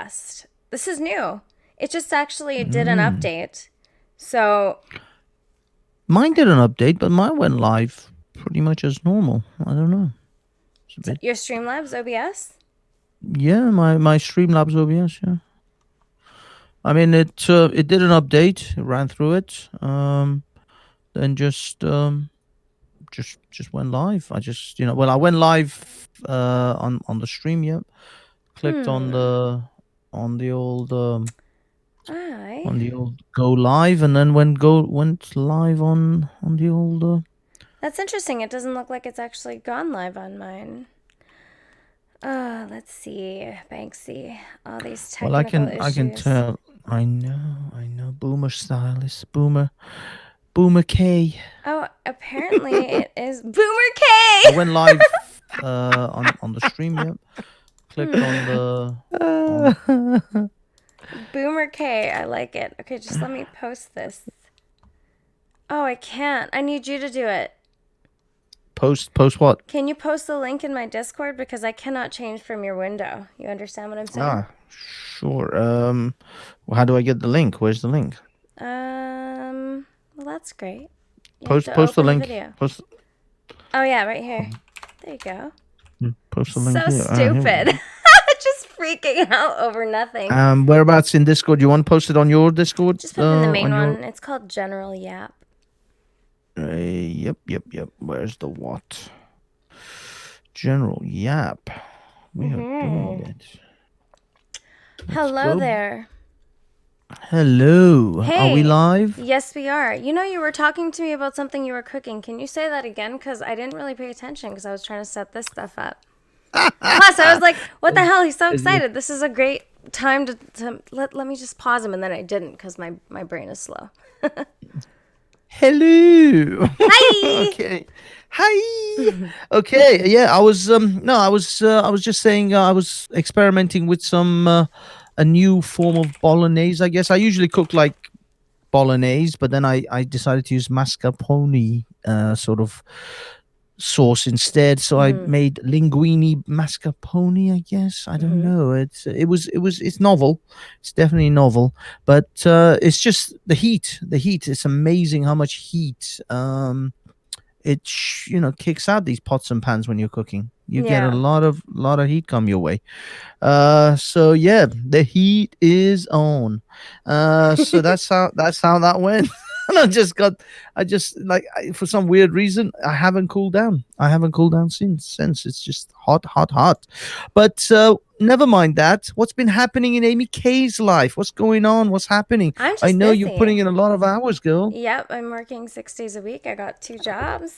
test. This is new. It just actually did an update. So, Mine did an update, but mine went live pretty much as normal. I don't know. It's a bit. your Streamlabs OBS? Yeah, my Streamlabs OBS. Yeah. I mean, it did an update. It ran through it. Then just went live. I just I went live on the stream. Yep. Clicked on the old Aye. on the old go live, and then went live on the old. That's interesting. It doesn't look like it's actually gone live on mine. Let's see. Banksy. All these Well, technical I can issues. tell. I know. Boomer stylist. Boomer K. Oh, apparently it is Boomer I K! went live on the stream. Yep. Clicked on the on Boomer K. I like it. Okay, just let me post this. Oh, I can't. I need you to do it. post what? Can you post the link in my Discord? Because I cannot change from your window. You understand what I'm saying? Sure. How do I get the link? Where's the link? Well, that's great. You have to Post the open the link. video. Post Oh, yeah, right here. There you go. post the link So here. Here we stupid. go. Just freaking out over nothing. Whereabouts in Discord? You want to post it on your Discord? Just put it in the main On your. one. It's called General Yap. Yep. Where's the what? General Yap. We are doing it. Let's Hello go. there. Hello. Are we Hey. live? Yes, we are. You know, you were talking to me about something you were cooking. Can you say that again? Because I didn't really pay attention because I was trying to set this stuff up. Plus, I was like, what the hell? He's so Is it- excited. This is a great time to let me just pause him. And then I didn't because my brain is slow. Hello. Hi! Okay. Hi. Okay. Yeah. I was. No. I was just saying. I was experimenting with some a new form of bolognese. I guess I usually cook like bolognese, but then I decided to use mascarpone sort of sauce instead. So I made linguine mascarpone. I guess I don't know. It's novel. It's definitely novel, but it's just the heat. The heat. It's amazing how much heat kicks out these pots and pans when you're cooking. You get a Yeah. lot of heat come your way. So yeah, the heat is on. So that's how that went. And I just for some weird reason I haven't cooled down. I haven't cooled down since it's just hot. But never mind that. What's been happening in Amy K's life? What's going on? What's happening? I'm I just know you're putting busy. in a lot of hours, girl. Yep, I'm working 6 days a week. I got 2 jobs.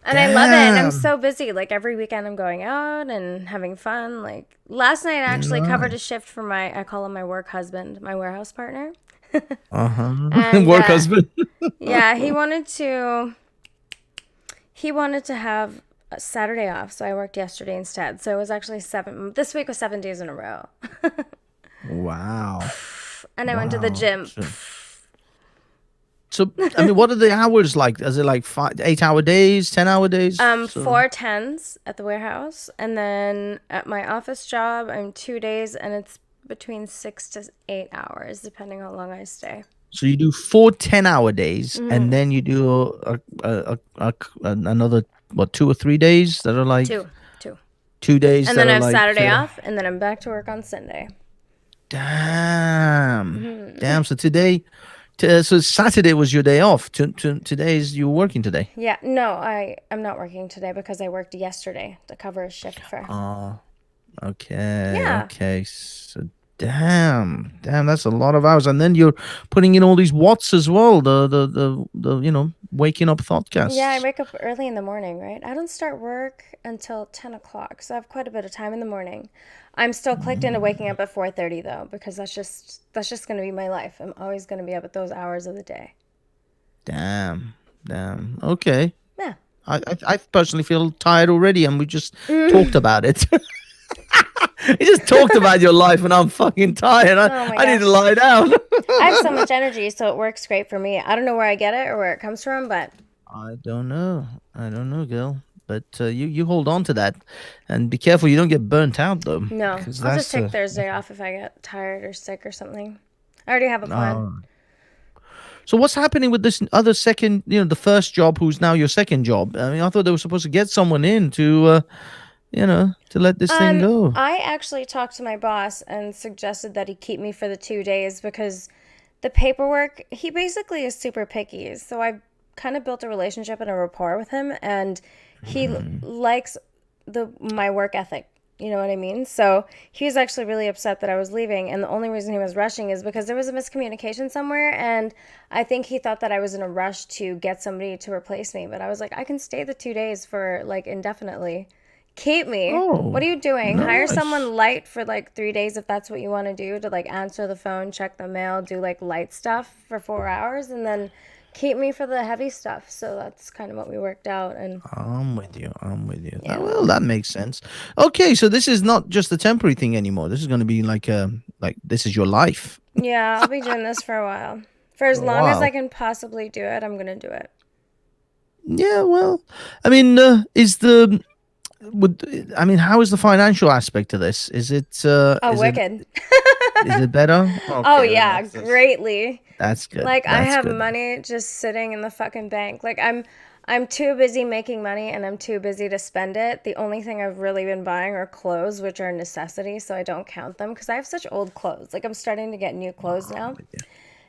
And I love it. And I'm Damn. so busy. Like every weekend I'm going out and having fun. Like last night I actually covered a Nice. shift for I call him my work husband, my warehouse partner. Uh-huh. And Work husband. yeah, he wanted to have a Saturday off, so I worked yesterday instead. So it was actually this week was 7 days in a row. Wow. And I went to the Wow. gym. So, I mean, what are the hours like? Is it like 8 hour days, 10 hour days? So, 4 10s at the warehouse, and then at my office job, I'm 2 days, and it's between 6 to 8 hours, depending how long I stay. so you do 4 10 hour days, and then you do another what 2 or 3 days that are like Two, two, 2 days and that then I are have like Saturday off, and then I'm back to work on Sunday. damn. So so Saturday was your day off. Today's you working today. Yeah, no, I'm not working today because I worked yesterday to cover a shift for. Oh, okay, Yeah, okay. So damn, that's a lot of hours, and then you're putting in all these watts as well. The waking up yeah, I thoughtcasts. wake up early in the morning, right? I don't start work until 10 o'clock, so I have quite a bit of time in the morning. I'm still clicked into waking up at 4:30 though, because that's just gonna be my life. I'm always gonna be up at those hours of the day. Damn. Okay. Yeah. I personally feel tired already, and we just talked about it. We just talked about your life, and I'm fucking tired. Oh my I need to gosh. lie down. I have so much energy, so it works great for me. I don't know where I get it or where it comes from, but I don't know. I don't know, girl. But you hold on to that, and be careful you don't get burnt out though, No, because I'll just that's take Thursday off if I get tired or sick or something. I already have a plan. uh, so what's happening with this other second, the first job, who's now your second job? I mean, I thought they were supposed to get someone in to let this thing go. I actually talked to my boss and suggested that he keep me for the 2 days because the paperwork, he basically is super picky. So I've kind of built a relationship and a rapport with him, and he Hmm. likes the my work ethic. You know what I mean? So he was actually really upset that I was leaving, and the only reason he was rushing is because there was a miscommunication somewhere, and I think he thought that I was in a rush to get somebody to replace me. But I was like, I can stay the 2 days for like indefinitely. Keep me. What Oh, are you doing? Hire nice. someone light for like 3 days if that's what you want to do, to like answer the phone, check the mail, do like light stuff for 4 hours, and then keep me for the heavy stuff. So that's kind of what we worked out. And I'm with you. I'm with you. yeah, Well, that makes sense. Okay, so this is not just a temporary thing anymore. This is going to be like this is your life yeah, I'll be doing this for a while. For as for a long as I while. can possibly do it, I'm going to do it. Yeah, well, I mean, is the would I mean, how is the financial aspect of this? Oh, wicked. is it better? Oh, Okay, then yeah, greatly. that's good. Like I That's have good. money just sitting in the fucking bank. Like I'm too busy making money and I'm too busy to spend it. The only thing I've really been buying are clothes, which are necessities, so I don't count them because I have such old clothes. Like I'm starting to get new clothes I'm now. with you.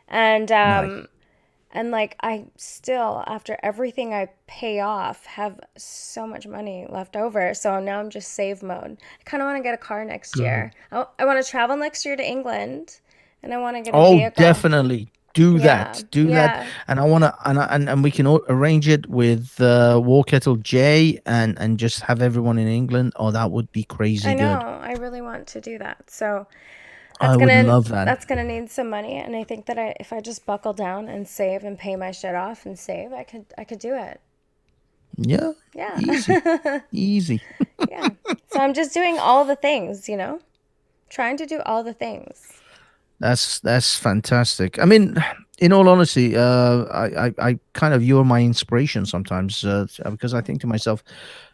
And Nice. like I still, after everything I pay off, have so much money left over. So now I'm just save mode. I kind of want to get a car next Good. year. I want to travel next year to England, and I want to get a Oh, vehicle. definitely do Yeah, that. Do that, yeah. and I want to, and we can arrange it with War Kettle J, and just have everyone in England. Oh, that would be I crazy good. know. I really want to do that. So that's I would gonna love that. that's gonna need some money, and I think that if I just buckle down and save and pay my shit off and save, I could do it. Yeah, easy, Yeah. easy. Yeah. So I'm just doing all the things, trying to do all the things. That's fantastic. I mean, in all honesty, I kind of you're my inspiration sometimes, because I think to myself,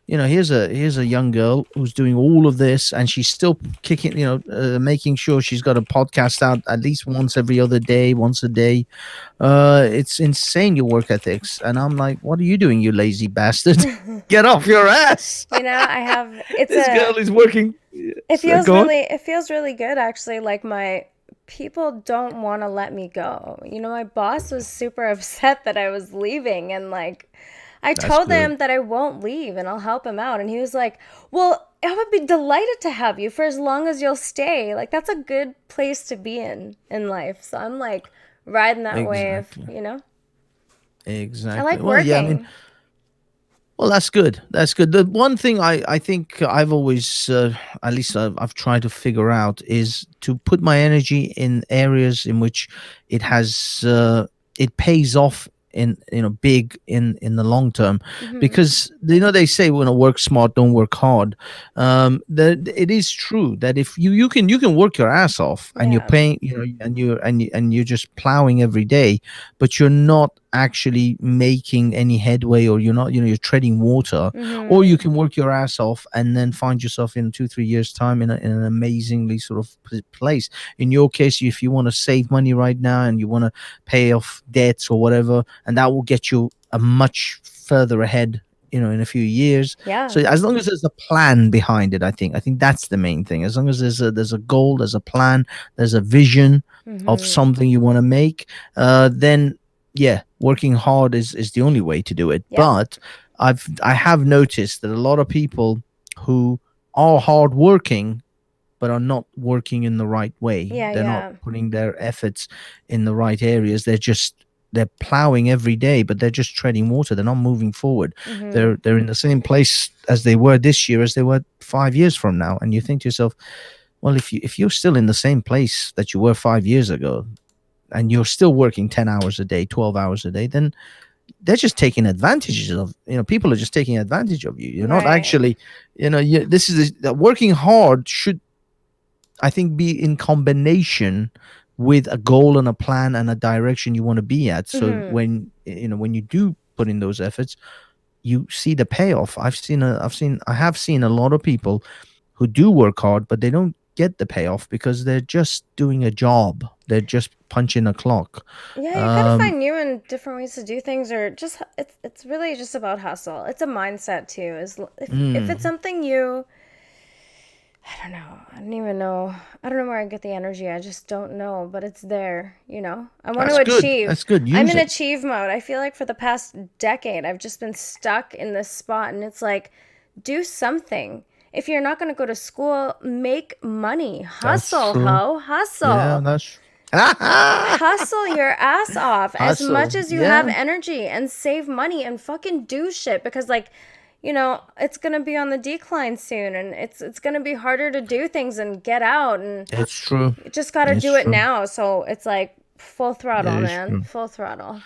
here's a young girl who's doing all of this, and she's still kicking, making sure she's got a podcast out at least once every other day, once a day. It's insane, your work ethics, and I'm like, what are you doing, you lazy bastard? Get off your ass! I have it's This a girl is working. it So, feels go on. really it feels really good actually. Like my people don't want to let me go. My boss was super upset that I was leaving, and like I That's told good. him that I won't leave and I'll help him out, and he was like, "Well, I would be delighted to have you for as long as you'll stay." Like that's a good place to be in life. So I'm like riding that wave, Exactly. I Exactly. like Well, yeah. I mean, working. well, that's good. That's good. The one thing I think I've always, at least I've tried to figure out, is to put my energy in areas in which it has, it pays off in, big in the long term, Mhm. because they say, work smart, don't work hard. That it is true that if you can work your ass off, and you're Yeah. paying, and you're just plowing every day, but you're not actually making any headway, or you're treading water. Or you Mhm. can work your ass off and then find yourself in 2-3 years time in an amazingly sort of place. In your case, if you want to save money right now and you want to pay off debts or whatever, and that will get you a much further ahead, in a few years. So Yeah. as long as there's a plan behind it, I think that's the main thing. As long as there's a goal, there's a plan, there's a vision of Mhm. something you want to make, then yeah, working hard is the only way to do it. Yep. But I have noticed that a lot of people who are hardworking but are not working in the right way. Yeah, They're not yeah. putting their efforts in the right areas. They're plowing every day, but they're just treading water. They're not moving forward. Mhm. They're in the same place as they were this year as they were 5 years from now. And you think to yourself, well, if you're still in the same place that you were 5 years ago, and you're still working 10 hours a day, 12 hours a day, then they're just taking advantages of, people are just taking advantage of you. You're not Right. actually, this is working hard should, I think, be in combination with a goal and a plan and a direction you want to be at. So Mhm. when you do put in those efforts, you see the payoff. I have seen a lot of people who do work hard, but they don't get the payoff because they're just doing a job. They're just punching a clock. Yeah, you gotta Um, find new and different ways to do things, or just it's really just about hustle. It's a mindset too. Is if it's mm, something you, I don't know. I don't even know. I don't know where I get the energy. I just don't know, but it's there, you know? I want to that's good. achieve. That's good. I'm Use in it. achieve mode. I feel like for the past decade, I've just been stuck in this spot, and it's like, do something. If you're not going to go to school, make money. That's Hustle, true. ho, Yeah, hustle. that's Hustle your ass off as much hustle. as you have Yeah, energy and save money and fucking do shit because like you know it's gonna be on the decline soon and it's gonna be harder to do things and get out and it's true. you just gotta It's do it true. now so it's like full It throttle is man true. full throttle Yeah,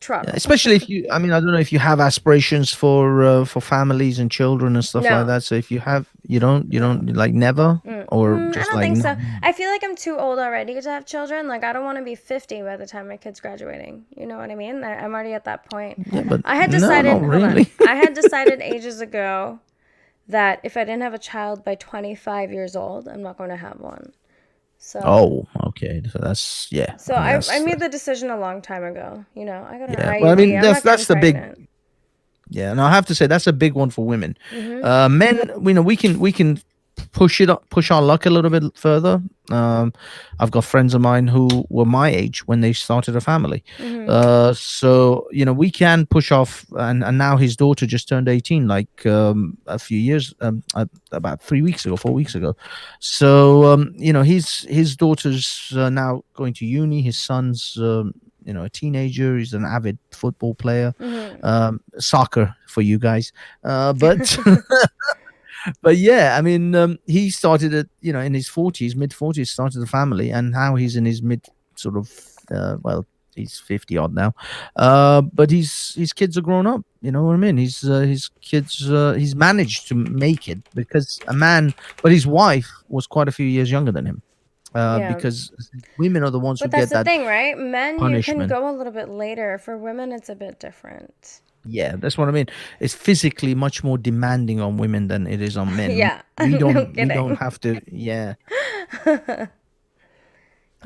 throttle. especially if you, I mean, I don't know if you have aspirations for families and children and stuff like No, that. So if you have, you no. don't like never, or I just don't like think no. so. I feel like I'm too old already to have children. Like, I don't want to be 50 by the time my kid's graduating. You know what I mean? I'm already at that point. Yeah, but I had no, decided, not hold on, really. I had decided ages ago that if I didn't have a child by 25 years old, I'm not going to have one. So, Oh, okay. So that's, yeah. so I mean, I made the decision a long time ago. You know, I got an yeah. Well, I IUD. mean, I'm not getting that's the big. pregnant. Yeah, and I have to say that's a big one for women. Mm-hmm. Men, you know, we can push our luck a little bit further. Um, I've got friends of mine who were my age when they started a family. Mm-hmm. So you know, we can push off, and now his daughter just turned 18, like a few years, about 3 weeks ago, 4 weeks ago. So you know, his daughter's now going to uni. His son's you know, a teenager. He's an avid football player, Mm-hmm. soccer for you guys. But but yeah, I mean, he started it, you know, in his 40s, mid 40s, started a family, and now he's in his mid sort of, well, he's 50 odd now, but his kids are grown up. You know what I mean? His kids, he's managed to make it because a man, but his wife was quite a few years younger than him, Yeah. because women are the ones who But that's get the that thing, right? Men, you can punishment. go a little bit later. For women, it's a bit different. Yeah, that's what I mean. It's physically much more demanding on women than it is on men. Yeah, We no don't kidding. have to. Yeah,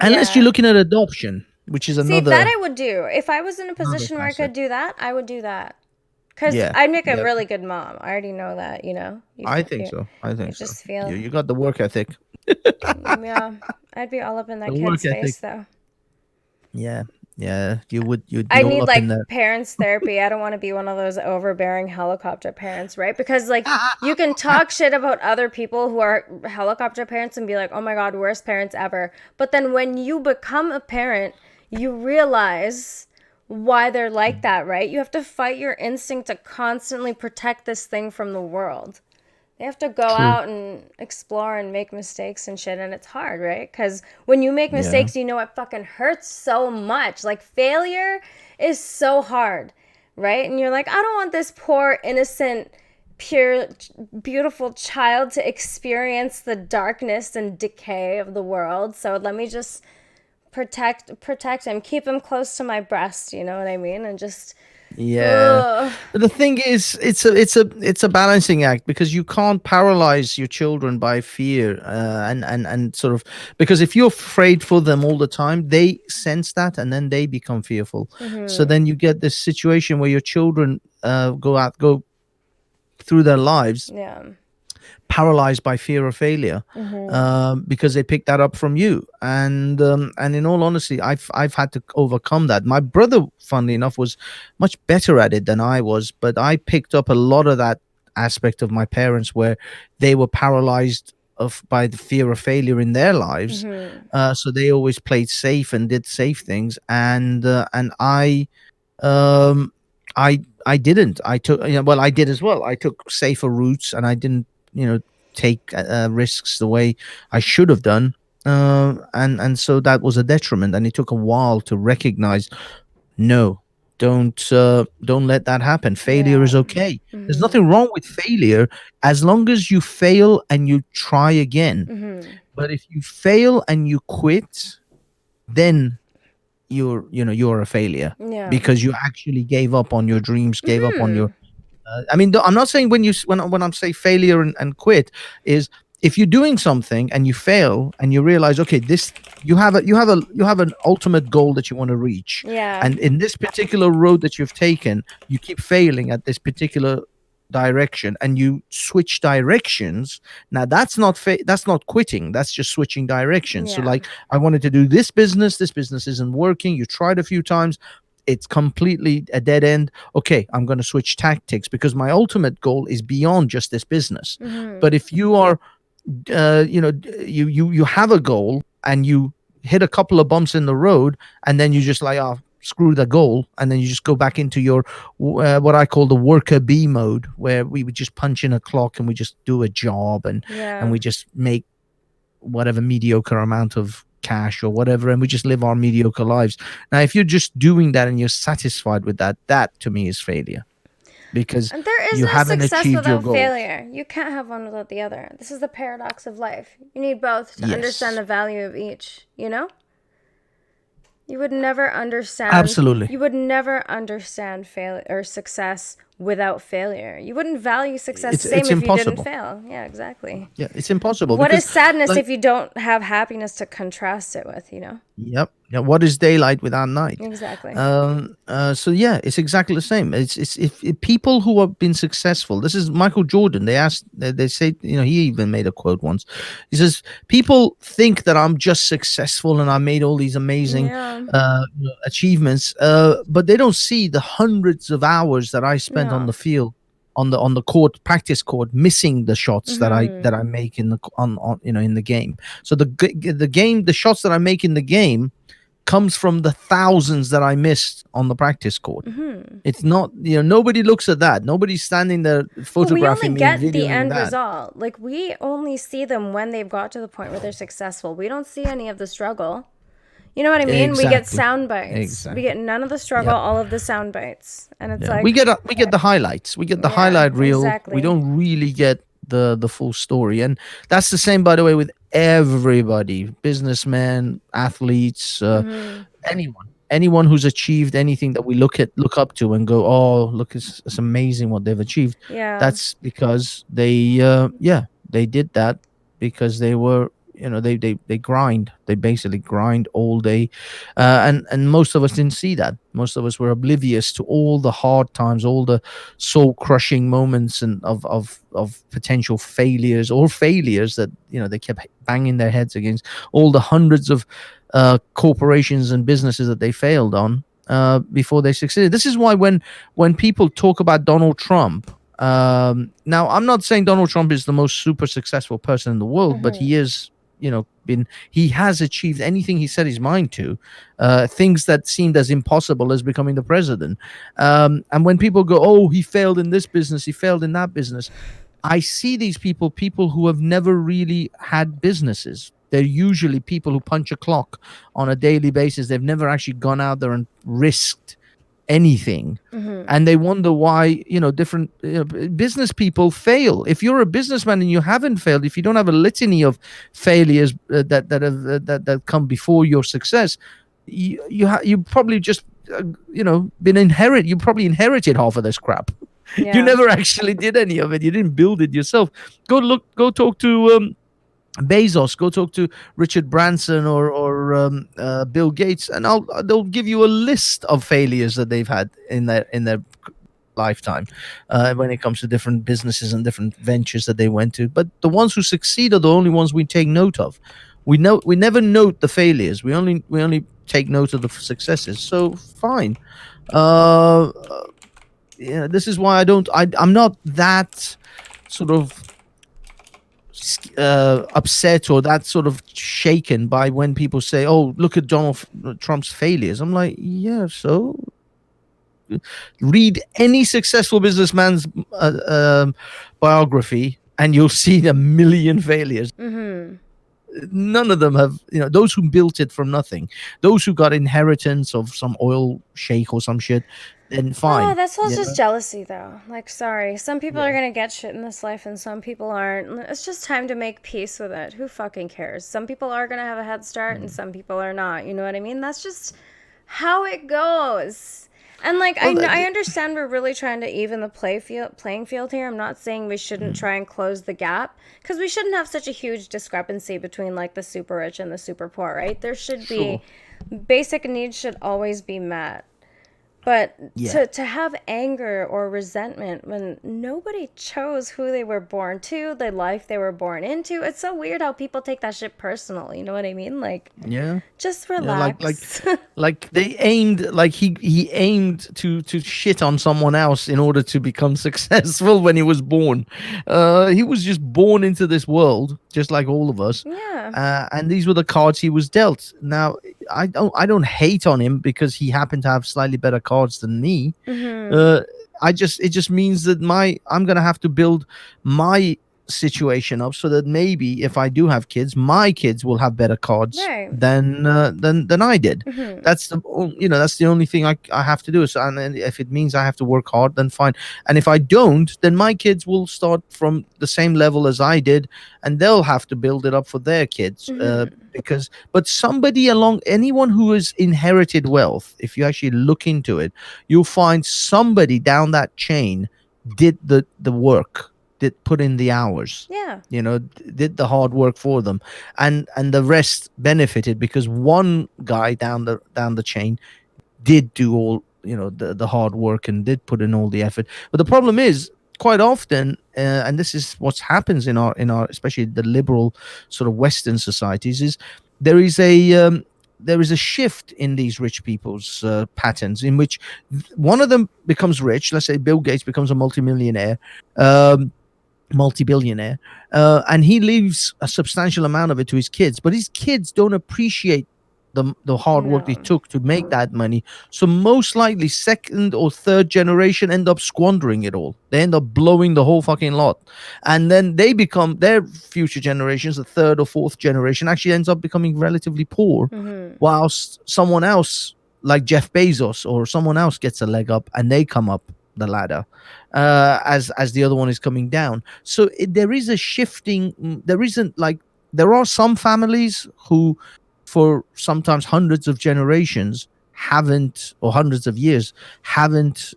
unless you're Yeah. looking at adoption, which is See, that another I would do. If I was in a another position where I facet. could do that, I would do that. Because Yeah, I'd make a yeah, really good mom. I already know that, you know? I think so. I You think so. just You feel, you got the work ethic. yeah. I'd be all up in that The work kid's ethic. face, though. Yeah, yeah. You'd I be all need up in like there. parents therapy. I don't want to be one of those overbearing helicopter parents, right? Because like you can talk shit about other people who are helicopter parents and be like, "Oh my god, worst parents ever." But then when you become a parent, you realize why they're like that, right? You have to fight your instinct to constantly protect this thing from the world. They have to go True. out and explore and make mistakes and shit, and it's hard, right? Because when you make Yeah. mistakes, you know it fucking hurts so much. Like failure is so hard, right? And you're like, I don't want this poor innocent pure beautiful child to experience the darkness and decay of the world, so let me just protect him, keep him close to my breast, you know what I mean, and just Yeah. ugh. But the thing is, it's a balancing act because you can't paralyze your children by fear, and sort of, because if you're afraid for them all the time, they sense that and then they become fearful. So Mm-hmm. then you get this situation where your children go through their lives Yeah. paralyzed by fear of failure, Mm-hmm. because they picked that up from you. And in all honesty, I've had to overcome that. My brother, funnily enough, was much better at it than I was, but I picked up a lot of that aspect of my parents where they were paralyzed of by the fear of failure in their lives. Mm-hmm. So they always played safe and did safe things, and um, I didn't. I took, you know, well, I did as well. I took safer routes, and I didn't, you know, take risks the way I should have done. And so that was a detriment. And it took a while to recognize, no, don't let that happen. Failure Yeah. is okay. There's Mm-hmm. nothing wrong with failure as long as you fail and you try again. Mm-hmm. But if you fail and you quit, then you're a failure Yeah. because you actually gave up on your dreams, gave up on your Mm-hmm. I mean, I'm not saying when I'm say failure and quit is if you're doing something and you fail and you realize, okay, this you have an ultimate goal that you want to reach, Yeah. and in this particular road that you've taken, you keep failing at this particular direction, and you switch directions. Now that's not quitting. That's just switching directions. So Yeah. like, I wanted to do this business. This business isn't working. You tried a few times. It's completely a dead end. Okay, I'm going to switch tactics because my ultimate goal is beyond just this business. Mm-hmm. But if you are, you have a goal and you hit a couple of bumps in the road, and then you just like, oh, screw the goal, and then you just go back into your what I call the worker B mode, where we would just punch in a clock and we just do a job, and Yeah. we just make whatever mediocre amount of cash or whatever, and we just live our mediocre lives. Now if you're just doing that and you're satisfied with that, that to me is failure, because And there is you no haven't success achieved your without goals. failure. You can't have one without the other. This is the paradox of life. You need both to understand Yes, the value of each, you know? You would never understand absolutely. you would never understand failure or success without failure. You wouldn't value success the It's same if you didn't impossible. fail. Yeah, exactly. Yeah, it's impossible What is because, sadness like, if you don't have happiness to contrast it with, you know? yep. Yeah. What is daylight without night? Exactly. So yeah, it's exactly the same. It's if people who have been successful. This is Michael Jordan. They say, he even made a quote once. He says people think that I'm just successful and I made all these amazing Yeah. achievements, but they don't see the hundreds of hours that I spent on No. the field, on the court, practice court, missing the shots Mhm. that I make in the on in the game. So the shots that I make in the game comes from the thousands that I missed on the practice court. Mhm. It's not, nobody looks at that. Nobody's standing there Well, we only photographing me and get the videoing end that. result. Like we only see them when they've got to the point where they're successful. We don't see any of the struggle. You know what I mean? We get Exactly. sound bites. We Exactly. get none of the struggle, Yeah. all of the sound bites. And it's Yeah. like, We get the highlights. We get the yeah, highlight reel. We exactly. don't really get the full story. And that's the same, by the way, with everybody, businessmen, athletes, Mhm. anyone who's achieved anything that we look up to and go, oh, look, it's amazing what they've achieved. Yeah. That's because they they did that because they were, they grind. They basically grind all day, and most of us didn't see that. Most of us were oblivious to all the hard times, all the soul crushing moments, and of potential failures or failures that, they kept banging their heads against, all the hundreds of corporations and businesses that they failed on before they succeeded. This is why when people talk about Donald Trump, now I'm not saying Donald Trump is the most super successful person in the world, but Mhm. he is, been he has achieved anything he set his mind to, things that seemed as impossible as becoming the president. And when people go, oh, he failed in this business, he failed in that business, I see these people who have never really had businesses. They're usually people who punch a clock on a daily basis. They've never actually gone out there and risked anything. Mhm. And they wonder why, different business people fail. If you're a businessman and you haven't failed, if you don't have a litany of failures that come before your success, you probably just been inherit. You probably inherited half of this crap. You Yeah. never actually did any of it. You didn't build it yourself. Go talk to Bezos. Go talk to Richard Branson or Bill Gates, and they'll give you a list of failures that they've had in their lifetime, when it comes to different businesses and different ventures that they went to. But the ones who succeed are the only ones we take note of. We never note the failures. We only take note of the successes. So fine. Uh, yeah, this is why I'm not that sort of upset or that sort of shaken by when people say, "Oh, look at Trump's failures." I'm like, yeah, so read any successful businessman's biography, and you'll see a million failures. Mhm. None of them have, those who built it from nothing, those who got inheritance of some oil sheikh or some shit, then Oh, fine. that's all You just know? jealousy, though. Like, sorry. Some people are Yeah. gonna get shit in this life and some people aren't. It's just time to make peace with it. Who fucking cares? Some people are gonna have a head start and Mm. some people are not. You know what I mean? That's just how it goes. And like I Well, know, I understand we're really trying to even the playing field here. I'm not saying we shouldn't mm, try and close the gap because we shouldn't have such a huge discrepancy between like the super rich and the super poor, right? There should be sure. basic needs should always be met. But Yeah. to have anger or resentment when nobody chose who they were born to, the life they were born into, it's so weird how people take that shit personal. You know what I mean? Like, Yeah. just Yeah, relax. like they aimed, like he aimed to shit on someone else in order to become successful when he was born. He was just born into this world, just like all of us. Yeah. And these were the cards he was dealt. Now, I don't hate on him because he happened to have slightly better cards than me. Mm-hmm. uh, it just means that I'm gonna have to build my situation up so that maybe if I do have kids, my kids will have better cards Right. than I did. Mm-hmm. That's the only thing I have to do. So, and if it means I have to work hard, then fine. And if I don't, then my kids will start from the same level as I did, and they'll have to build it up for their kids. Mm-hmm. Because, but somebody along anyone who has inherited wealth, if you actually look into it, you'll find somebody down that chain did the work, did put in the hours, Yeah. did the hard work for them, and the rest benefited because one guy down the chain did do all, the hard work and did put in all the effort. But the problem is, quite often, and this is what happens in our especially the liberal sort of Western societies, is there is a there is a shift in these rich people's patterns in which one of them becomes rich. Let's say Bill Gates becomes a multimillionaire, um, multi-billionaire, and he leaves a substantial amount of it to his kids, but his kids don't appreciate the hard work they No. took to make that money. So most likely second or third generation end up squandering it all. They end up blowing the whole fucking lot, and then they become, their future generations, the third or fourth generation, actually ends up becoming relatively poor, Mm-hmm. whilst someone else like Jeff Bezos or someone else gets a leg up and they come up the ladder, as the other one is coming down. So there is a shifting. There isn't like, there are some families who, for sometimes hundreds of generations, haven't, or hundreds of years, haven't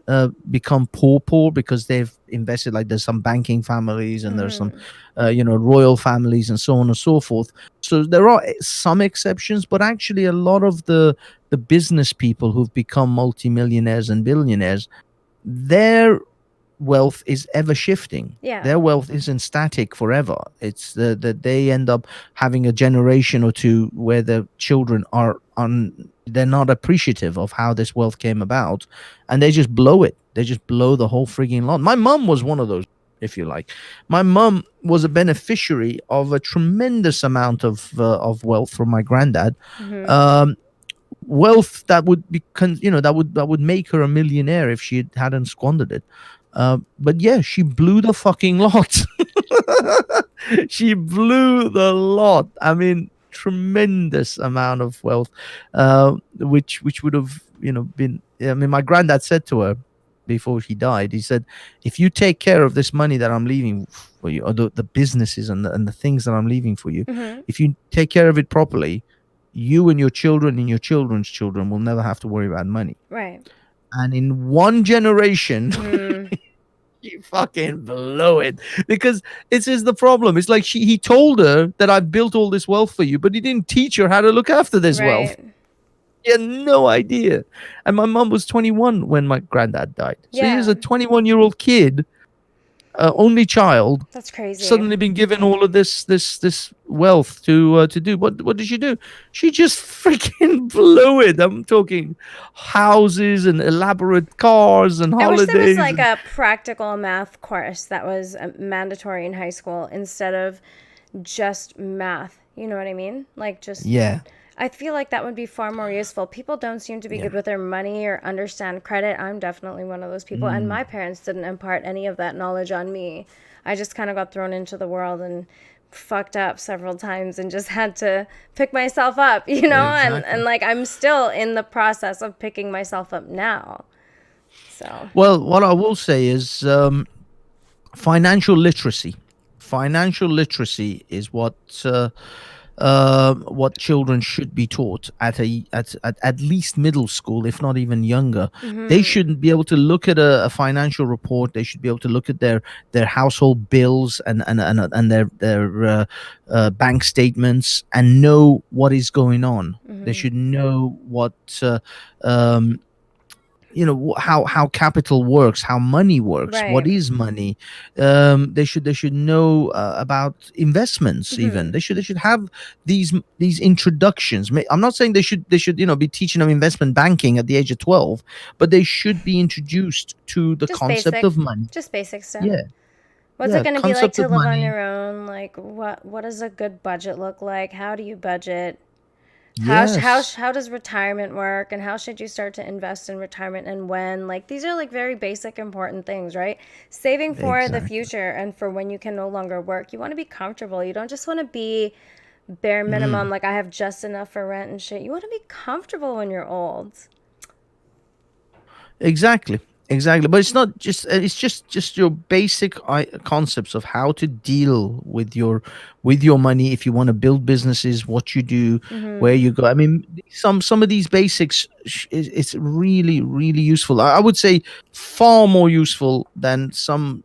become poor because they've invested. Like there's some banking families and there's some Mm-hmm. royal families and so on and so forth. So there are some exceptions, but actually a lot of the business people who've become multimillionaires and billionaires, their wealth is ever shifting. Yeah. Their wealth isn't static forever. It's that they end up having a generation or two where the children are they're not appreciative of how this wealth came about, and they just blow it. They just blow the whole frigging lot. My mum was one of those, if you like. My mum was a beneficiary of a tremendous amount of wealth from my granddad. Mm-hmm. Um, Wealth that would be that would make her a millionaire if she hadn't squandered it. But yeah, she blew the fucking lot. She blew the lot. I mean, tremendous amount of wealth, which would have, been. I mean, my granddad said to her before he died, he said, "If you take care of this money that I'm leaving for you, or the businesses and the things that I'm leaving for you, Mm-hmm. if you take care of it properly, you and your children and your children's children will never have to worry about money." Right. And in one generation, Mm-hmm. you fucking blew it, because it's just the problem. It's like he told her that I've built all this wealth for you, but he didn't teach her how to look after this wealth. Right. He had no idea. And my mom was 21 when my granddad died. So here's Yeah. a 21-year-old kid, only child, That's crazy. suddenly been given all of this wealth to do. What did she do? She just freaking blew it. I'm talking houses and elaborate cars and I wish there was holidays. like a practical math course that was mandatory in high school instead of just math. You know what I mean? Like just Yeah, I feel like that would be far more useful. People don't seem to be yeah. good with their money or understand credit. I'm definitely one of those people. And Mm, my parents didn't impart any of that knowledge on me. I just kind of got thrown into the world and fucked up several times and just had to pick myself up, you know? And exactly. like I'm still in the process of picking myself up now. So, Well, what I will say is, financial literacy. Financial literacy is what what children should be taught at least middle school, if not even younger. They Mm-hmm. shouldn't be able to look at a financial report. They should be able to look at their household bills and their bank statements and know what is going on. They Mm-hmm. should know what um, how capital works, how money works, what Right. is money. They should know about investments. Even Mm-hmm. they should have these introductions. I'm not saying they should be teaching them investment banking at the age of 12, but they should be introduced to the Just concept basic. of money. Just basic stuff. Yeah, What's it yeah, going to be like concept to of live on money. your own? Like what does a good budget look like? How do you budget? Yes, How does retirement work, and how should you start to invest in retirement, and when? Like these are like very basic important things, right? Saving for the exactly. future and for when you can no longer work. You want to be comfortable. You don't just want to be bare minimum, Mm. like I have just enough for rent and shit. You want to be comfortable when you're old. Exactly, exactly. But it's not just it's just your basic concepts of how to deal with your money if you want to build businesses, what you do, where Mm-hmm. you go. I mean, some of these basics it's really really useful. I would say far more useful than some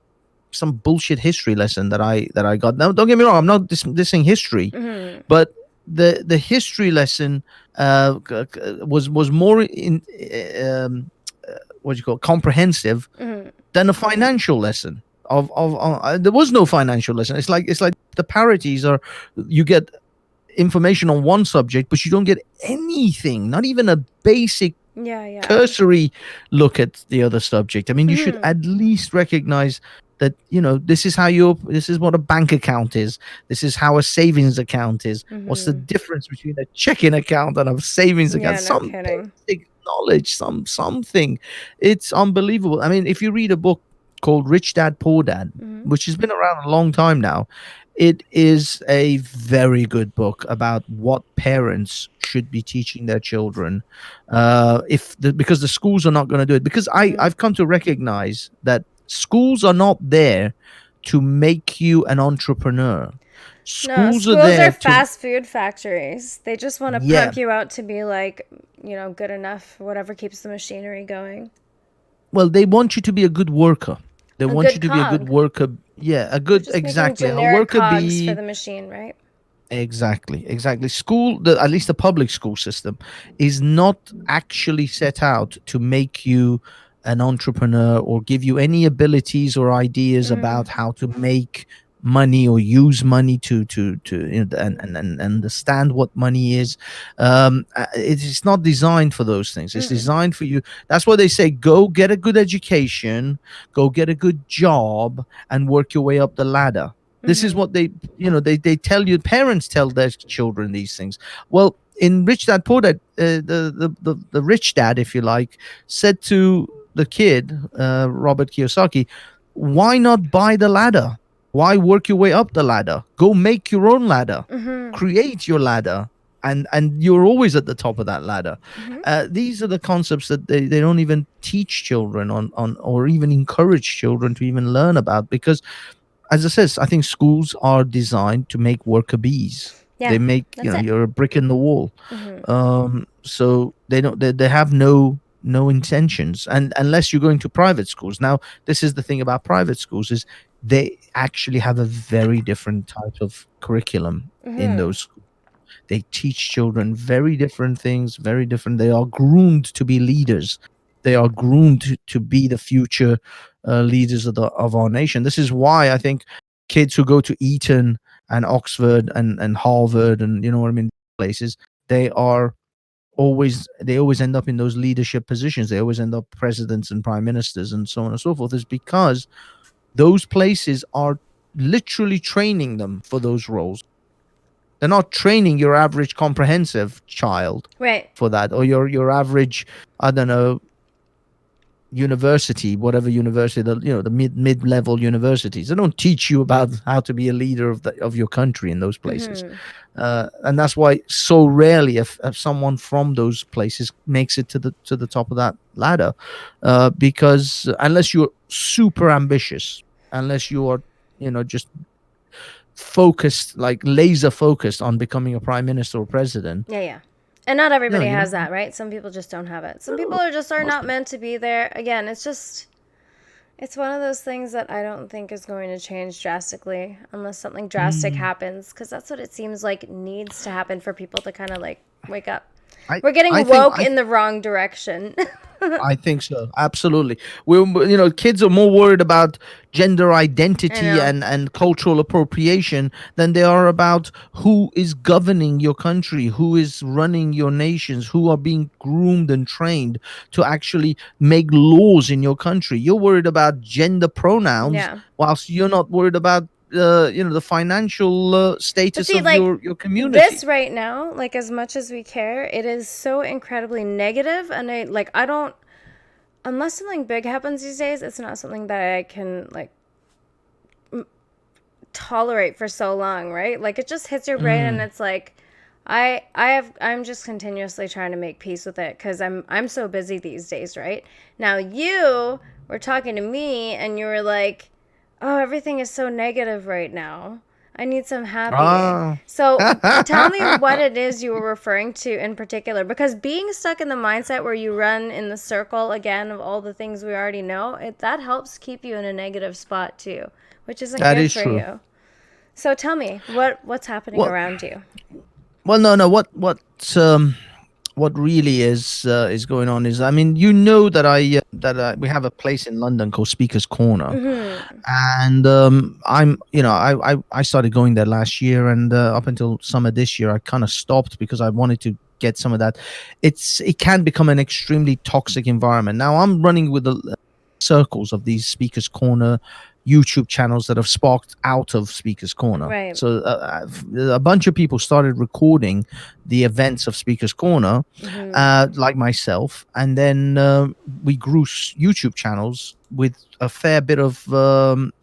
bullshit history lesson that I got. Now, don't get me wrong, I'm not dissing history, Mm-hmm. but the history lesson was more in what do you call it, comprehensive Mm-hmm. than a financial lesson. There was no financial lesson. It's like the parities are, you get information on one subject, but you don't get anything, not even a basic Yeah, yeah. cursory look at the other subject. I mean, you should Mm-hmm. at least recognize that this is what a bank account is. This is how a savings account is. What's the Mm-hmm. difference between a checking account and a savings account? Yeah, no Some kidding. basic knowledge, something. It's unbelievable. I mean, if you read a book called Rich Dad Poor Dad, Mm-hmm. which has been around a long time now, it is a very good book about what parents should be teaching their children. Because the schools are not going to do it. Because Mm-hmm. I've come to recognize that schools are not there to make you an entrepreneur. No, Schools are schools are there to, fast food factories. They just want to yeah. pump you out to be like, good enough, whatever keeps the machinery going. Well, they want you to be a good worker. They A want good you to be a good cog. worker. Yeah, a They're good, just making exactly, a generic worker cogs for bee. the machine, right? Exactly, exactly. At least the public school system, is not actually set out to make you an entrepreneur or give you any abilities or ideas Mm-hmm. about how to make money or use money to and understand what money is. It's not designed for those things. It's Mm-mm. designed for you. That's why they say go get a good education, go get a good job, and work your way up the ladder. This is Mm-hmm. what they tell you. Parents tell their children these things. Well, in Rich Dad Poor Dad, the rich dad, if you like, said to the kid, Robert Kiyosaki, why not buy the ladder? Why work your way up the ladder? Go make your own ladder, Mm-hmm. create your ladder, and you're always at the top of that ladder. Mm-hmm. These are the concepts that they don't even teach children on or even encourage children to even learn about, because, as I says, I think schools are designed to make worker bees. They Yeah, make, that's it. you're a brick in the wall. Mm-hmm. So they have no intentions, and unless you're going to private schools. Now, this is the thing about private schools, is they actually have a very different type of curriculum in Mm-hmm. those. They teach children very different things, very different. They are groomed to be leaders. They are groomed to be the future leaders of our nation. This is why I think kids who go to Eton and Oxford and Harvard and, you know what I mean, places, they are they always end up in those leadership positions. They always end up presidents and prime ministers and so on and so forth. Is because those places are literally training them for those roles. They're not training your average comprehensive child Right. for that, or your average, I don't know, university, whatever university, the mid level universities. They don't teach you about how to be a leader of your country in those places, Mm-hmm. and that's why so rarely if someone from those places makes it to the top of that ladder, because unless you're super ambitious, unless you are, just focused, like laser focused on becoming a prime minister or president. Yeah, yeah. And not No, everybody you has know, that, right? Some people just don't have it. Some people no, are just are most not people. meant to be there. Again, it's just it's one of those things that I don't think is going to change drastically unless something drastic Mm, happens, because that's what it seems like needs to happen for people to kind of like wake up. I We're I getting think woke in the wrong direction. I think so. Absolutely. Kids are more worried about gender I identity know. and cultural appropriation than they are about who is governing your country, who is running your nations, who are being groomed and trained to actually make laws in your country. You're worried about gender pronouns, Yeah. whilst you're not worried about the financial But status see, of like your this community. right now, like as much as we care, it is so incredibly negative, and I don't unless something big happens these days, it's not something that I can like tolerate for so long, right? Like it just hits your brain and Mm. it's like I'm just continuously trying to make peace with it cuz I'm so busy these days, right? Now you were talking to me and you were like, "Oh, everything is so negative right now. I need some happy." Ah. So, tell me what it is you were referring to in particular, because being stuck in the mindset where you run in the circle again of all the things we already know, that helps keep you in a negative spot too, which isn't That good is for true. you. So tell me, what's happening Well, around you? no, no. What really is going on is, I mean, that we have a place in London called Speakers Corner, Mhm. and I started going there last year, and up until summer this year I kind of stopped because I wanted to get some of that. It can become an extremely toxic environment. Now I'm running with the circles of these Speakers Corner YouTube channels that have sparked out of Speakers Corner. Right. So a bunch of people started recording the events of Speakers Corner, Mhm. like myself, and then we grew YouTube channels with a fair bit of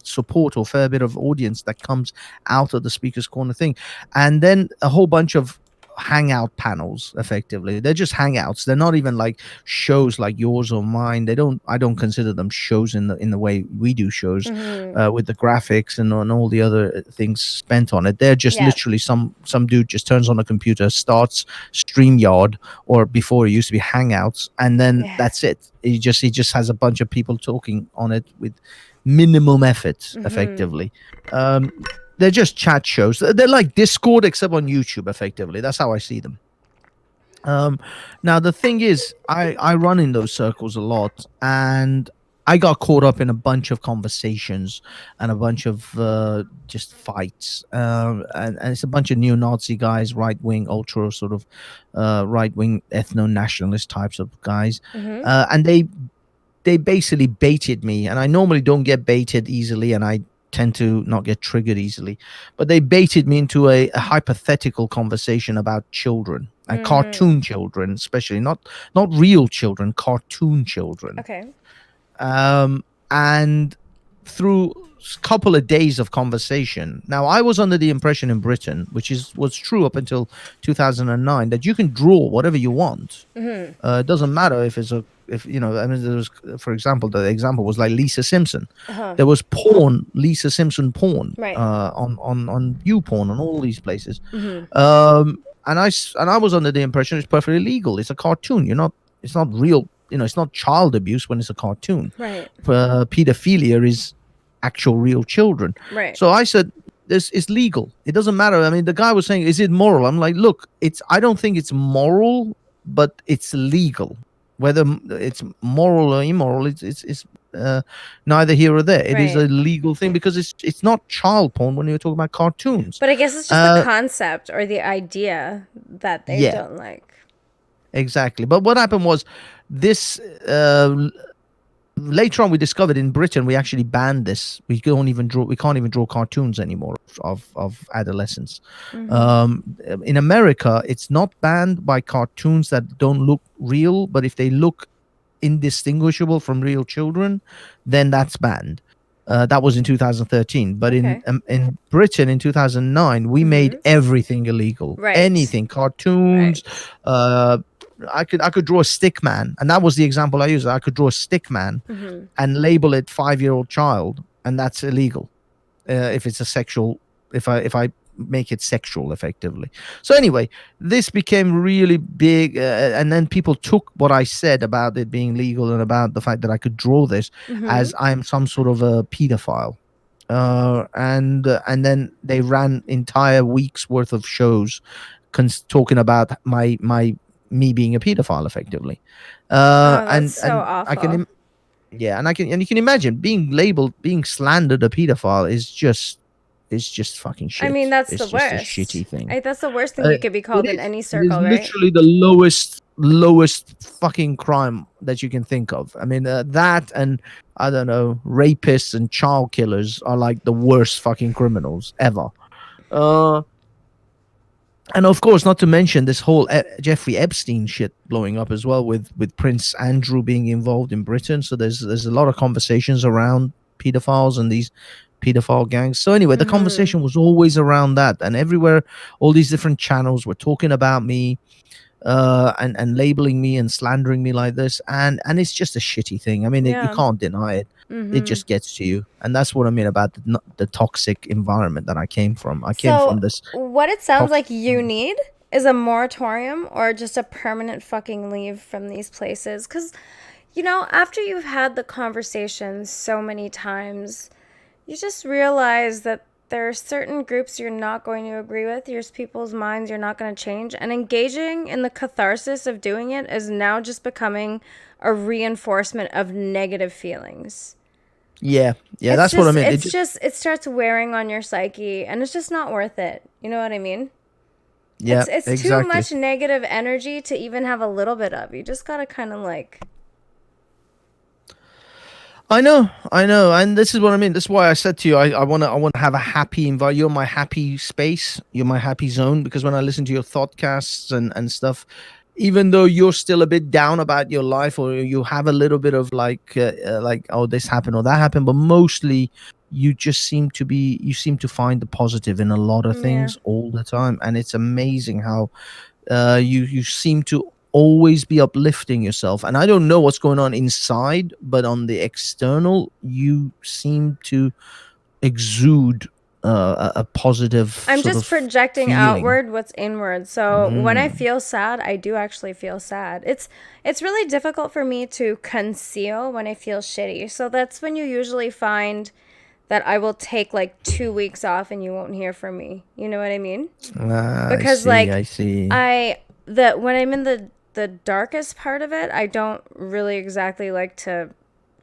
support or fair bit of audience that comes out of the Speakers Corner thing, and then a whole bunch of hangout panels. Effectively, they're just hangouts. They're not even like shows like yours or mine. I don't consider them shows in the way we do shows, Mhm. with the graphics and all the other things spent on it. They're just Yeah. literally some dude just turns on a computer, starts StreamYard, or before it used to be Hangouts, and then Yeah. that's it. He just has a bunch of people talking on it with minimum effort, Mhm. effectively. Um, they're just chat shows. They're like Discord except on YouTube. Effectively, that's how I see them. Um, Now the thing is, I run in those circles a lot, and I got caught up in a bunch of conversations and a bunch of just fights, and it's a bunch of neo-Nazi guys, right wing, ultra sort of right wing ethno nationalist types of guys, Mhm. and they basically baited me, and I normally don't get baited easily, and I tend to not get triggered easily, but they baited me into a hypothetical conversation about children and Mhm. cartoon children, especially not real children, cartoon children. Okay. And through a couple of days of conversation, now I was under the impression in Britain, which is was true up until 2009, that you can draw whatever you want. Mhm. It doesn't matter if it's a if you know. I mean, there was, for example, the example was like Lisa Simpson. Uh-huh. There was porn, Lisa Simpson porn, Right. on YouPorn, on all these places. Mhm. And I was under the impression it's perfectly legal. It's a cartoon. You're not. It's not real. It's not child abuse when it's a cartoon. Right. Pedophilia is actual real children. Right. So I said, this is legal. It doesn't matter. I mean, the guy was saying, is it moral? I'm like, look, I don't think it's moral, but it's legal. Whether it's moral or immoral, it's neither here or there. It is Right. a legal thing because it's not child porn when you're talking about cartoons. But I guess it's just the Uh, concept or the idea that they yeah, don't like. exactly. But what happened was this. Later on, we discovered in Britain we actually banned this. We can't even draw cartoons anymore of adolescents. Mhm. In America, it's not banned by cartoons that don't look real, but if they look indistinguishable from real children, then that's banned. That was in 2013. But Okay. in Britain in 2009, we made Mhm. everything illegal. Right. Anything, cartoons. Right. Uh, I could draw a stick man, and that was the example I used. I could draw a stick man Mhm. and label it 5-year-old child, and that's illegal if it's a sexual if I make it sexual effectively. So anyway, this became really big, and then people took what I said about it being legal and about the fact that I could draw this Mm-hmm. as I'm some sort of a pedophile. And then they ran entire weeks worth of shows talking about my me being a pedophile effectively. Oh, that's so And I can awful. yeah, and I can, and you can imagine being labeled, being slandered a pedophile is just, it's just fucking I mean, shit. that's the It's just a worst. shitty thing. That's the worst thing Uh, you could be it called in is. any It is circle, right? literally the lowest fucking crime that you can think of. I mean, that and I don't know, rapists and child killers are like the worst fucking criminals ever. Uh, and of course, not to mention this whole Jeffrey Epstein shit blowing up as well, with Prince Andrew being involved in Britain. So there's a lot of conversations around pedophiles and these pedophile gangs. So anyway, the Mm-hmm. conversation was always around that, and everywhere, all these different channels were talking about me, and labeling me and slandering me like this, and it's just a shitty thing. I mean, you Yeah. can't deny it. It Mm-hmm. just gets to you, and that's what I mean about the toxic environment that I came from. I came So, from this what it sounds toxic. like you need is a moratorium or just a permanent fucking leave from these places. Because, after you've had the conversation so many times, you just realize that there are certain groups you're not going to agree with. There's people's minds you're not going to change. And engaging in the catharsis of doing it is now just becoming a reinforcement of negative feelings. Yeah, yeah, It's that's what I just, mean. It it's just, just, it starts wearing on your psyche and it's just not worth it. You know what I mean? yeah, It's too exactly. much negative energy to even have a little bit of. You just gotta kind of like, I know, and this is what I mean. This is why I said to you, I want to have a happy environment. You're my happy space. You're my happy zone because when I listen to your thoughtcasts and stuff, even though you're still a bit down about your life or you have a little bit of like oh this happened or that happened, but mostly you seem to find the positive in a lot of yeah. things all the time, and it's amazing how you seem to always be uplifting yourself, and I don't know what's going on inside, but on the external you seem to exude a positive I'm sort just of projecting feeling. outward what's inward. So when I Mm. feel sad, I do actually feel sad. It's really difficult for me to conceal when I feel shitty. So that's when you usually find that I will take like 2 weeks off and you won't hear from me. You know what I mean? Ah, I Because see, like I see. I the when I'm in the darkest part of it, I don't really exactly like to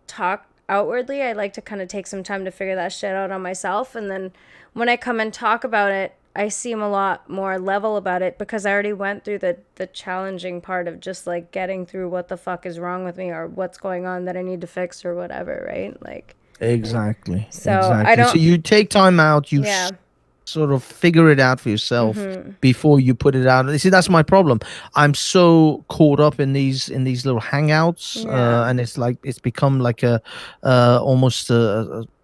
talk outwardly. I like to kind of take some time to figure that shit out on myself. And then when I come and talk about it, I seem a lot more level about it because I already went through the challenging part of just like getting through what the fuck is wrong with me or what's going on that I need to fix or whatever, right? Like, Exactly, so I exactly. So don't, you take time out, yeah. sort of figure it out for yourself Mm-hmm. before you put it out. You see, that's my problem. I'm so caught up in these little hangouts, Yeah. and it's like it's become like a almost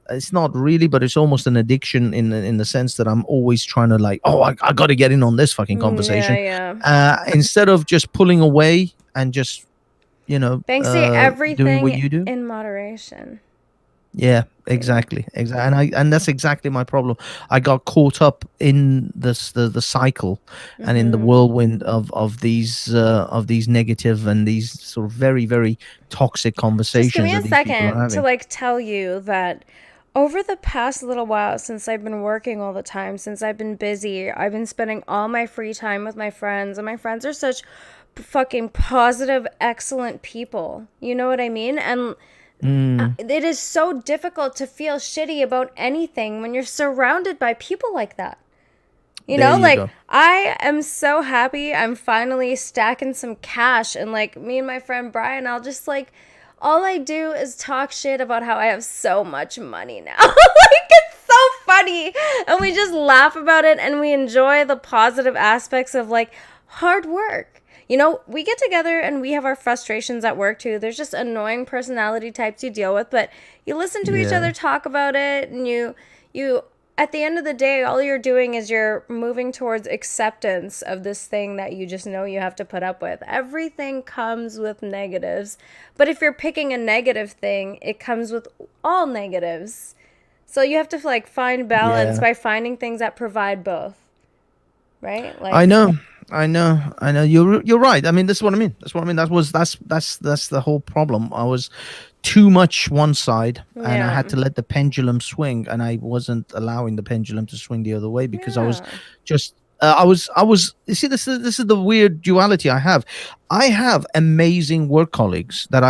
it's not really, but it's almost an addiction in the sense that I'm always trying to like, oh, I got to get in on this fucking Yeah, conversation, yeah. instead of just pulling away and just Banksy, doing what everything you do. in moderation. Yeah, See? exactly, and that's exactly my problem. I got caught up in the cycle, and in the Mm-hmm. whirlwind of these negative and these sort of very toxic Just give conversations me a that these people are second to having. like tell you that over the past little while, since I've been working all the time, since I've been busy, I've been spending all my free time with my friends, and my friends are such fucking positive, excellent people. You know what I mean? And Mm, it is so difficult to feel shitty about anything when you're surrounded by people like that. there you Like go. I am so happy I'm finally stacking some cash and like me and my friend Brian, I'll just like all I do is talk shit about how I have so much money now. Like it's so funny. And we just laugh about it and we enjoy the positive aspects of like hard work. We get together and we have our frustrations at work too. There's just annoying personality types you deal with, but you listen to each Yeah, other talk about it and you at the end of the day, all you're doing is you're moving towards acceptance of this thing that you just know you have to put up with. Everything comes with negatives. But if you're picking a negative thing, it comes with all negatives. So you have to like find balance Yeah. by finding things that provide both, right? I Like, know, I know. You're right. I mean, that's what I mean. That's what I mean. That's the whole problem. I was too much one side, and I yeah. had to let the pendulum swing, and I wasn't allowing the pendulum to swing the other way because I was Yeah. just. I was. You see, this is the weird duality I have. I have amazing work colleagues that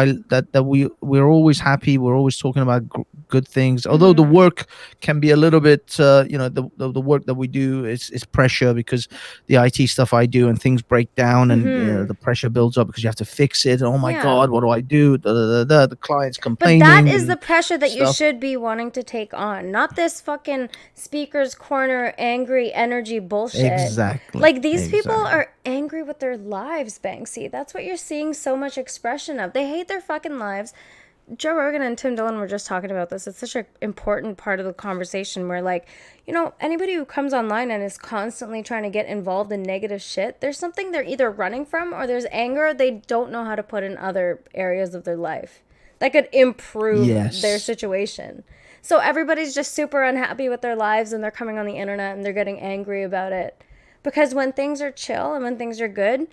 we're always happy. We're always talking about good things. Although the Mhm. work can be a little bit, the work that we do is pressure because the IT stuff I do and things break down and Mhm. the pressure builds up because you have to fix it. Oh my Yeah. God, what do I do? The client's But that complaining is the and pressure that you stuff. should be wanting to take on, not this fucking speaker's corner angry energy bullshit. Exactly, Like, these people exactly. are angry with their lives, Banksy. That's what you're seeing so much expression of. They hate their fucking lives. Joe Rogan and Tim Dillon were just talking about this. It's such an important part of the conversation where, like, anybody who comes online and is constantly trying to get involved in negative shit, there's something they're either running from or there's anger they don't know how to put in other areas of their life that could improve their Yes. situation. So everybody's just super unhappy with their lives and they're coming on the internet and they're getting angry about it. Because when things are chill and when things are good,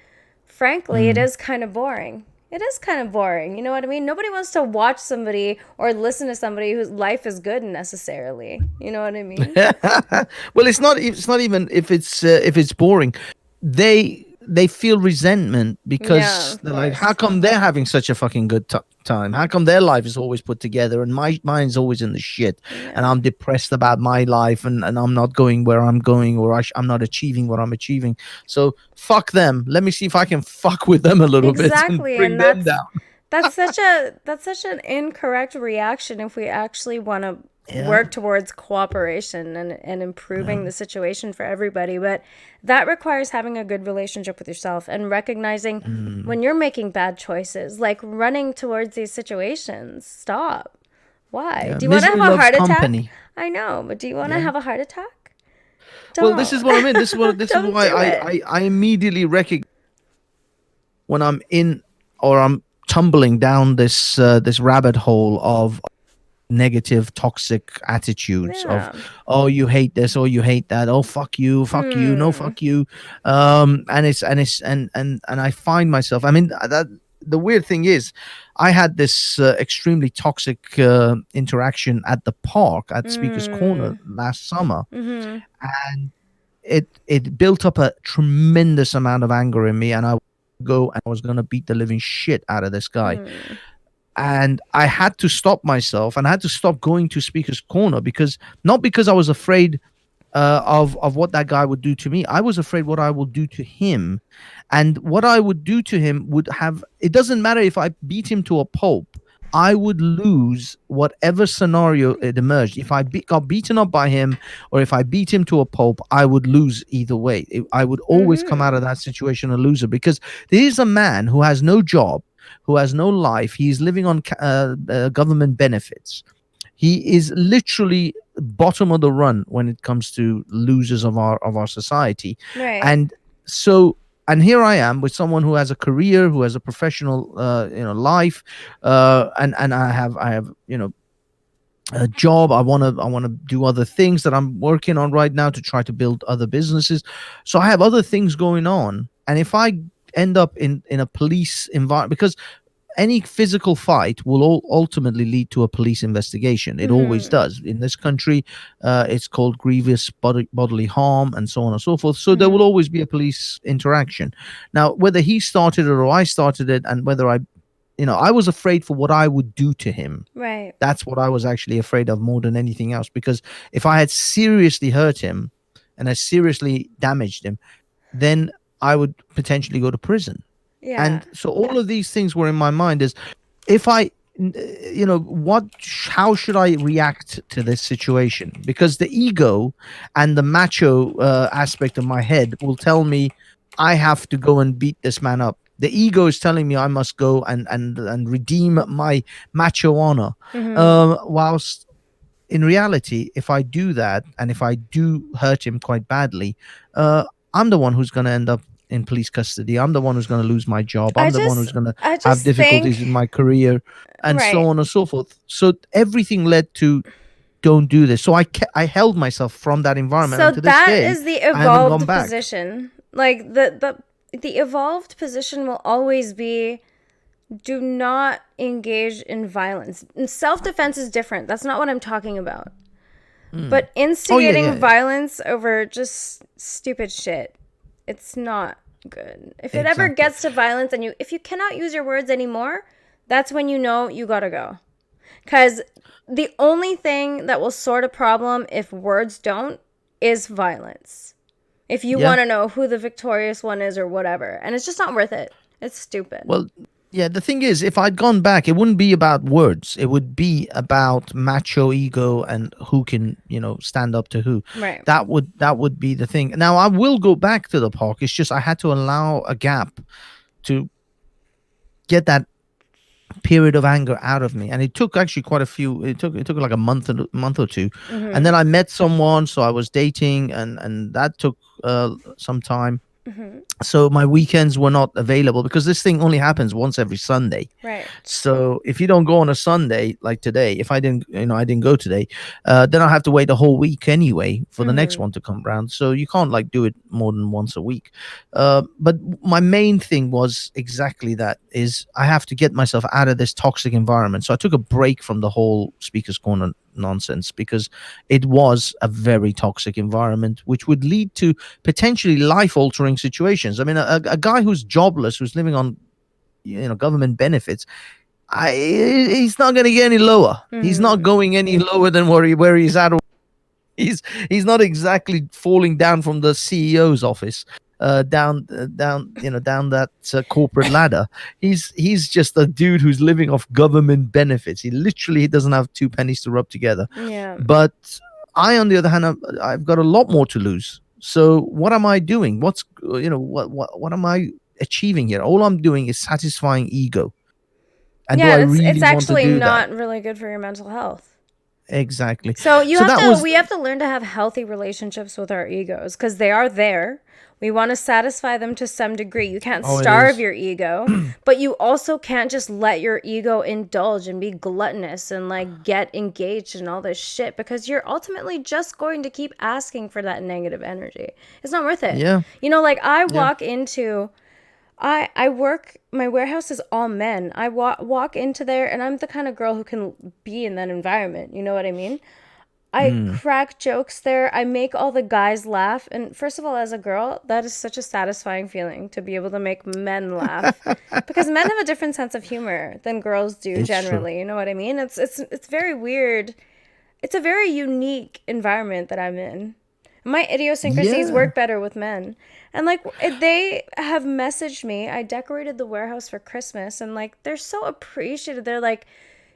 frankly, it Mm. is kind of boring. It is kind of boring. You know what I mean? Nobody wants to watch somebody or listen to somebody whose life is good necessarily. You know what I mean? Well, it's not even if it's boring. They feel resentment Yeah, because of they're like, how course. come they're having such a fucking good time? How come their life is always put together and mine's always in the shit, and Yeah. I'm depressed about my life and I'm not going where I'm going or I'm not achieving what I'm achieving. So fuck them. Let me see if I can fuck with them a little bit and Exactly, bring and them that's down. that's such an incorrect reaction if we actually want to Yeah. work towards cooperation and Yeah. improving the situation for everybody. But that requires having a good relationship with yourself and recognizing Mm. when you're making bad choices, like running towards these situations. Stop. Why? Yeah. Do you want to have Misery a loves heart attack? company. I know, but do you want to Yeah. have a heart attack? Well, this Don't. is what I mean. This is Don't why do it. I immediately recognize when I'm in or I'm tumbling down this rabbit hole of negative toxic attitudes of, Yeah. oh, you hate this, or you hate that, oh, fuck you, no, Hmm. fuck you. And I find myself, I mean, that the weird thing is I had this extremely toxic interaction at the park at Speaker's Corner Hmm. last summer, Mm-hmm. and it built up a tremendous amount of anger in me, and I go and I was going to beat the living shit out of this guy. Hmm. And I had to stop myself, and I had to stop going to Speaker's Corner, because not because I was afraid of what that guy would do to me. I was afraid what I will do to him, and what I would do to him would have. It doesn't matter if I beat him to a pulp. I would lose whatever scenario it emerged. If got beaten up by him, or if I beat him to a pulp, I would lose either way. I would always come out Mm-hmm. of that situation a loser, because there is a man who has no job, who has no life. He's living on government benefits. He is literally bottom of the run when it comes to losers of our society. Right. And so, and here I am with someone who has a career, who has a professional life, and I have a job. I want to do other things that I'm working on right now to try to build other businesses. So I have other things going on, and if I end up in a police environment, because any physical fight will ultimately lead to a police investigation. It always Mm-hmm. does. In this country, it's called grievous bodily harm and so on and so forth. So there will Mm-hmm. always be a police interaction. Now, whether he started it or I started it, and whether I was afraid for what I would do to him. Right. That's what I was actually afraid of more than anything else. Because if I had seriously hurt him and I seriously damaged him, then I would potentially go to prison. Yeah. And so all of these things were in my mind, is if I what how should I react to this situation, because the ego and the macho aspect of my head will tell me I have to go and beat this man up. The ego is telling me I must go and redeem my macho honor, Mm-hmm. whilst in reality, if I do that and if I do hurt him quite badly, I'm the one who's going to end up in police custody. I'm the one who's going to lose my job. I I'm the one just who's going to I have just difficulties think in my career, and so right. on and so forth. So everything led to don't do this. So I held myself from that environment, So and to this that day, is the I haven't gone evolved back. position. Like the evolved position will always be, do not engage in violence. Self-defense is different. That's not what I'm talking about. Mm. But Oh yeah, yeah, instigating yeah. violence over just stupid shit, it's not good. If it ever Exactly. gets to violence and if you cannot use your words anymore, that's when you know you gotta go. Because the only thing that will sort a problem if words don't is violence. If you Yeah. want to know who the victorious one is or whatever. And it's just not worth it. It's stupid. Well, yeah, the thing is, if I'd gone back, it wouldn't be about words. It would be about macho ego and who can, stand up to who. Right. That would be the thing. Now, I will go back to the park. It's just I had to allow a gap to get that period of anger out of me, and it took actually quite a few. It took like a month or two, and Mm-hmm. then I met someone, so I was dating, and that took some time. Mm-hmm. So my weekends were not available because this thing only happens once every Sunday. Right. So if you don't go on a Sunday like today, if I didn't go today, then I'll have to wait a whole week anyway for the next Mm-hmm. one to come around. So you can't like do it more than once a week. But my main thing was exactly that: is I have to get myself out of this toxic environment. So I took a break from the whole speakers corner nonsense because it was a very toxic environment, which would lead to potentially life altering situations. I mean, a guy who's jobless, who's living on government benefits, he's not going to get any lower. He's not Mm-hmm. going any lower than where he's at. He's he's not exactly falling down from the CEO's office, down that corporate ladder. He's just a dude who's living off government benefits. He literally doesn't have two pennies to rub together. Yeah. But I, on the other hand, I've got a lot more to lose. So what am I doing? What am I achieving here? All I'm doing is satisfying ego. And do Yeah, I it's really want to actually do that? not really good for your mental health. Exactly. So you So have that to was we have to learn to have healthy relationships with our egos because they are there. We want to satisfy them to some degree. You can't Oh, it starve is. your ego, but you also can't just let your ego indulge and be gluttonous and like get engaged in all this shit because you're ultimately just going to keep asking for that negative energy. It's not worth it. Yeah. Like I Yeah. walk into I work, my warehouse is all men. I walk into there and I'm the kind of girl who can be in that environment. You know what I mean? I Mm. crack jokes there. I make all the guys laugh. And first of all, as a girl, that is such a satisfying feeling to be able to make men laugh. Because men have a different sense of humor than girls do It's true. generally. You know what I mean? It's very weird. It's a very unique environment that I'm in. My idiosyncrasies Yeah. work better with men. And like they have messaged me. I decorated the warehouse for Christmas and like they're so appreciative. They're like,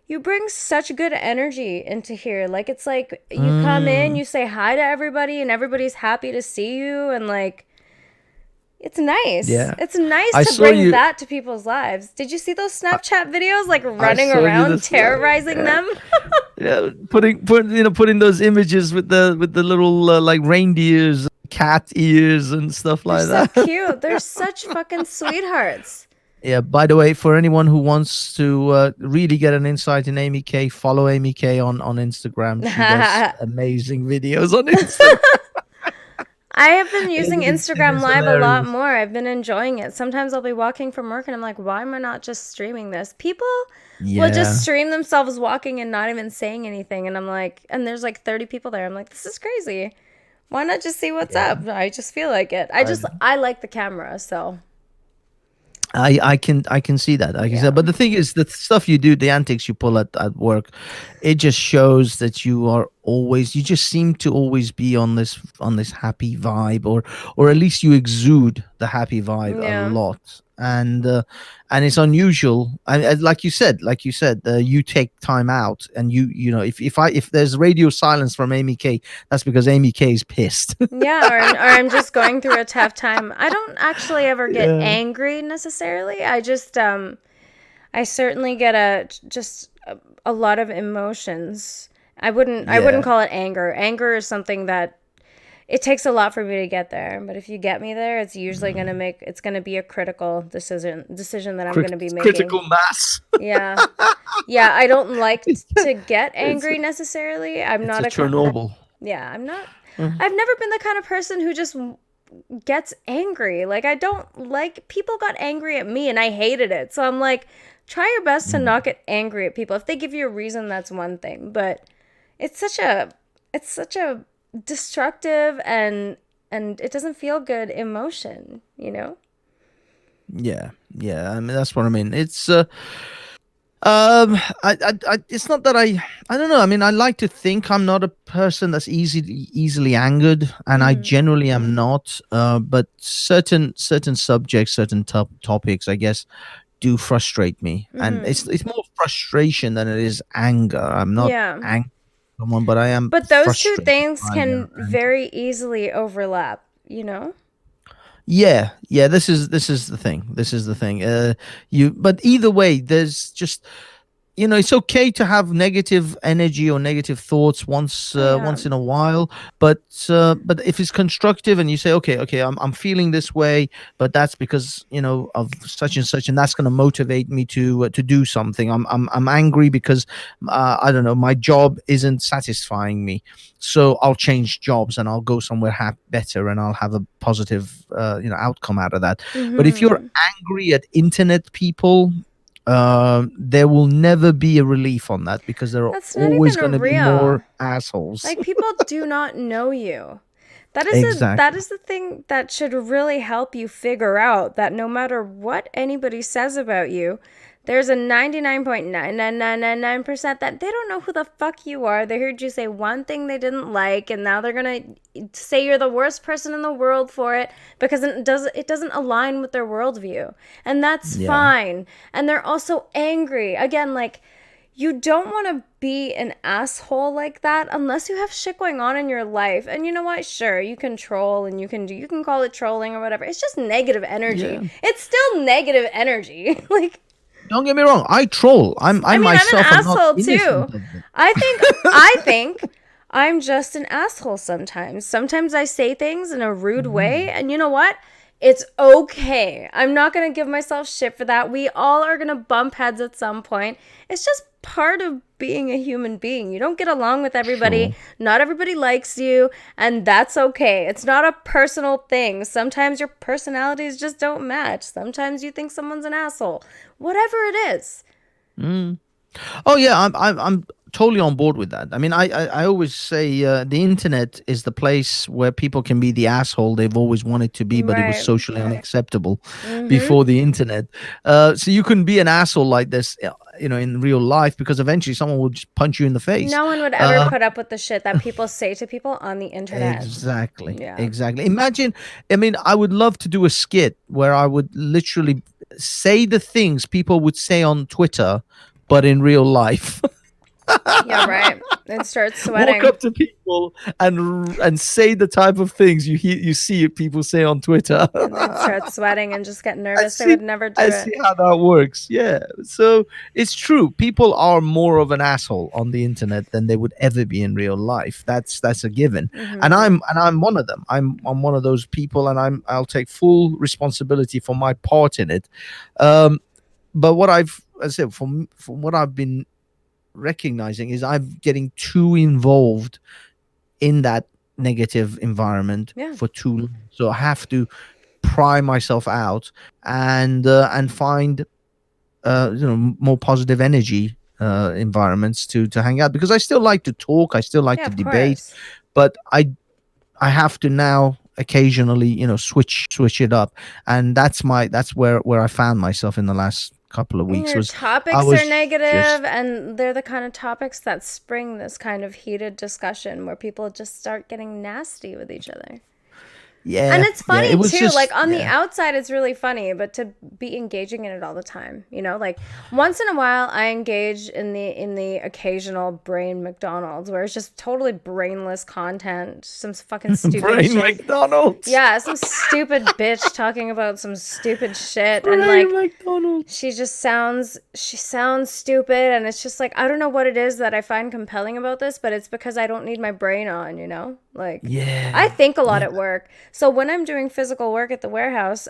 you bring such good energy into here. Like it's like you come in, Mm. you say hi to everybody and everybody's happy to see you and like it's nice. Yeah. It's nice I to saw bring you. that to people's lives. Did you see those I, Snapchat videos like I running saw you around this. terrorizing Yeah. them? Yeah. Putting those images with the little like reindeers, cat ears, and stuff They're like so that. cute. They're such fucking sweethearts. Yeah. By the way, for anyone who wants to really get an insight in Amy K, follow Amy K on Instagram. She does I amazing videos on Instagram. have been using It Instagram is Live a lot hilarious. more. I've been enjoying it. Sometimes I'll be walking from work and I'm like, why am I not just streaming this? People will just Yeah. stream themselves walking and not even saying anything. And I'm like, and there's like 30 people there. I'm like, this is crazy. Why not just see what's Yeah. up? I just feel like it. I I like the camera. So, I can see that. I can see that. yeah. But the thing is, the stuff you do, the antics you pull at work, it just shows that you just seem to always be on this happy vibe, or at least you exude the happy vibe a Yeah. lot. And it's unusual. And like you said, you take time out, and if there's radio silence from Amy K, that's because Amy K is pissed. Yeah, or I'm just going through a tough time. I don't actually ever get Yeah. angry necessarily. I certainly get a lot of emotions. I wouldn't Yeah. call it anger. Anger is something that it takes a lot for me to get there, but if you get me there, it's usually it's going to be a critical decision that I'm going to be making. Critical mass. Yeah. Yeah, I don't like to get it's angry necessarily. I'm it's not a a Chernobyl. yeah, I'm not Mhm. I've never been the kind of person who just gets angry. Like I don't like people got angry at me and I hated it. So I'm like try your best to not get angry at people. If they give you a reason, that's one thing, but it's such a it's such a destructive and it doesn't feel good emotion, you know? Yeah, yeah. I mean, that's what I mean. It's it's not that I don't know. I mean, I like to think I'm not a person that's easily angered, and I Mhm. generally am not. But certain subjects, certain topics, I guess, do frustrate me, and Mhm. it's more frustration than it is anger. I'm not Yeah. angry at someone, but I am But those two frustrated things by their can antics. very easily overlap, you know? Yeah, yeah. This is the thing. This is the thing. But either way, there's just it's okay to have negative energy or negative thoughts Oh yeah. once in a while, but if it's constructive and you say, okay, I'm feeling this way, but that's because of such and such, and that's going to motivate me to do something. I'm angry because I don't know, my job isn't satisfying me, so I'll change jobs and I'll go somewhere better, and I'll have a positive outcome out of that. But if you're Mhm. angry at internet people, there will never be a relief on that, because there are That's not always even a going to be real. more assholes. Like people do not know you. That Exactly. is the thing that should really help you figure out that no matter what anybody says about you, there's a 99.99999% that they don't know who the fuck you are. They heard you say one thing they didn't like and now they're going to say you're the worst person in the world for it because it doesn't align with their worldview. And that's Yeah. fine. And they're also angry. Again, like you don't want to be an asshole like that unless you have shit going on in your life. And you know what? Sure, you can troll and you can call it trolling or whatever. It's just negative energy. Yeah. It's still negative energy. Like Don't get me wrong. I troll. I I mean, I'm an myself am not asshole too. innocent of it. I think I think I'm just an asshole sometimes. Sometimes I say things in a rude way, Mhm. and you know what? It's okay. I'm not going to give myself shit for that. We all are going to bump heads at some point. It's just part of being a human being. You don't get along with everybody. Sure. Not everybody likes you, and that's okay. It's not a personal thing. Sometimes your personalities just don't match. Sometimes you think someone's an asshole. Whatever it is. Mm. Oh yeah, I'm totally on board with that. I mean, I always say the internet is the place where people can be the asshole they've always wanted to be, but it was Right. socially unacceptable Mm-hmm. before the internet. So you couldn't be an asshole like this, in real life, because eventually someone will just punch you in the face. No one would ever Uh, put up with the shit that people say to people on the internet. exactly, Yeah. exactly. Imagine, I mean, I would love to do a skit where I would literally say the things people would say on Twitter, but in real life. Yeah, right. And start Walk sweating. up to people and say the type of things you see people say on Twitter. And they'd start sweating and just get I nervous. They see would never do I it. see how that works. Yeah. So it's true. People are more of an asshole on the internet than they would ever be in real life. That's a given. And Mm-hmm. I'm one of them. I'm one of those people, and I'll take full responsibility for my part in it. Um, but what I said, from what I've been recognizing, is I'm getting too involved in that negative environment Yeah. for too long. So I have to pry myself out and find more positive energy environments to hang out, because I still like to talk, I still like Yeah, to of debate, course. but I have to now occasionally switch it up, and that's where I found myself in the last couple of And weeks. your Was I topics are was negative, just and they're the kind of topics that spring this kind of heated discussion where people just start getting nasty with each other. And yeah, it's yeah, it funny was too. just Like on the yeah. outside, it's really funny, but to be engaging in it all the time, you know, like once in a while, I engage in the occasional brain McDonald's where it's just totally brainless content, some fucking stupid Brain shit. McDonald's. Yeah, some stupid bitch talking about some stupid shit, and Brain like McDonald's. she sounds stupid, and it's just like I don't know what it is that I find compelling about this, but it's because I don't need my brain on, you know, Like, I Yeah. think a lot Yeah. at work. So when I'm doing physical work at the warehouse,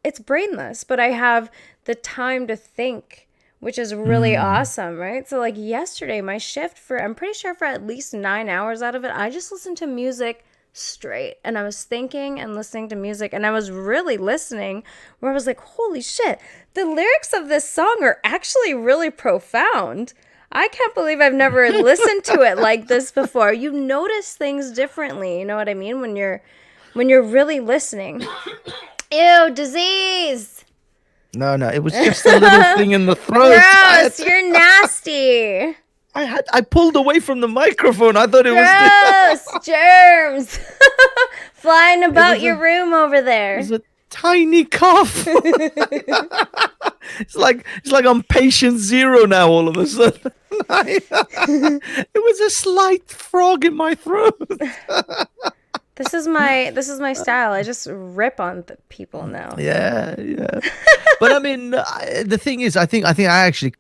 it's brainless, but I have the time to think, which is really Mm. awesome, right? So like yesterday, my shift for I'm pretty sure for at least 9 hours out of it, I just listened to music straight, and I was thinking and listening to music, and I was really listening where I was like, holy shit, the lyrics of this song are actually really profound. I can't believe I've never listened to it like this before. You notice things differently, you know what I mean, when you're really listening. Ew, disease. No, no, it was just a little thing in the throat. Gross, you're nasty. I pulled away from the microphone. I thought it was the Gross, germs flying it about was your a room over it was there. a tiny cough. It's like I'm patient zero now all of a sudden. It was a slight frog in my throat. This is my style. I just rip on people now. Yeah, yeah. But I mean, the thing is, I think I actually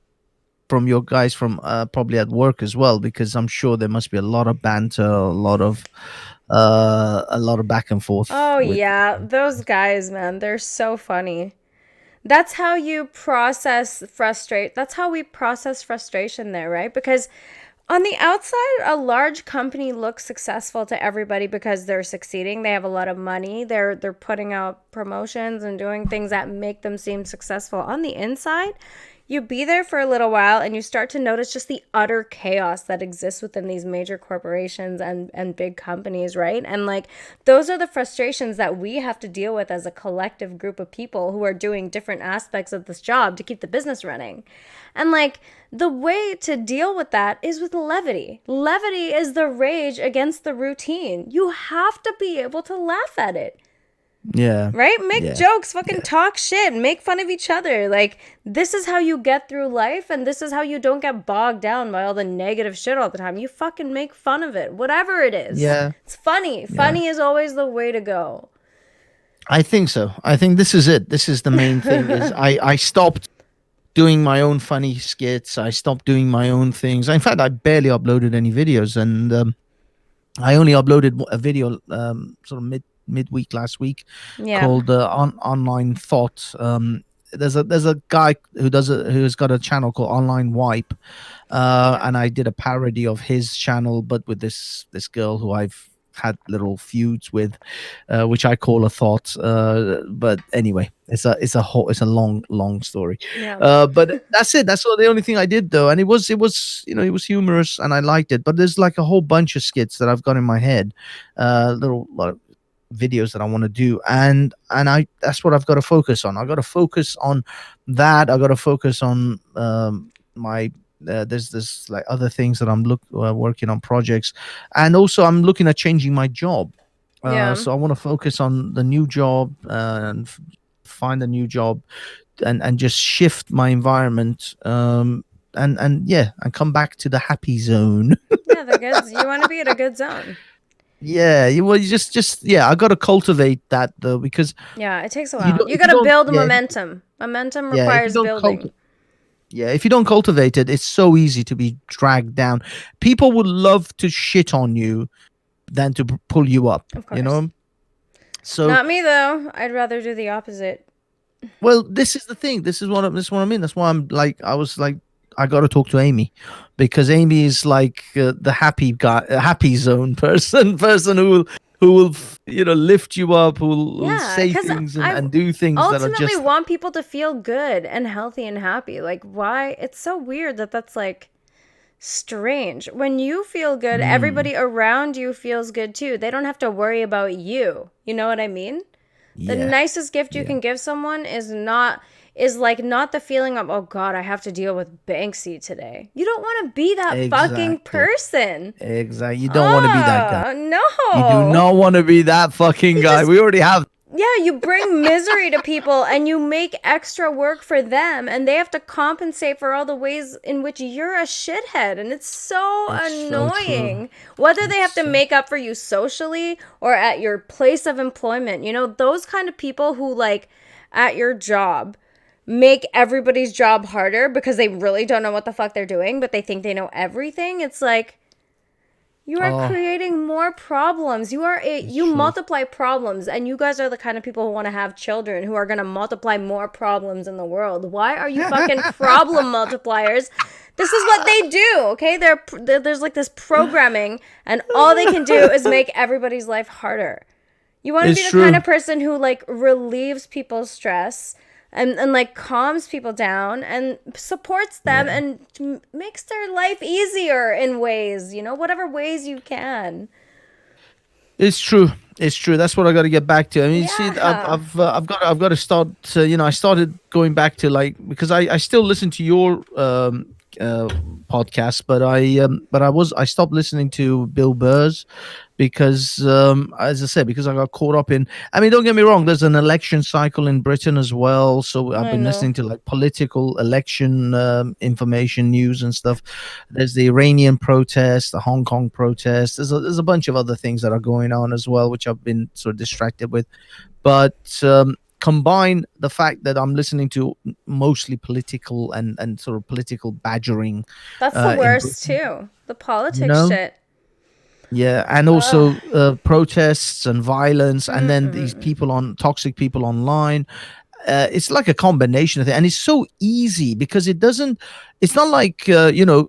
from your guys from probably at work as well, because I'm sure there must be a lot of banter, a lot of back and forth Oh with. yeah, those guys, man, they're so funny. That's how you process frustrate. That's how we process frustration there, right? Because on the outside, a large company looks successful to everybody because they're succeeding. They have a lot of money. They're putting out promotions and doing things that make them seem successful. On the inside, you be there for a little while and you start to notice just the utter chaos that exists within these major corporations and big companies, right? And like those are the frustrations that we have to deal with as a collective group of people who are doing different aspects of this job to keep the business running. And like the way to deal with that is with levity. Levity is the rage against the routine. You have to be able to laugh at it. Yeah, Right? Make yeah, jokes, fucking yeah, talk shit, make fun of each other. Like, this is how you get through life, and this is how you don't get bogged down by all the negative shit all the time. You fucking make fun of it, whatever it is. yeah, It's funny. yeah. Funny is always the way to go. I think so. I think this is it. This is the main thing. Is I stopped doing my own funny skits. I stopped doing my own things. In fact, I barely uploaded any videos, and I only uploaded a video sort of midweek last week Yeah. called Online Thought. There's a guy who's got a channel called Online Wipe, Yeah. and I did a parody of his channel, but with this girl who I've had little feuds with, which I call a thought. But anyway, it's a long story. Yeah. But that's it. That's the only thing I did though, and it was it was humorous and I liked it. But there's like a whole bunch of skits that I've got in my head, little lot of videos that I want to do, and I that's what I've got to focus on. I got to focus on that. I got to focus on my there's like other things that I'm working on projects, and also I'm looking at changing my job. Yeah. So I want to focus on the new job and find a new job and just shift my environment. And yeah, and come back to the happy zone. Yeah, the goods. You want to be at a good zone. Yeah, you just yeah, I got to cultivate that though, because Yeah, it takes a you while. don't You if you got to don't build yeah momentum. Momentum yeah if you requires don't building. cultivate. Yeah, if you don't cultivate it, it's so easy to be dragged down. People would love to shit on you than to pull you up, Of you course. know? So, Not me though. I'd rather do the opposite. well, this is the thing. This is what I mean. That's why I was like I got to talk to Amy, because Amy is like the happy guy, happy zone person who will lift you up, who will Yeah, say because things and I and do things that are ultimately just want people to feel good and healthy and happy. Like, why? It's so weird that that's like strange. When you feel good, mm, everybody around you feels good too. They don't have to worry about you. You know what I mean? The yeah, nicest gift you yeah. can give someone is like not the feeling of, oh God, I have to deal with Banksy today. You don't want to be that fucking Exactly. person. Exactly. You don't want to be that guy. Oh, You do no. not want to be that fucking You guy. just We already have. Yeah, you bring misery to people and you make extra work for them, and they have to compensate for all the ways in which you're a shithead, and it's so It's so true. annoying. Whether they It's have to so make up for you socially or at your place of employment, those kind of people who, like, at your job, make everybody's job harder because they really don't know what the fuck they're doing, but they think they know everything. It's like, You are Oh, creating more problems. it's You true. multiply problems, and you guys are the kind of people who want to have children who are going to multiply more problems in the world. Why are you fucking problem multipliers? This is what they do, okay? There's like this programming, and all they can do is make everybody's life harder. You want to It's be the kind true. of person who like relieves people's stress and like calms people down and supports them Yeah. and makes their life easier in ways, whatever ways you can. It's true. It's true. That's what I got to get back to. I mean, you see, Yeah. I've got to start. I started going back to like because I still listen to your podcast, but I stopped listening to Bill Burr's because as I said, because I got caught up in. I mean, don't get me wrong. There's an election cycle in Britain as well, so I've I been know. listening to like political election information news and stuff. There's the Iranian protest, the Hong Kong protest. There's a bunch of other things that are going on as well, which I've been sort of distracted with. But combine the fact that I'm listening to mostly political and sort of political badgering That's the in worst Britain, too. The you politics know. shit. Yeah, and Ugh. also protests and violence, and then these Mm-mm. people on toxic people online. It's like a combination of it, and it's so easy because it doesn't. It's not like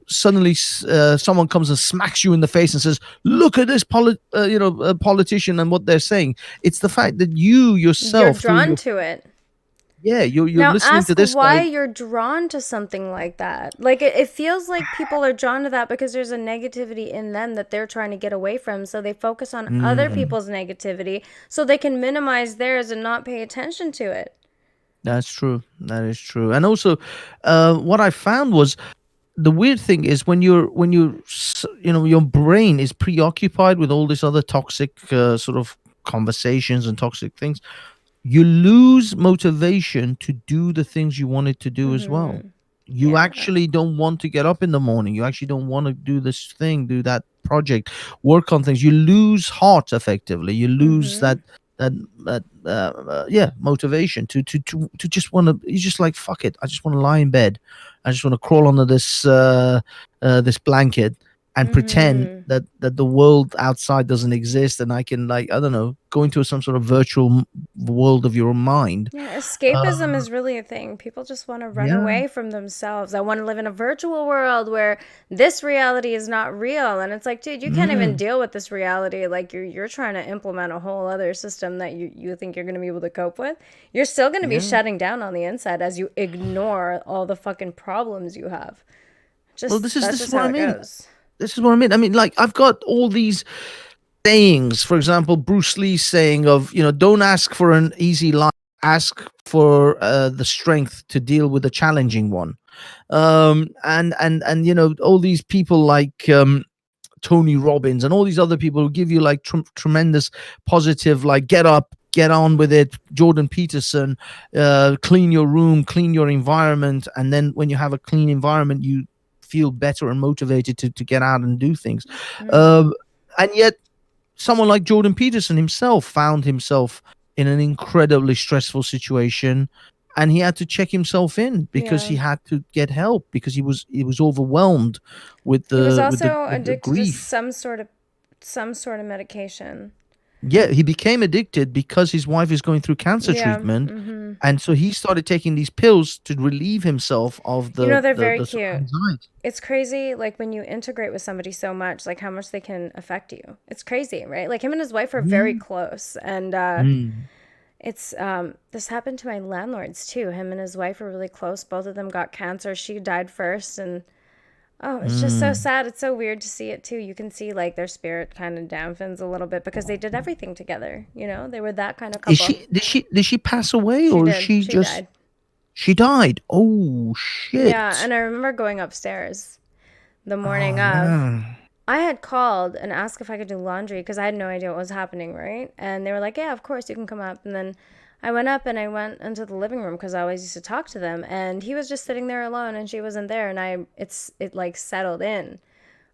suddenly someone comes and smacks you in the face and says, "Look at this politician and what they're saying." It's the fact that you You're yourself, through drawn your to it. you're Now listening to ask this why guy. you're drawn to something like that. Like it feels like people are drawn to that because there's a negativity in them that they're trying to get away from. So they focus on other Mm, people's negativity so they can minimize theirs and not pay attention to it. that's true. That is true. And also, what I found was the weird thing is when your brain is preoccupied with all this other toxic sort of conversations and toxic things, you lose motivation to do the things you wanted to do as well. Mm-hmm. You Yeah. actually don't want to get up in the morning. You actually don't want to do this thing, do that project, work on things. You lose heart effectively. You lose Mm-hmm. that motivation to just want to. You just like fuck it. I just want to lie in bed. I just want to crawl under this blanket and pretend Mm-hmm. that the world outside doesn't exist, and I can, like, I don't know, go into some sort of virtual world of your mind. Yeah, uh, escapism is really a thing. People just want to run yeah, away from themselves. I want to live in a virtual world where this reality is not real. And it's like, dude, you can't even mm, deal with this reality. Like you're trying to implement a whole other system that you think you're going to be able to cope with. You're still going to be yeah. shutting down on the inside as you ignore all the fucking problems you have. Well, Just this is that's this is just what how I it mean. goes. This is what I mean. I mean, like, I've got all these sayings. For example, Bruce Lee saying of, don't ask for an easy life, ask for the strength to deal with a challenging one. And all these people like Tony Robbins and all these other people who give you like tremendous positive, like, get up, get on with it. Jordan Peterson, clean your room, clean your environment, and then when you have a clean environment, you feel better and motivated to get out and do things. Mm-hmm. Um, and yet, someone like Jordan Peterson himself found himself in an incredibly stressful situation, and he had to check himself in because Yeah. he had to get help because he was overwhelmed with He was the with the also with the addicted to grief. some sort of medication. Yeah, he became addicted because his wife is going through cancer Yeah. treatment, Mm-hmm. and so he started taking these pills to relieve himself of They're very the sort of cute. anxiety. It's crazy, like when you integrate with somebody so much, like how much they can affect you. It's crazy, right? Like him and his wife are very Yeah. close, and Mm. it's this happened to my landlords too. Him and his wife were really close. Both of them got cancer. She died first, and oh, it's just so Mm. sad. It's so weird to see it too. You can see like their spirit kind of dampens a little bit because they did everything together. They were that kind of Is couple. she did she pass away, She or is did. she She just died. she died? Oh Yeah, shit! and I remember going upstairs the Oh morning of. man. I had called and asked if I could do laundry because I had no idea what was happening, right? And they were like, "Yeah, of course you can come up." And then I went up and I went into the living room because I always used to talk to them, and he was just sitting there alone, and she wasn't there, and it like settled in.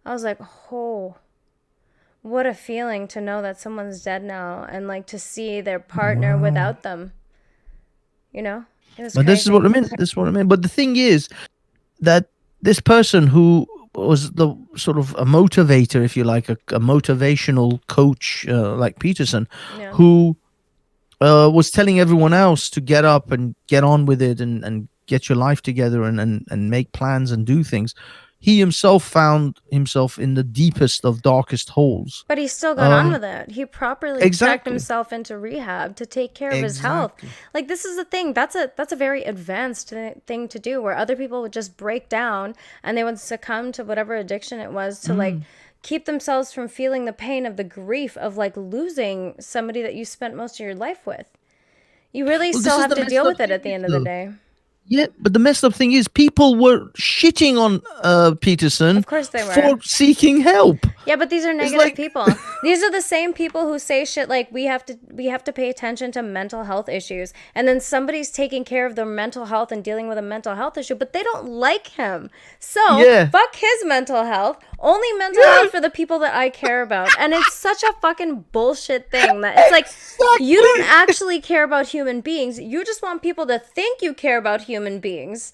I was like, "Oh, what a feeling to know that someone's dead now, and like to see their partner Wow. without them." You know, it was But this is what crazy. I mean. This is what I mean. But the thing is that this person who was the sort of a motivator, if you like, a motivational coach like Peterson, Yeah. who was telling everyone else to get up and get on with it and get your life together and make plans and do things. He himself found himself in the deepest of darkest holes. But he still got on Um, with it. He properly checked exactly, himself into rehab to take care of his health. exactly. Like this is the thing. That's a very advanced thing to do where other people would just break down and they would succumb to whatever addiction it was to like Mm. keep themselves from feeling the pain of the grief of like losing somebody that you spent most of your life with. You really Well, this still is have the to messed deal up with it thing, at the end of the though. day. Yeah, but the messed up thing is people were shitting on Of Peterson course they were. for seeking help. Yeah, but these are It's negative like, people. These are the same people who say shit like we have to pay attention to mental health issues. And then somebody's taking care of their mental health and dealing with a mental health issue, but they don't like him. So, yeah, fuck his mental health. Only mental yeah, health for the people that I care about. And it's such a fucking bullshit thing that it's like you don't exactly. actually care about human beings. You just want people to think you care about human beings.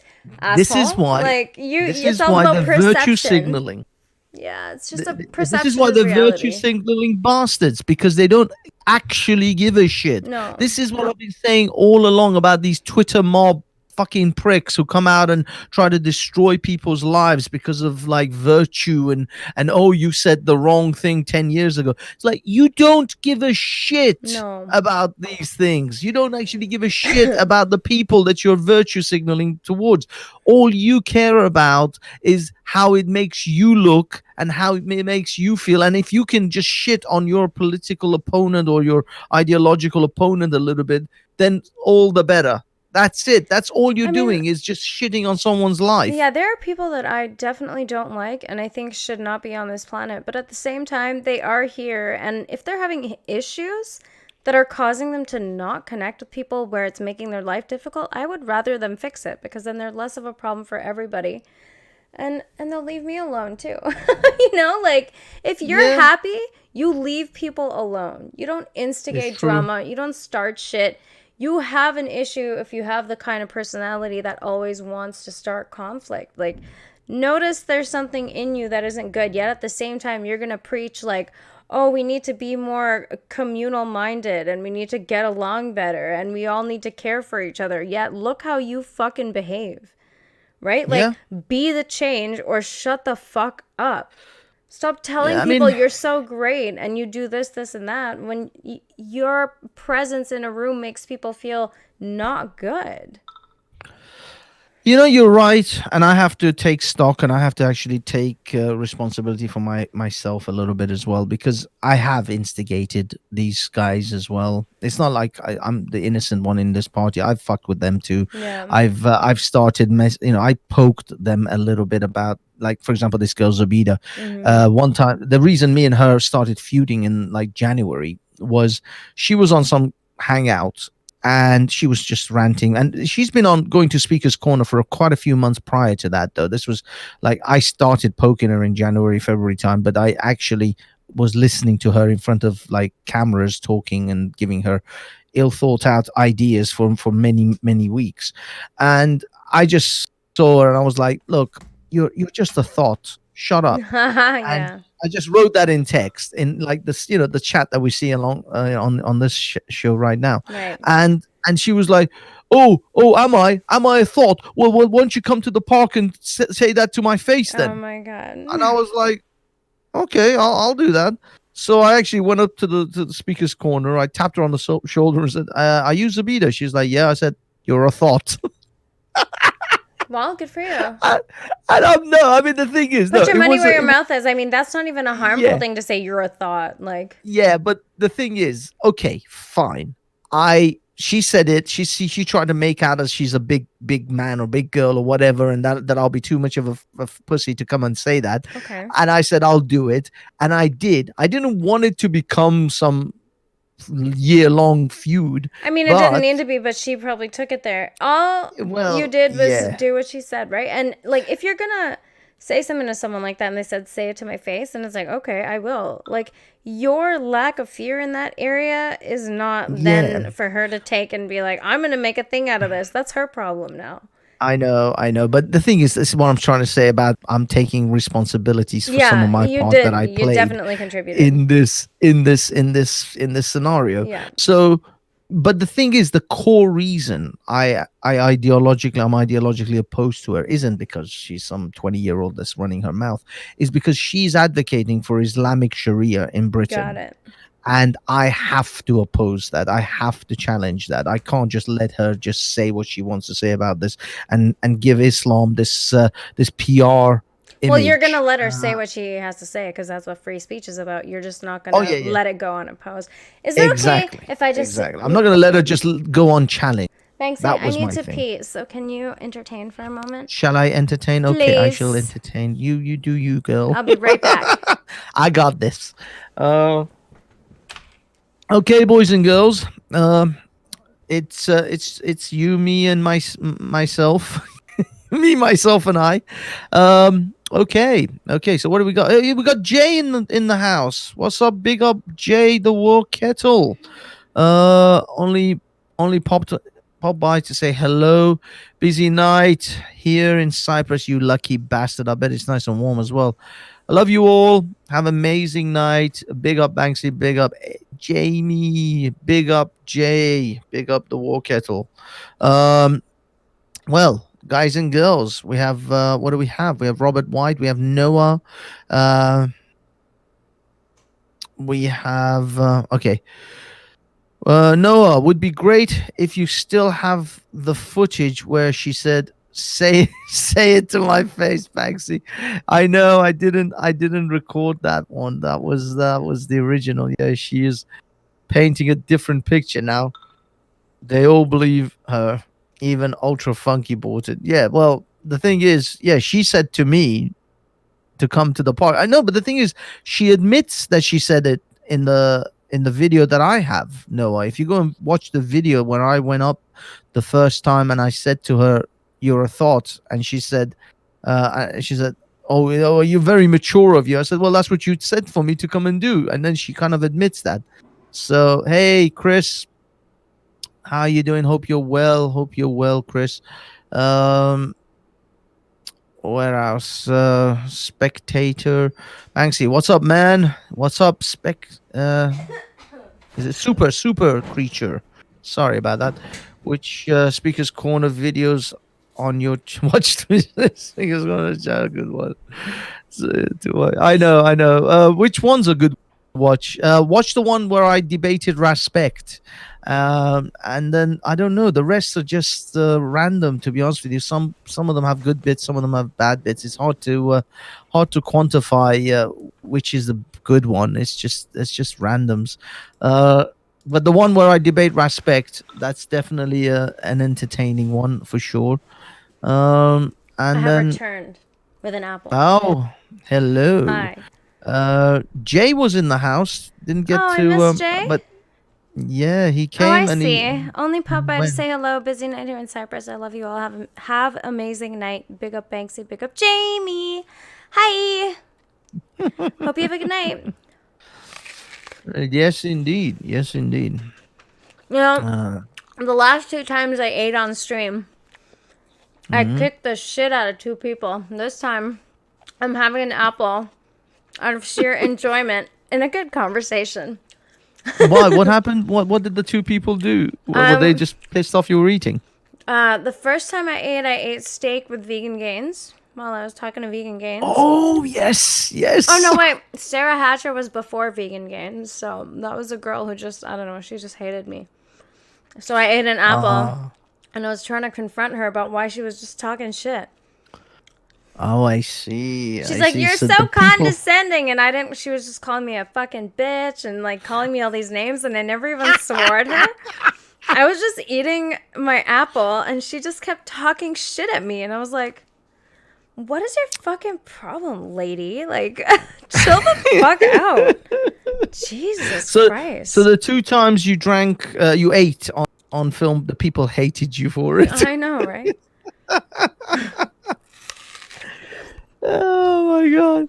This is Asshole. why. Like you This it's is all why about the virtue perception. signaling. Yeah, it's just a This is perception why is the virtue reality. signaling bastards, because they don't actually give a shit. No. This is what I've been saying all along about these Twitter mob fucking pricks who come out and try to destroy people's lives because of like virtue and oh, you said the wrong thing 10 years ago. It's like you don't give a shit No. about these things. You don't actually give a shit about the people that you're virtue signaling towards. All you care about is how it makes you look and how it makes you feel. And if you can just shit on your political opponent or your ideological opponent a little bit, then all the better. That's it. That's all you're I mean, doing is just shitting on someone's life. yeah, there are people that I definitely don't like and I think should not be on this planet, but at the same time, they are here. And if they're having issues that are causing them to not connect with people where it's making their life difficult, I would rather them fix it because then they're less of a problem for everybody. And they'll leave me alone too. Like if you're Yeah, happy, you leave people alone. You don't it's instigate true. drama, you don't start shit. You have an issue if you have the kind of personality that always wants to start conflict. Like notice there's something in you that isn't good, yet at the same time you're going to preach like, "Oh, we need to be more communal minded and we need to get along better and we all need to care for each other." Yet look how you fucking behave, right? Like, Yeah. be the change or shut the fuck up. Stop telling Yeah. I people mean, you're so great and you do this, this, and that when your presence in a room makes people feel not good. you're right, and I have to take stock, and I have to actually take responsibility for myself a little bit as well, because I have instigated these guys as well. It's not like I'm the innocent one in this party. I've fucked with them too. Yeah. I've started I poked them a little bit about, like, for example, this girl Zabida. Mm-hmm. One time, the reason me and her started feuding in like January was she was on some hangout and she was just ranting, and she's been on going to speakers corner for quite a few months prior to that, though. This was like I started poking her in January February time, but I actually was listening to her in front of like cameras talking and giving her ill thought out ideas for many weeks. And I just saw her and I was like, look, you're just a thought, shut up. And Yeah. I just wrote that in text in like this, the chat that we see along on this show right now. Right. And she was like, oh, am I a thought? Well, why don't you come to the park and say that to my face Oh then? my And I god. was like, okay, I'll do that. So I actually went up to the speaker's corner. I tapped her on the shoulder and said, "Are you Zabida?" She's like, "Yeah." I said, "You're a thought." Well, good for you. I, I don't know. I mean, the thing is, no, Put your it money was, where your mouth is. I mean, that's not even a harmful yeah, thing to say you're a thought. Like, yeah. But the thing is, okay, fine. She said it. She tried to make out as she's a big man or big girl or whatever, and that I'll be too much of a pussy to come and say that. okay. And I said I'll do it, and I did. I didn't want it to become some year-long feud, I mean, it didn't but need to be, but she probably took it there. All you well, did was yeah, do what she said, right? And like, if you're gonna say something to someone like that and they said, say it to my face, and it's like, okay, I will. Like, your lack of fear in that area is not yeah. then for her to take and be like, I'm gonna make a thing out of this. That's her problem now. I know. But the thing is, this is what I'm trying to say about I'm taking responsibilities for some of Yeah, my you part that did. I You played definitely contributed. in this scenario. Yeah. So, but the thing is, the core reason I'm ideologically opposed to her isn't because she's some 20-year-old that's running her mouth, is because she's advocating for Islamic Sharia in Got Britain. it. And I have to oppose that. I have to challenge that. I can't just let her just say what she wants to say about this and give Islam this PR Well, you're going to image. let her say what she has to say because that's what free speech is about. You're just not going Oh to yeah, yeah, let it go unopposed. Is it okay exactly, if I just. exactly. I'm not going to let her just go unchallenged. Banksy, That I was need my to thing. pee, so can you entertain for a moment? Shall I entertain? Okay, I shall Please. entertain. You do you, girl. I'll be right back. I got this. Uh, okay, boys and girls. It's you, me, and myself. Me, myself, and I. Okay, okay. So what do we got? We got Jay in the house. What's up? Big up, Jay, the war kettle. Only popped by to say hello. Busy night here in Cyprus. You lucky bastard. I bet it's nice and warm as well. I love you all. Have an amazing night. Big up Banksy. Big up Jamie. Big up Jay. Big up the war kettle. Um, well, guys and girls, we have what do we have? We have Robert White, we have Noah, uh, we have okay. Noah, would be great if you still have the footage where she said, "Say say it to my face, Banksy." I know I didn't record that one. That was the original. Yeah, she is painting a different picture now. They all believe her. Even Ultra Funky bought it. Yeah, well, the thing is, yeah, she said to me to come to the park. I know, but the thing is, she admits that she said it in the video that I have. Noah, if you go and watch the video where I went up the first time and I said to her, "Your thoughts," and she said, "Oh, you're very mature of you." I said, "Well, that's what you said for me to come and do," and then she kind of admits that. So, hey, Chris, how you doing? Hope you're well. Hope you're well, Chris. Um, where else? Spectator, Banksy. What's up, man? What's up, Spec? Is it super creature? Sorry about that. Which speakers corner videos on your watch? Speakers corner channel. Good one. I know, I know. Which one's a good watch? Watch the one where I debated respect. And then I don't know. The rest are just random. To be honest with you, some of them have good bits, some of them have bad bits. It's hard to quantify which is the good one. It's just randoms. Uh, but the one where I debate respect, that's definitely an entertaining one for sure. I And have then returned with an apple. oh, hello. Hi. Jay was in the house. Didn't get Oh, I to missed Jay. but yeah, he Oh, I came and see. he Only pop by to went. say hello. Busy night here in Cyprus. I love you all. Have amazing night. Big up Banksy. Big up Jamie. Hi. Hope you have a good night. Yes, indeed. Yes, indeed. You know, Uh, the last two times I ate on stream, I mhm. kicked the shit out of two people. This time, I'm having an apple out of sheer enjoyment in a good conversation. Why? What happened? What did the two people do? Were they Um, just pissed off you were eating? the first time I ate steak with vegan gains while I was talking to vegan gains. Oh yes, Oh no, yes. wait. Sarah Hatcher was before vegan gains, so that was a girl who just I don't know, she just hated me. So I ate an apple Ah. and I was trying to confront her about why she was just talking shit. Oh, I see. She's I like, see. "You're So the so people. condescending," and I didn't. She was just calling me a fucking bitch and like calling me all these names, and I never even swore at her. I was just eating my apple, and she just kept talking shit at me, and I was like, "What is your fucking problem, lady? Like, chill the fuck out." Jesus So, so Christ. the two times you drank, you ate on film, the people hated you for it. I know, right? Oh my god.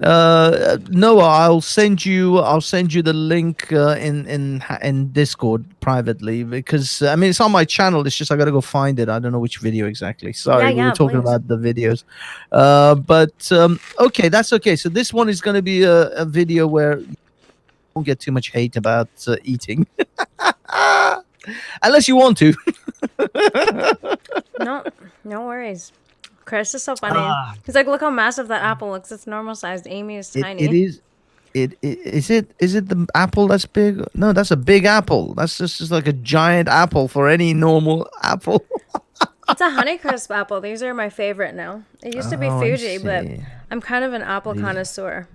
Noah, I'll send you the link in Discord privately because I mean it's on my channel. It's just I gotta go find it. I don't know which video exactly. Yeah, Sorry, we were yeah, talking please. about the videos. But okay, that's okay. So this one is gonna be a video where you won't get too much hate about eating, unless you want to. No, no worries. Chris is so funny. Ah, He's like, look how massive that apple looks. It's normal sized. Amy is it tiny. is. Is it the apple that's big? No, that's a big apple. That's just like a giant apple for any normal apple. It's a Honeycrisp apple. These are my favorite now. It used to be Oh, I Fuji, but see. I'm kind of an apple These connoisseur.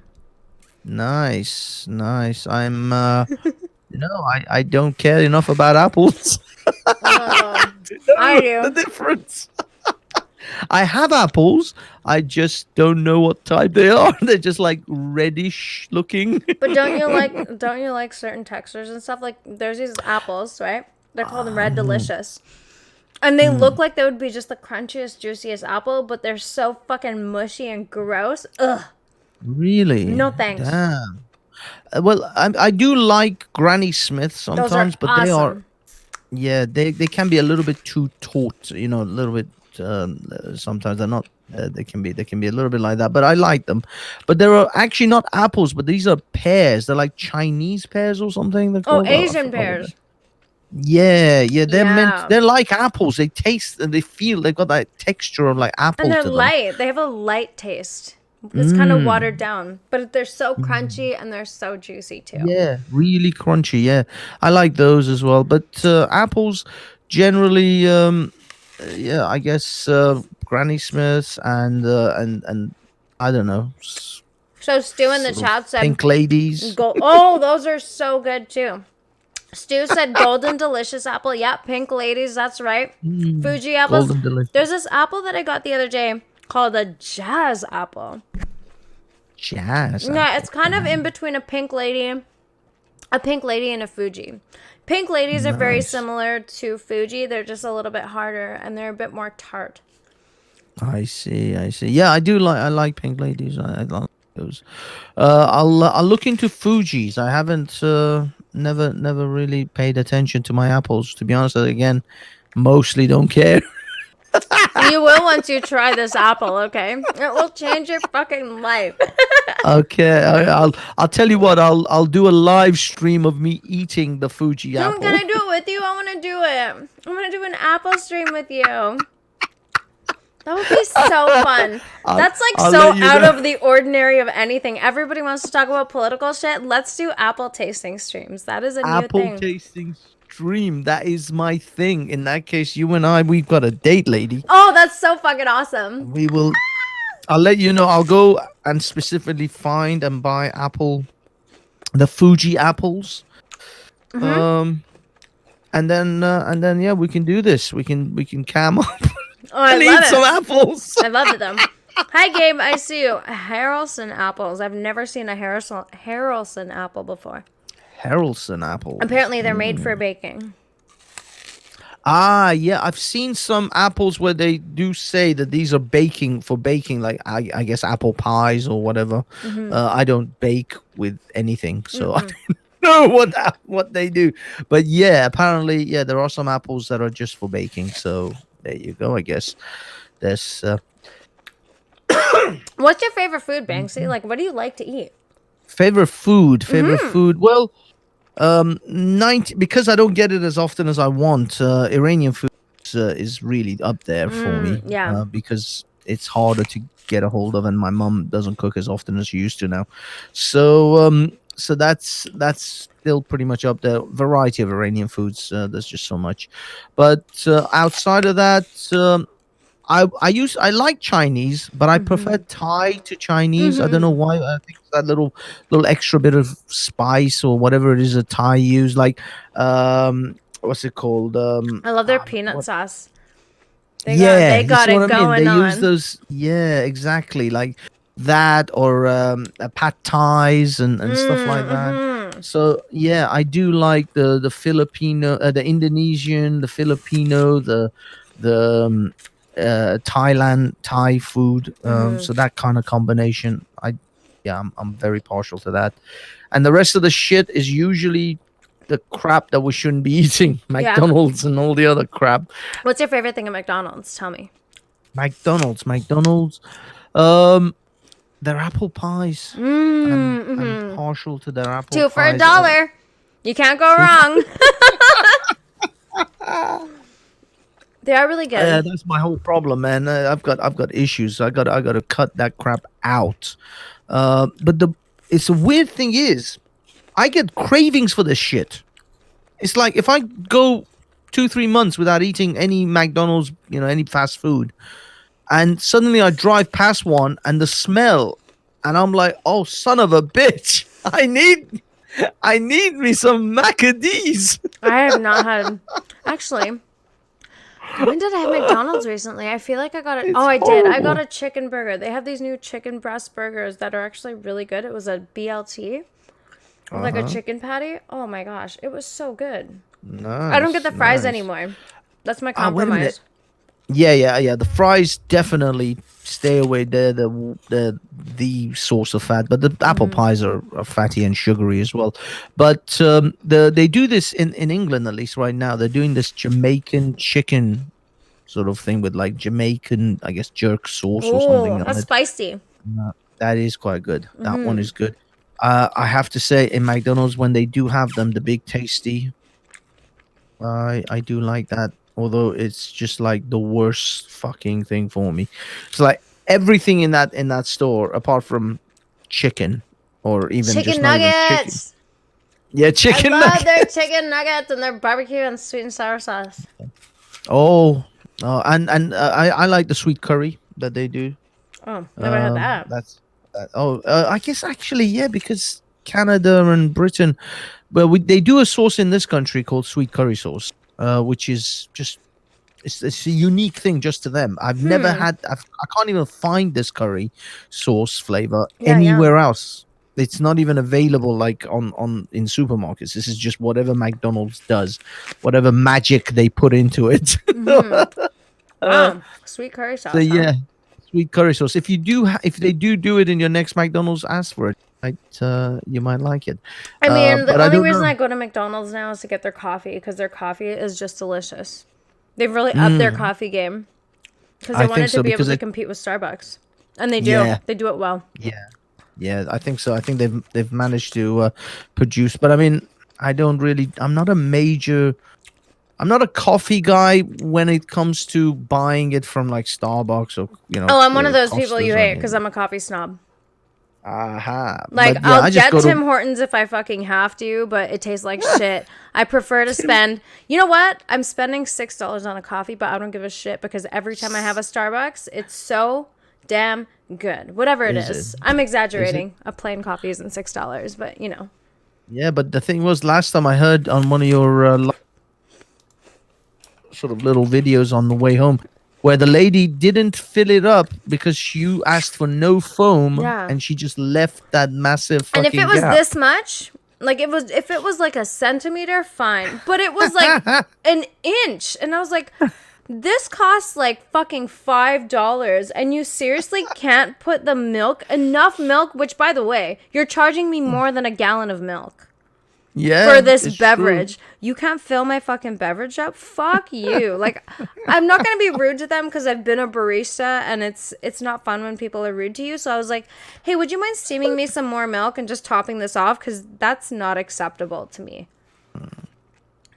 nice, nice. I'm no, I don't care enough about apples Oh, to I know the do. difference. I have apples. I just don't know what type they are. They're just like reddish looking. But don't you like certain textures and stuff? Like there's these apples, right? They're called Red Oh, Delicious. And they look mm, like they would be just the crunchiest, juiciest apple, but they're so fucking mushy and gross. Ugh. really? No thanks. Damn. Well, I do like Granny Smith Those are sometimes, but they are, awesome. yeah, they can be a little bit too taut, a little bit. Sometimes they're not. They can be a little bit like that, but I like them. But there are actually not apples, but these are pears. They're like Chinese pears or something. They're Oh, called. I Asian forgot what they. pears. Yeah, yeah, they're meant. Yeah. They're like apples. They taste and they feel. They've got that texture of like And apple they're to them. light. They have a light taste. It's kind of watered Mm. down, but they're so Mm. crunchy and they're so juicy too. Yeah, really crunchy. Yeah, I like those as well. But apples generally, yeah, I guess Granny Smiths and I don't know, So Stu in the sort of chat said, pink ladies. "Go! Oh, those are so good too." Stu said, "Golden delicious apple." Yep, pink ladies. That's right. Mm, Fuji apples. golden delicious There's this apple that I got the other day called a jazz apple. jazz Yeah, it's apple. kind of in Mm, between a pink lady and a Fuji. Pink ladies are very nice. similar to Fuji. They're just a little bit harder and they're a bit more tart. I see. I see. Yeah, I like pink ladies. I like those. I'll look into Fuji's. I haven't never really paid attention to my apples. To be honest, again, mostly don't care. You will once you try this apple, okay? It will change your fucking life. Okay, I'll tell you what. I'll do a live stream of me eating the Fuji I'm apple. gonna do it with you. I wanna do it. I'm gonna do an apple stream with you. That would be so fun. That's like I'll so let you out know. of the ordinary of anything. Everybody wants to talk about political shit. Let's do apple tasting streams. That is a new Apple thing. tasting stream. That is my thing. In that case, you and I, we've got a date, lady. Oh, that's so fucking awesome. We will. I'll let you know. I'll go and specifically find and buy the Fuji apples. Mm-hmm. Um, and then yeah, we can do this. We can cam up Oh, I and love eat some it. apples. I love it though. Hi, Gabe. I see you. Harrelson apples. I've never seen a Harrelson apple before. Harrelson apples. Apparently, they're made for baking. Ah, yeah, I've seen some apples where they do say that these are baking for baking, like I guess apple pies or whatever. Mm-hmm. I don't bake with anything, so I Mm-mm. don't know what they do. But yeah, apparently, yeah, there are some apples that are just for baking. So there you go. I guess there's What's your favorite food, Banksy? Like, what do you like to eat? favorite food. Favorite Mm-hmm. food. Well, 90 because I don't get it as often as I want. Iranian food is really up there for me Yeah. because it's harder to get a hold of, and my mum doesn't cook as often as she used to now. So that's still pretty much up there. Variety of Iranian foods. There's just so much, but outside of that. I like Chinese, but I prefer Mm-hmm. Thai to Chinese. I don't know Mm-hmm. why. I think it's that little extra bit of spice or whatever it is that Thai use. Like what's it called? I love their peanut What? sauce. Yeah, They you got see what it I mean? They going use on. those. Yeah, exactly. Like that or pad thais and stuff like that. Mm-hmm. So yeah, I do like the Filipino, the Indonesian, the Filipino, the Thailand Thai food. Mm-hmm. So that kind of combination, Yeah, I'm very partial to that. And the rest of the shit is usually the crap that we shouldn't be eating. Yeah. McDonald's and all the other crap. What's your favorite thing at McDonald's? Tell me. McDonald's. Um, their apple pies. I'm Mm-hmm. partial to their apple Two for a pies. Oh, dollar. You can't go two. wrong. They are really Yeah, good. that's my whole problem, man. I've got issues. I got to cut that crap out. But the it's a weird thing is I get cravings for this shit. It's like if I go 2 3 months without eating any McDonald's, any fast food, and suddenly I drive past one and the smell, and I'm like, oh son of a bitch, I need me some macadis. I have not had. Actually, when did I have McDonald's recently? I feel like I got it. Oh, It's I did. I got horrible. a chicken burger. They have these new chicken breast burgers that are actually really good. It was a BLT with Uh like a huh. chicken patty. Oh my gosh, it was so good. I don't get Nice, the fries nice. anymore. That's my Ah, wait a minute. compromise. Yeah. The fries definitely stay away. They're the source of fat, but the apple Mm-hmm. pies are fatty and sugary as well. But they do this in England, at least right now. They're doing this Jamaican chicken sort of thing with like Jamaican, I guess, jerk sauce or Oh, something on that's it. spicy. That is quite good. That one Mm-hmm. is good. I have to say, in McDonald's when they do have them, the big tasty, I do like that. Although it's just like the worst fucking thing for me. It's like everything in that store apart from chicken, or even just Chicken not even chicken. nuggets. Yeah, I chicken love their nuggets. chicken nuggets and their barbecue and sweet and sour sauce. Oh, and I like the sweet curry that they do. Oh, never had that. That's that. Oh, I guess actually, yeah, because Canada and Britain, well, they do a sauce in this country called sweet curry sauce, which is just it's a unique thing just to them. Hmm. I can't even find this curry sauce flavor Yeah, yeah. anywhere else. It's not even available like on in supermarkets. This is just whatever McDonald's does, whatever magic they put into it. Mm-hmm. uh, Wow. Sweet curry so sauce, huh? yeah, sweet curry sauce. If they do it in your next McDonald's, ask for it. You might like it. I mean, the But I only don't reason know. I go to McDonald's now is to get their coffee because their coffee is just delicious. They've really upped their Mm, coffee game because they I think wanted to so be able because to it. compete with Starbucks. And they do. Yeah, They do it well. yeah, yeah. I think so. I think they've managed to produce. But I mean, I don't really. I'm not a major. I'm not a coffee guy when it comes to buying it from like Starbucks or Oh, I'm one of those people Costas you or hate because anything. I'm a coffee snob. Aha. Like, But yeah, I'll I just get go Tim to. Hortons if I fucking have to, but it tastes like shit. I prefer to spend. You know what? I'm spending $6 on a coffee, but I don't give a shit because every time I have a Starbucks, it's so damn good. Whatever it Is it? is. I'm Is it? exaggerating. A plain coffee isn't $6, but you know. Yeah, but the thing was, last time I heard on one of your sort of little videos on the way home where the lady didn't fill it up because you asked for no foam Yeah. and she just left that massive And if it fucking was gap. this much, like if it was like a centimeter, fine. But it was like an inch. And I was like, this costs like fucking $5 and you seriously can't put the enough milk, which by the way, you're charging me more than a gallon of milk for Yeah, this it's true. beverage. You can't fill my fucking beverage up? Fuck you. Like I'm not going to be rude to them cuz I've been a barista and it's not fun when people are rude to you. So I was like, "Hey, would you mind steaming me some more milk and just topping this off cuz that's not acceptable to me."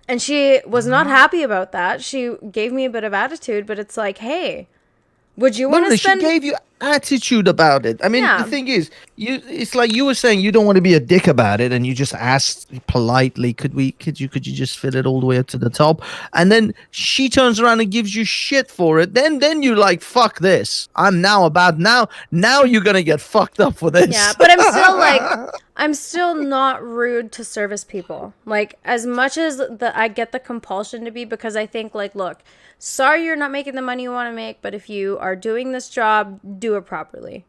And she was not happy about that. She gave me a bit of attitude, but it's like, "Hey, would you No, want no, to no, she spend gave you attitude about it. I mean, the Yeah. thing is, it's like you were saying you don't want to be a dick about it, and you just asked politely, could you just fill it all the way up to the top? And then she turns around and gives you shit for it. Then you like, fuck this. Now you're gonna get fucked up for Yeah, this. but I'm still not rude to service people. Like as much as I get the compulsion to be because I think like, look, sorry you're not making the money you want to make, but if you are doing this job, do it properly.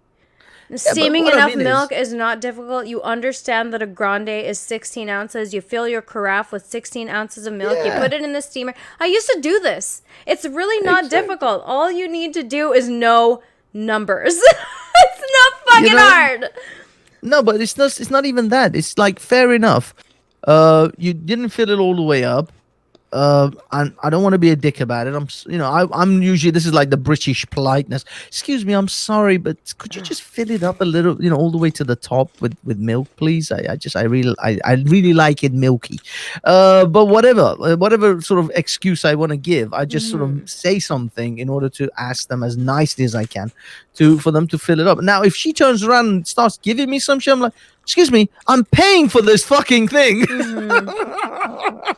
Yeah, but Steaming what I enough mean is, milk is not difficult. You understand that a grande is 16 ounces. You fill your carafe with 16 ounces of milk. You yeah, put it in the steamer. I used to do this. It's really not exactly. difficult. All you need to do is know numbers. It's not You fucking know, hard. No, but it's not even that. It's like fair enough. You didn't fill it all the way up. And I don't want to be a dick about it. I'm usually, this is like the British politeness. Excuse me, I'm sorry, but could you just fill it up a little, all the way to the top with milk, please? I really like it milky. But whatever sort of excuse I want to give, I just sort of Mm-hmm. say something in order to ask them as nicely as I can to for them to fill it up. Now, if she turns around and starts giving me some shit, I'm like, excuse me, I'm paying for this fucking thing. Mm-hmm.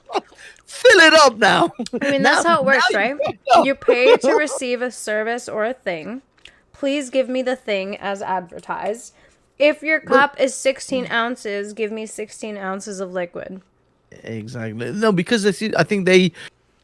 Fill it up now. I mean, that's now, how it now works, you right? fill it You pay to up. receive a service or a thing. Please give me the thing as advertised. If your But cup is 16 ounces, give me 16 ounces of liquid. exactly, no, because I think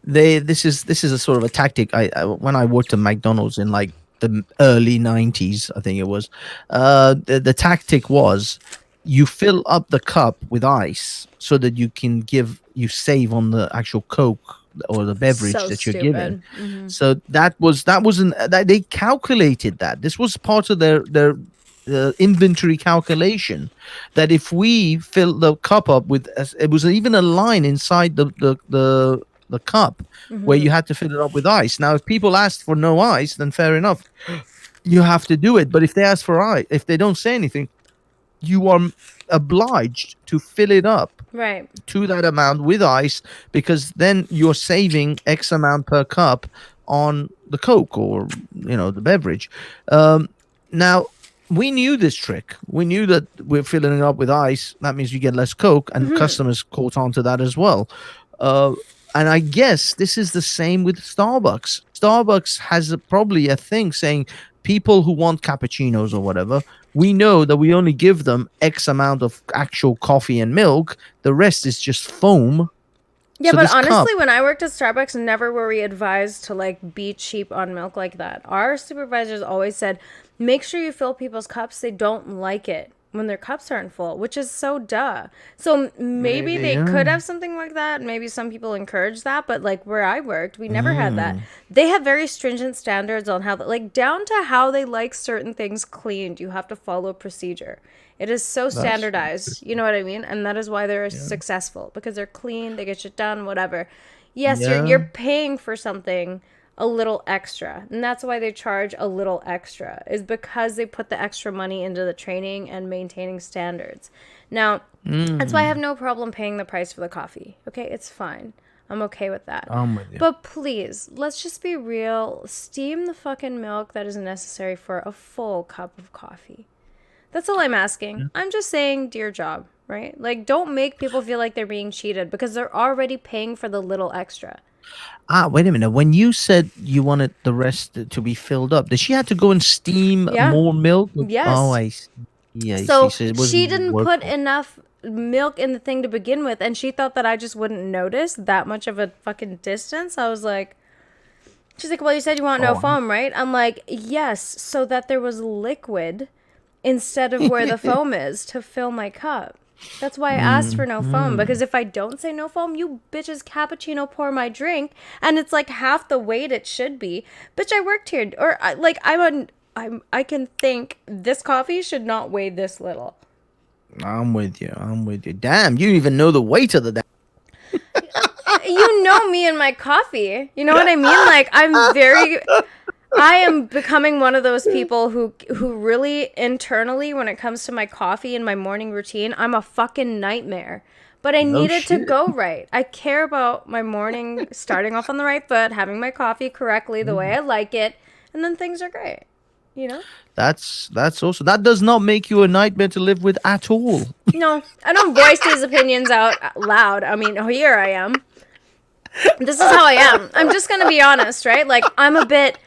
this is a sort of a tactic. When I worked at McDonald's in like the early 90s, I think it was, the tactic was you fill up the cup with ice so that you save on the actual Coke or the beverage So that you're given. stupid. Mm-hmm. So that wasn't that they calculated that. This was part of their inventory calculation, that if we fill the cup up with, it was even a line inside the cup where Mm-hmm. you had to fill it up with ice. Now, if people asked for no ice, then fair enough, you have to do it. But if they ask for ice, if they don't say anything, you are obliged to fill it up Right. to that amount with ice, because then you're saving X amount per cup on the Coke or the beverage. Um, Now, we knew this trick. We knew that we're filling it up with ice. That means you get less Coke, and Mm-hmm. customers caught on to that as well. Uh, and I guess this is the same with Starbucks. Starbucks has probably a thing saying people who want cappuccinos or whatever, we know that we only give them X amount of actual coffee and milk. The rest is just foam. Yeah, So but this cup, honestly, when I worked at Starbucks, never were we advised to like be cheap on milk like that. Our supervisors always said, make sure you fill people's cups. They don't like it when their cups aren't full, which is so duh. So maybe maybe, they yeah. could have something like that. Maybe some people encourage that, but like where I worked, we never had that. Mm, They have very stringent standards on how, like, down to how they like certain things cleaned. You have to follow procedure. It is so that's standardized. You know what I mean? And that is why they're yeah, successful because they're clean, they get shit done, whatever. Yes, you're yeah. paying for something a little extra. And that's why they charge a little extra. Is because they put the extra money into the training and maintaining standards. Now, that's why I have Mm, no problem paying the price for the coffee. Okay? It's fine. I'm okay with that. I'm with you. But please, let's just be real. Steam the fucking milk that is necessary for a full cup of coffee. That's all I'm asking. Yeah. I'm just saying, do your job, right? Like, don't make people feel like they're being cheated because they're already paying for the little extra. Wait a minute. When you said you wanted the rest to be filled up, did she have to go and steam Yeah. more milk? Oh, Yes. I see. Yeah, I see. So So it she wasn't didn't work. put enough milk in the thing to begin with, and she thought that I just wouldn't notice that much of a fucking distance. I was like, she's like, well, you said you want no Oh, foam, right? I'm like, yes, so that there was liquid instead of where the foam is to fill my cup. That's why I asked for no foam, mm. because if I don't say no foam, you bitches cappuccino pour my drink and it's like half the weight it should be. Bitch, I worked here, or like I can think this coffee should not weigh this little. I'm with you. I'm with you. Damn, you even know the weight of the damn. You know me and my coffee. You know what I mean? Like I am becoming one of those people who really internally, when it comes to my coffee and my morning routine, I'm a fucking nightmare. But I No need it to shit. go right. I care about my morning starting off on the right foot, having my coffee correctly the way I like it, and then things are great. You know? That's also, that does not make you a nightmare to live with at all. No, I don't voice these opinions out loud. I mean, here I am. This is how I am. I'm just going to be honest, right? Like, I'm a bit,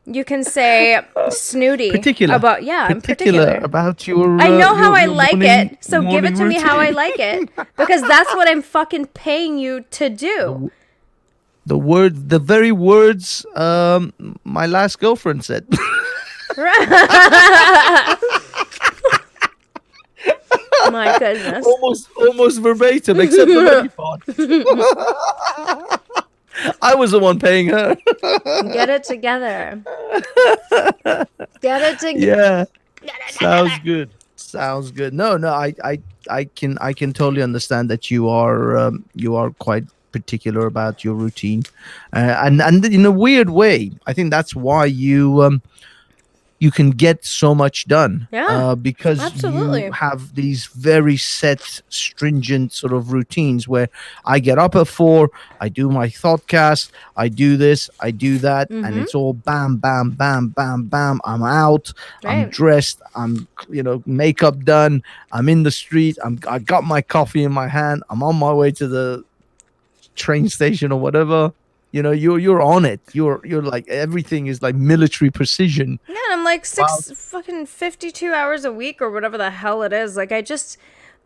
you can say, snooty particular about, yeah, I'm particular particular. about your I know how I your like morning it, so give it to me how I routine. like it because that's what I'm fucking paying you to do. the, the very words my last girlfriend said. My goodness. Almost verbatim, except the money part. I was the one paying her. Get it together. Get it together. Yeah, sounds good. Sounds good. No, no, I can totally understand that you are quite particular about your routine, and in a weird way, I think that's why you can get so much done, Yeah, because you absolutely. have these very set, stringent sort of routines where I get up at 4, I do my thoughtcast, I do this, I do that, and Mm-hmm. it's all bam, bam, bam, bam, bam. I'm out, I'm Right. dressed, I'm, makeup done, I'm in the street, I got my coffee in my hand, I'm on my way to the train station or whatever. You're on it. You're like everything is like military precision. Yeah, and I'm like Wow. six fucking 52 hours a week or whatever the hell it is. Like I just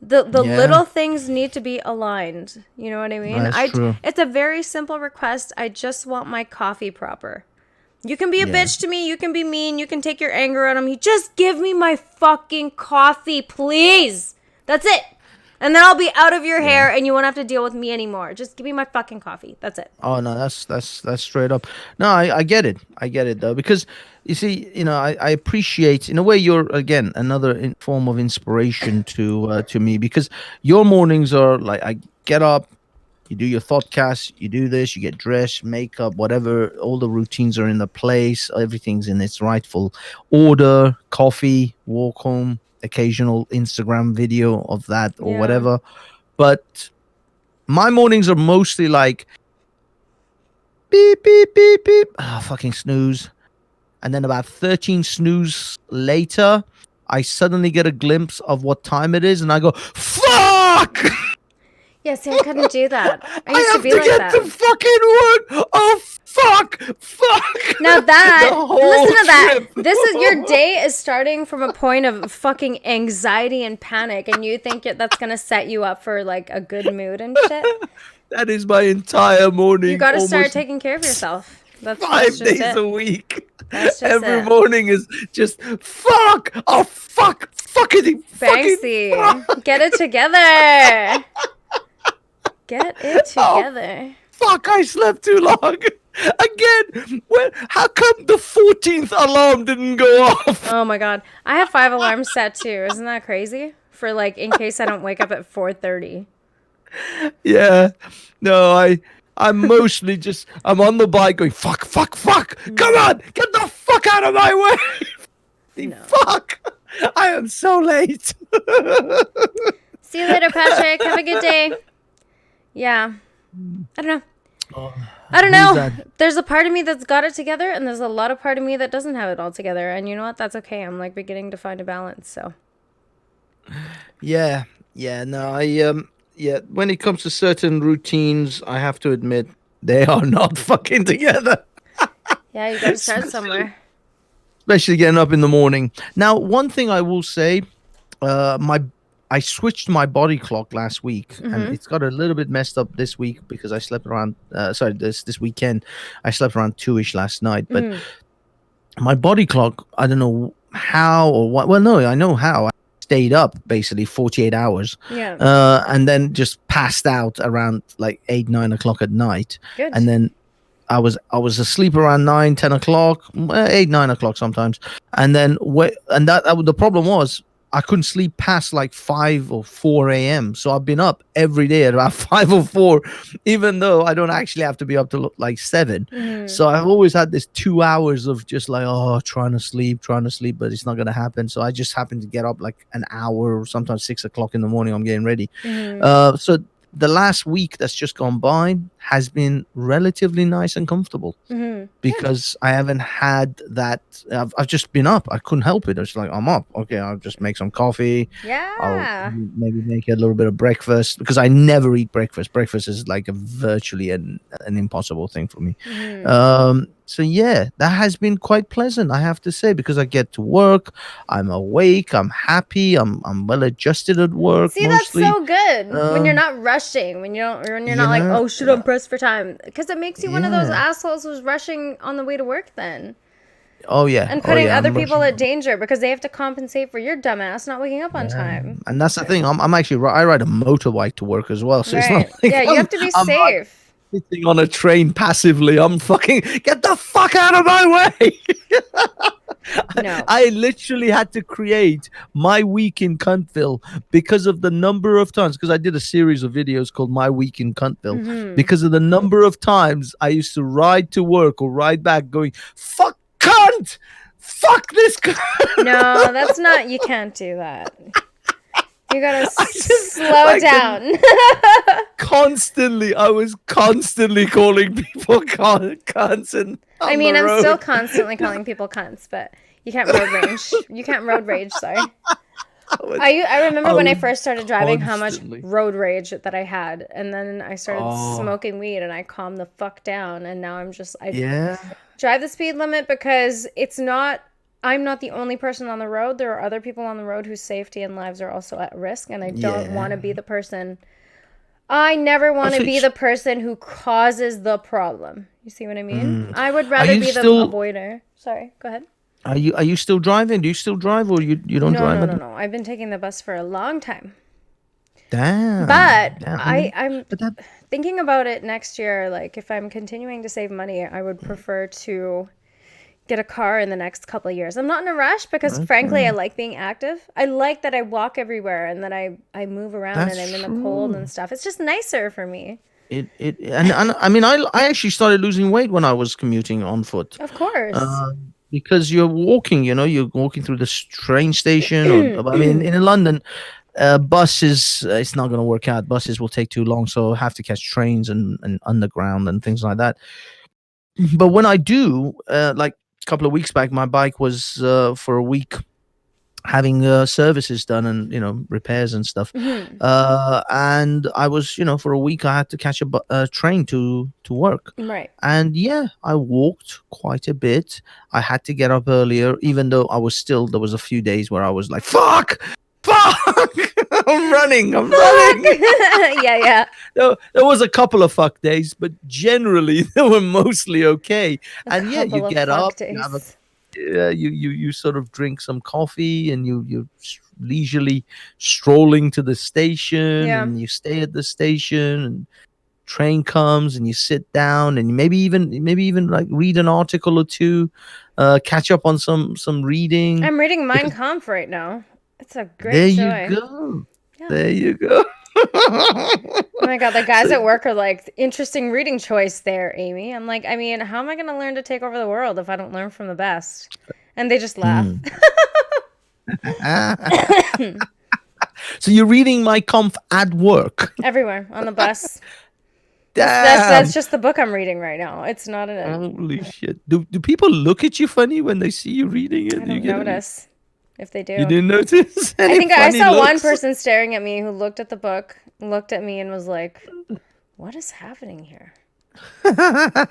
the Yeah, little things need to be aligned. You know what I mean? that's true. It's a very simple request. I just want my coffee proper. You can be a Yeah. bitch to me, you can be mean, you can take your anger out on me. Just give me my fucking coffee, please. That's it. And then I'll be out of your Yeah. hair and you won't have to deal with me anymore. Just give me my fucking coffee. That's it. Oh no, that's straight up. No, I get it. I get it though, because you see, I appreciate in a way you're again another form of inspiration to me, because your mornings are like I get up, you do your thoughtcast, you do this, you get dressed, makeup, whatever, all the routines are in the place, everything's in its rightful order, coffee, walk home, occasional Instagram video of that or Yeah. whatever. But my mornings are mostly like beep beep beep beep, fucking snooze, and then about 13 snooze later I suddenly get a glimpse of what time it is and I go fuck. Yeah, see, I couldn't do that. I used I to have be to like get that. to fucking work. Oh fuck, fuck. Now The that, whole listen to that. trip. This is your day is starting from a point of fucking anxiety and panic, and you think that's gonna set you up for like a good mood and shit. That is my entire You morning, got to start almost taking care of yourself. That's five just days it. a week. That's just Every it. morning is just fuck. Oh fuck, fuckity, fucking Banksy, fuck. get it together. Get it Oh together. fuck, I slept too long. Again, how come the 14th alarm didn't go off? Oh my god, I have 5 alarms set too. Isn't that crazy? For like in case I don't wake up at 4:30. Yeah. No, I'm mostly just I'm on the bike going fuck, fuck, fuck. Come No, on, get the fuck out of my way. The no. fuck. I am so late. See you later, Patrick. Have a good day. Yeah. I don't know. Oh, I don't who's know. that? There's a part of me that's got it together, and there's a lot of part of me that doesn't have it all together. And you know what? That's okay. I'm like beginning to find a balance. So Yeah. Yeah, no, yeah, when it comes to certain routines, I have to admit they are not fucking together. yeah, you got to start especially, somewhere. especially getting up in the morning. Now, one thing I will say, my I switched my body clock last week, and Mm-hmm. it's got a little bit messed up this week because I slept around. Sorry, this weekend, I slept around 2ish last night. But Mm-hmm. my body clock, I don't know how or what. Well, no, I know how. I stayed up basically 48 hours, Yeah. and then just passed out around like 8 9 o'clock at night, Good. and then I was asleep around 9 10 o'clock, 8 9 o'clock sometimes, and then that the problem was I couldn't sleep past like 5 or 4 a.m. So I've been up every day at about 5 or 4, even though I don't actually have to be up to like 7. Mm-hmm. So I've always had this 2 hours of just like trying to sleep, but it's not gonna happen. So I just happen to get up like an hour or sometimes 6 o'clock in the morning. I'm getting ready. Mm-hmm. So the last week that's just gone by has been relatively nice and comfortable Mm-hmm. Good. because I haven't had that. I've just been up. I couldn't help it. It's like I'm up. Okay, I'll just make some coffee. I'll Yeah. maybe make a little bit of breakfast because I never eat breakfast. Breakfast is like a virtually an impossible thing for me. Mm-hmm. So yeah, that has been quite pleasant, I have to say, because I get to work. I'm awake. I'm happy. I'm well adjusted at work See, that's mostly. so good when you're Um, not rushing, when you're not like, yeah, oh shit, I'm pressed for time, because it makes you one of those yeah. assholes who's rushing on the way to work then Oh yeah. and Oh putting yeah. other I'm people rushing. at danger because they have to compensate for your dumbass not waking up on Yeah, time. and that's the thing. I'm actually I ride a motorbike to work as well, so it's not Right? like Yeah, you have to be I'm not safe. sitting on a train passively. I'm fucking get the fuck out of my way. No. I literally had to create my week in Cuntville because of the number of times, because I did a series of videos called My Week in Cuntville, Hmm. because of the number of times I used to ride to work or ride back going, fuck cunt! Fuck this cunt! No, that's not, you can't do that. You gotta I just slow like the down. I was constantly calling people cunts and I on the mean, I'm still road. constantly calling people cunts, but you can't road rage. You can't road rage, sorry. I was, I remember I when I was first started driving how much constantly. road rage that I had, and then I started Oh, smoking weed and I calmed the fuck down, and now I yeah. drive the speed limit because it's not, I'm not the only person on the road. There are other people on the road whose safety and lives are also at risk, and I don't want to Yeah. be the person. I never want to Also, be the person who causes the problem. You see what I mean? mm, I would are rather you be the still avoider. Sorry, go ahead. are you still driving? Do you still drive, or you don't No, drive no, at no, the no. I've been taking the bus for a long time. damn, But damn. I mean, I'm but that thinking about it next year. Like, if I'm continuing to save money, I would prefer to get a car in the next couple of years. I'm not in a rush because, frankly, I okay. like being active. I like that I walk everywhere and that I move around and That's I'm in the cold and true. stuff. It's just nicer for me. It and I mean I actually started losing weight when I was commuting on foot. Of course. Uh, because you're walking, you're walking through the train station, or I mean, in London, buses, it's not going to work out. Buses will take too long, so I have to catch trains and underground and things like that. But when I do, like a couple of weeks back, my bike was for a week having services done and repairs and stuff. Hmm. And I was, for a week I had to catch a train to work. Right. And yeah, I walked quite a bit. I had to get up earlier, even though there was a few days where I was like, fuck, fuck, I'm Fuck! running. Yeah, yeah. There was a couple of fuck days, but generally they were mostly okay. A And yeah, you couple of get fuck up, you have a days. you sort of drink some coffee, and leisurely strolling to the station, Yeah. and you stay at the station, and train comes and you sit down, and maybe even like read an article or two, catch up on some reading, I'm reading Mein because Kampf right now. It's a there great you joy. go, Yeah. there you go. Oh my God, the So guys at work are like, interesting reading choice there, Amy. I'm like, I mean, how am I going to learn to take over the world if I don't learn from the best? And they just laugh. mm. So you're reading my comf at work. Everywhere on the bus. That's Damn. just the book I'm reading right now. It's not in a. Holy shit. Do people look at you funny when they see you reading it? I Do you don't get any? notice if they You do. didn't notice I any think I funny saw one looks? person staring at me who looked at the book, looked at me, and was like, "What is happening here?" Like,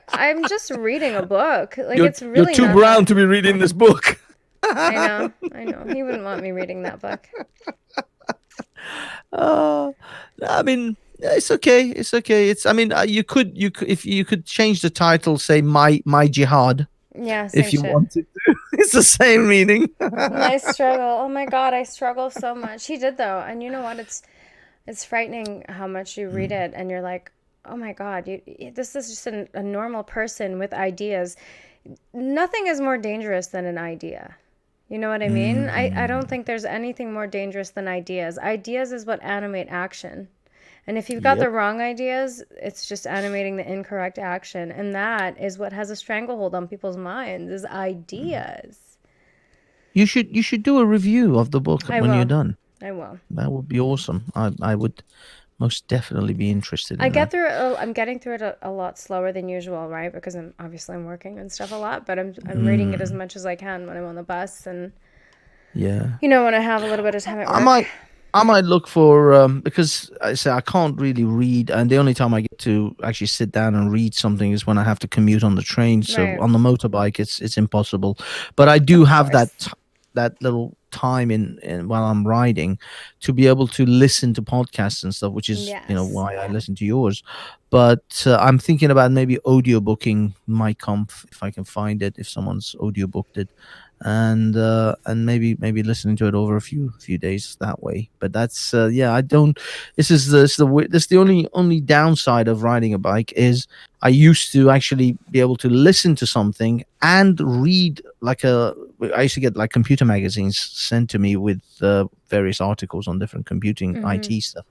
I'm just reading a book. Like, you're it's you're really too not brown that. to be reading this book. I know, I know. He wouldn't want me reading that book. uh, I mean, it's okay. It's okay. I mean, you could if you could change the title, say my jihad, Yeah, if same you shit. wanted to. It's the same meaning. My struggle. Oh my God, I struggle so much. He did though, and you know what? It's frightening how much you read Mm, it, and you're like, oh my God, this is just a normal person with ideas. Nothing is more dangerous than an idea. You know what I mean? I don't mm, think there's anything more dangerous than ideas. Ideas is what animate action. And if you've got the yep. wrong ideas, it's just animating the incorrect action. And that is what has a stranglehold on people's minds is Mm. ideas. You should do a review of the book I when you're will. done. I will. That would be awesome. I would most definitely be interested I in get that. through it. I'm getting through it a lot slower than usual, right? Because I'm working and stuff a lot, but I'm reading it as Mm, much as I can when I'm on the bus and yeah. when I have a little bit of time at I work. might I might look for because I say I can't really read, and the only time I get to actually sit down and read something is when I have to commute on the train. So Right. on the motorbike, it's impossible. But I do Of have course. that little time in while I'm riding to be able to listen to podcasts and stuff, which is Yes. why I listen to yours. But I'm thinking about maybe audio booking my comp if I can find it, if someone's audio booked it, and maybe listening to it over a few days that way. But that's yeah, I don't. This is the only downside of riding a bike is I used to actually be able to listen to something and read like a. I used to get like computer magazines sent to me with various articles on different computing Mm-hmm. IT stuff,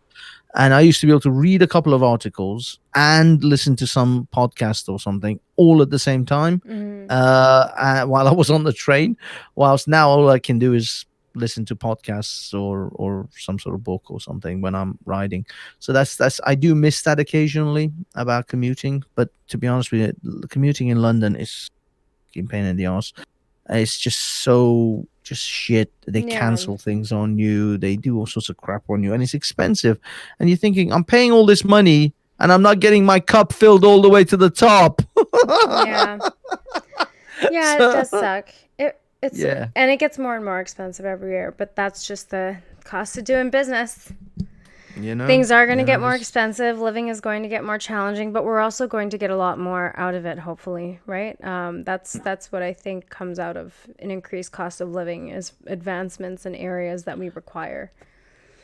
and I used to be able to read a couple of articles and listen to some podcast or something all at the same time Mm-hmm. while I was on the train. Whilst now all I can do is listen to podcasts or some sort of book or something when I'm riding. So that's I do miss that occasionally about commuting. But to be honest with you, commuting in London is a pain in the ass. It's just so just shit. They Yeah. cancel things on you. They do all sorts of crap on you, and it's expensive. And you're thinking, I'm paying all this money, and I'm not getting my cup filled all the way to the top. Yeah. Yeah, it So does suck. It's yeah, and it gets more and more expensive every year, but that's just the cost of doing business. Things are going to get more this expensive. Living is going to get more challenging, but we're also going to get a lot more out of it, hopefully, right? That's what I think comes out of an increased cost of living is advancements in areas that we require.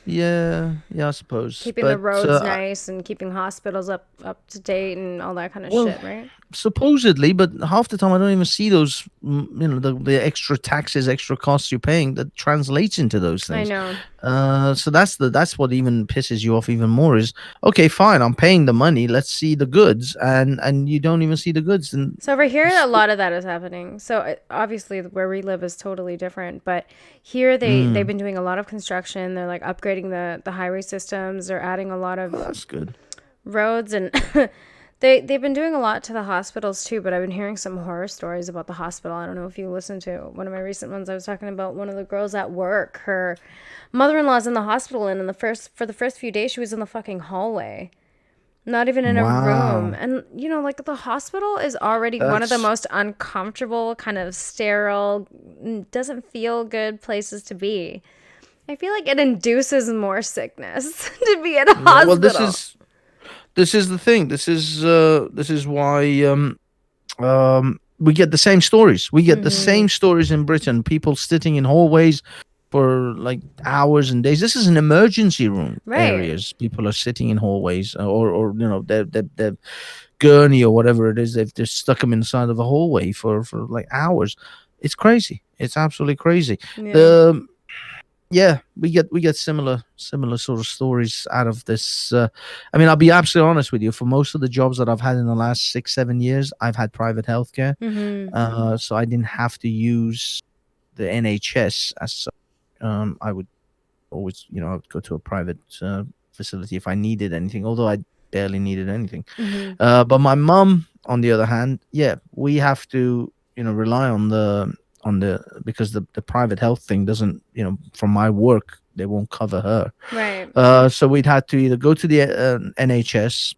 yeah, I suppose. Keeping the But roads nice and keeping hospitals up to date and all that kind of well, shit, right? supposedly, but half the time I don't even see those. The extra taxes, extra costs you're paying that translates into those I things. know. So that's what even pisses you off even more. Is okay, fine, I'm paying the money. Let's see the goods, and you don't even see the goods. And So over here, a lot of that is happening. So obviously, where we live is totally different. But here, they've mm, been doing a lot of construction. They're like upgrading the highway systems. They're adding a lot well, of that's good. roads, and they've been doing a lot to the hospitals too. But I've been hearing some horror stories about the hospital. I don't know if you listened to one of my recent ones. I was talking about one of the girls at work. Her mother-in-law's in the hospital, and for the first few days, she was in the fucking hallway. Not even in a room. Wow, And, like the hospital is already one of the that's most uncomfortable, kind of sterile, doesn't feel good places to be. I feel like it induces more sickness to be at a yeah. Well, hospital. this is the thing. This is why we get the same stories. We get the Mm-hmm. same stories in Britain. People sitting in hallways for like hours and days. This is an emergency room Right. areas. People are sitting in hallways, or their gurney or whatever it is. They've just stuck them inside of a hallway for like hours. It's crazy. It's absolutely crazy. Yeah. The Yeah, we get similar sort of stories out of this. I mean, I'll be absolutely honest with you. For most of the jobs that I've had in the last 6 7 years, I've had private healthcare, Mm-hmm. so I didn't have to use the NHS as such. I would always, I would go to a private facility if I needed anything, although I barely needed anything. Mm-hmm. But my mum, on the other hand, yeah, we have to, rely on the because the private health thing doesn't, from my work, they won't cover her. Right. So we'd had to either go to the NHS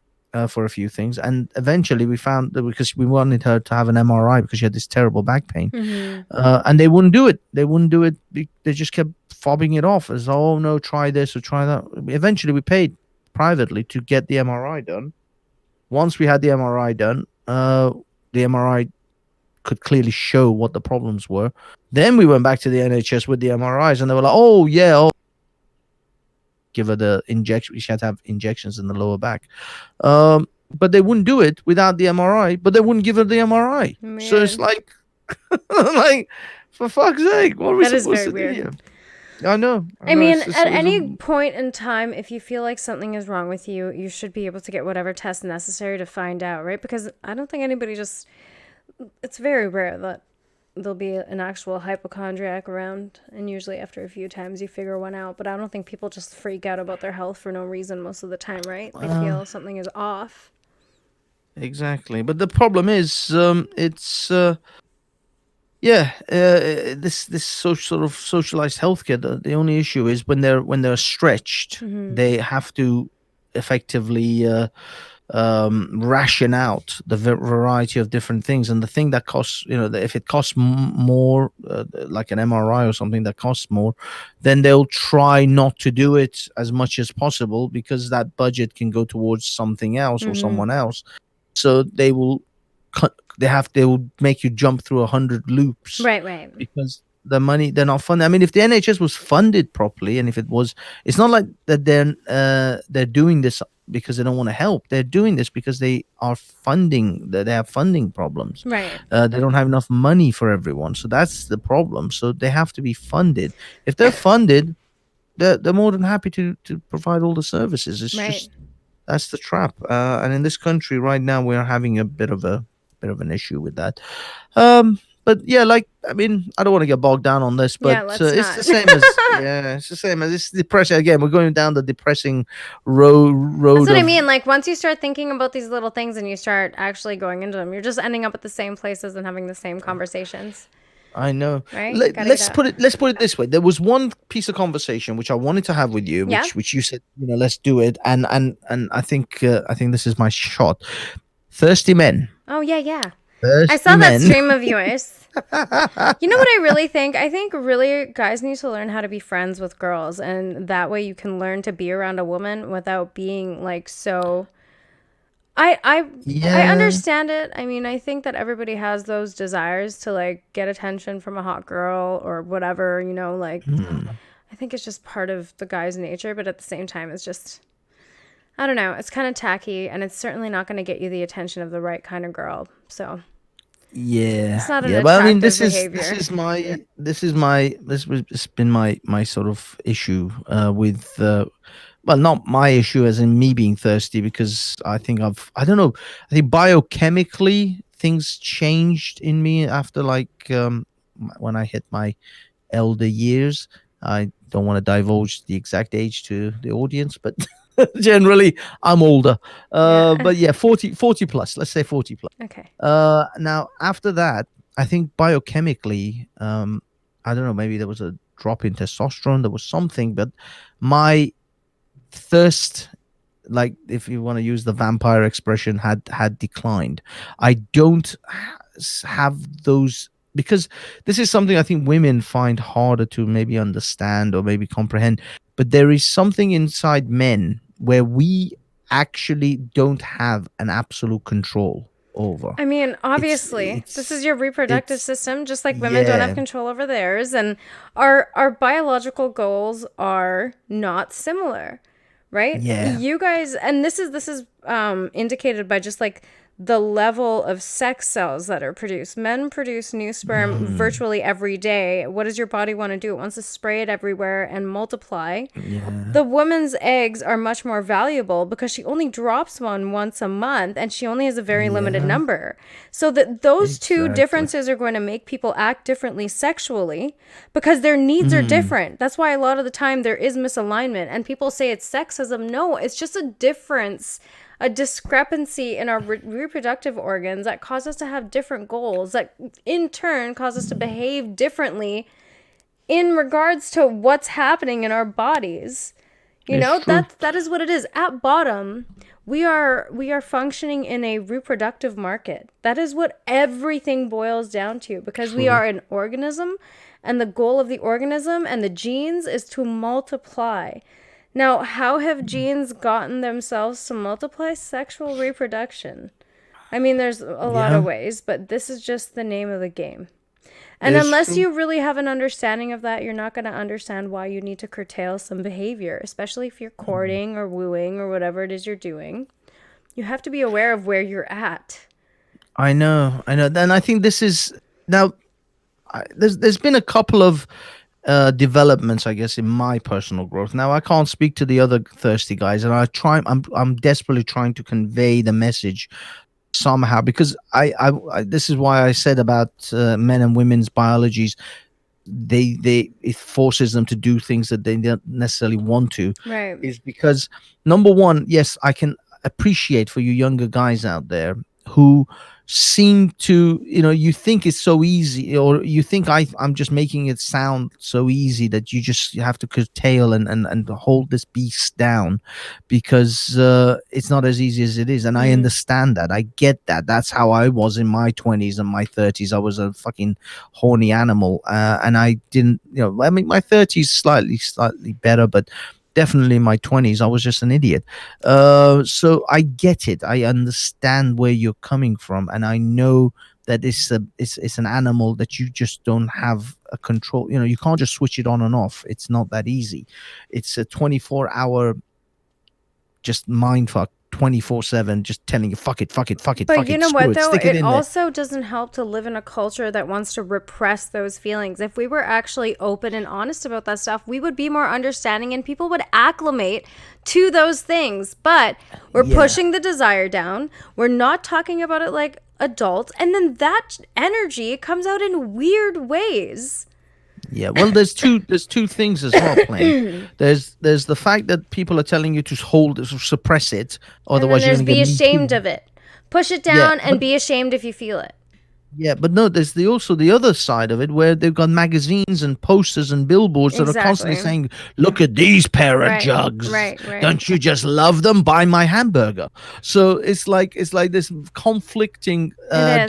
for a few things, and eventually we found that because we wanted her to have an MRI because she had this terrible back pain, Mm-hmm. and they wouldn't do it. They wouldn't do it. They just kept fobbing it off as, oh no, try this or try that. Eventually, we paid privately to get the MRI done. Once we had the MRI done, the MRI could clearly show what the problems were. Then we went back to the NHS with the MRIs, and they were like, "Oh yeah, give her the injection. She had to have injections in the lower back." But they wouldn't do it without the MRI. But they wouldn't give her the MRI. So it's Weird. like, like, for fuck's sake, what are we That is supposed very to do weird. here? I know, I I know. mean, It's at it's any point in time, if you feel like something is wrong with you, you should be able to get whatever test necessary to find out, right? Because I don't think anybody just. It's very rare that there'll be an actual hypochondriac around, and usually after a few times you figure one out. But I don't think people just freak out about their health for no reason most of the time, right? They uh, feel something is off. exactly. But the problem is, it's yeah, this sort of socialized healthcare. The only issue is when they're stretched, Mm-hmm. they have to effectively ration out the variety of different things. And the thing that costs, if it costs more, like an MRI or something that costs more, then they'll try not to do it as much as possible because that budget can go towards something else or Mm-hmm. someone else. So they will they will make you jump through 100 loops Right, right. because the money they're not funded. I mean, if the NHS was funded properly, and if it was, it's not like that they're doing this because they don't want to help. They're doing this because they are funding that they have funding problems. Right. They don't have enough money for everyone, so that's the problem. So they have to be funded. If they're funded, they're more than happy to provide all the services. It's Right. just that's the trap. And in this country right now, we're having a bit of an issue with that. But yeah, like I mean, I don't want to get bogged down on this, but Yeah, let's it's the not. same as yeah, it's the same as it's depressing. Again, we're going down the depressing That's road what I of mean. Like once you start thinking about these little things and you start actually going into them, you're just ending up at the same places and having the same conversations. I know. Right? You gotta get Let's out. put it this way. There was one piece of conversation which I wanted to have with you, Yeah. which you said, let's do it, and I think this is my shot. Thirsty men, Oh yeah, yeah. I thirsty saw that men. stream of yours. You know what I really think? I think really guys need to learn how to be friends with girls, and that way you can learn to be around a woman without being like so. I I I Yeah. understand it. I mean, I think that everybody has those desires to like get attention from a hot girl or whatever. Like Hmm. I think it's just part of the guy's nature, but at the same time, it's just I don't know. It's kind of tacky, and it's certainly not going to get you the attention of the right kind of girl. So it's Yeah, not an yeah. But I mean, attractive behavior. this was it's been my sort of issue with well, not my issue as in me being thirsty because I don't know, I think biochemically things changed in me after like when I hit my elder years. I don't want to divulge the exact age to the audience, but generally I'm older. Yeah. But yeah, 40 plus. Let's say 40 plus. Okay. Now after that, I think biochemically, I don't know, maybe there was a drop in testosterone. There was something, but my thirst, like if you want to use the vampire expression, had declined. I don't have those because this is something I think women find harder to maybe understand or maybe comprehend. But there is something inside men where we actually don't have an absolute control over. I mean, It's obviously, this is it's your reproductive it's system, just like women don't have yeah, control over theirs, and our biological goals are not similar, right? yeah. You guys, and this is indicated by just like the level of sex cells that are produced. Men produce new sperm Mm, virtually every day. What does your body want to do? It wants to spray it everywhere and multiply. yeah, The woman's eggs are much more valuable because she only drops one once a month and she only has a very limited yeah. number. So that those two Exactly. differences are going to make people act differently sexually because their needs are Mm, different. That's why a lot of the time there is misalignment and people say it's sexism. No, it's just a difference, a discrepancy in our reproductive organs that cause us to have different goals that in turn cause us to behave differently in regards to what's happening in our bodies. it's true. That is what it is. At bottom, we are functioning in a reproductive market. That is what everything boils down to because we True. are an organism and the goal of the organism and the genes is to multiply. Now, how have genes gotten themselves to multiply? Sexual reproduction. I mean, there's a lot of Yeah, ways, but this is just the name of the game. And it's unless true. you really have an understanding of that, you're not going to understand why you need to curtail some behavior, especially if you're Mm. courting or wooing or whatever it is you're doing. You have to be aware of where you're at. I know, I know. And I think this is now. There's been a couple of developments, I guess, in my personal growth. Now I can't speak to the other thirsty guys, and I'm desperately trying to convey the message somehow because I this is why I said about men and women's biologies. They it forces them to do things that they don't necessarily want to, Right. is because number one, yes, I can appreciate for you younger guys out there who seem to, you think it's so easy, or you think I'm just making it sound so easy that you just have to curtail and hold this beast down because it's not as easy as it is. And I Mm-hmm. understand that. I get that. That's how I was in my 20s and my 30s. I was a fucking horny animal. And I didn't, I mean, my 30s slightly better, but definitely in my 20s. I was just an idiot. So I get it. I understand where you're coming from, and I know that it's an animal that you just don't have a control. You can't just switch it on and off. It's not that easy. It's a 24-hour just mind fuck, 24/7, just telling you fuck it, fuck it, fuck it, But fuck you it, know screw what, it, though? stick it It in there. also doesn't help to live in a culture that wants to repress those feelings. If we were actually open and honest about that stuff, we would be more understanding and people would acclimate to those things. But we're Yeah. pushing the desire down. We're not talking about it like adults. And then that energy comes out in weird ways. Yeah, well, there's two things as well playing. There's the fact that people are telling you to suppress it, And then otherwise you're there's going to get be me ashamed too. of it. Push it Yeah, down but and be ashamed if you feel it. yeah, but no, there's also the other side of it where they've got magazines and posters and billboards that are constantly Exactly. saying, "Look at these pair of Right, jugs! right, right. Don't you just love them? Buy my hamburger." So it's like this conflicting, It is.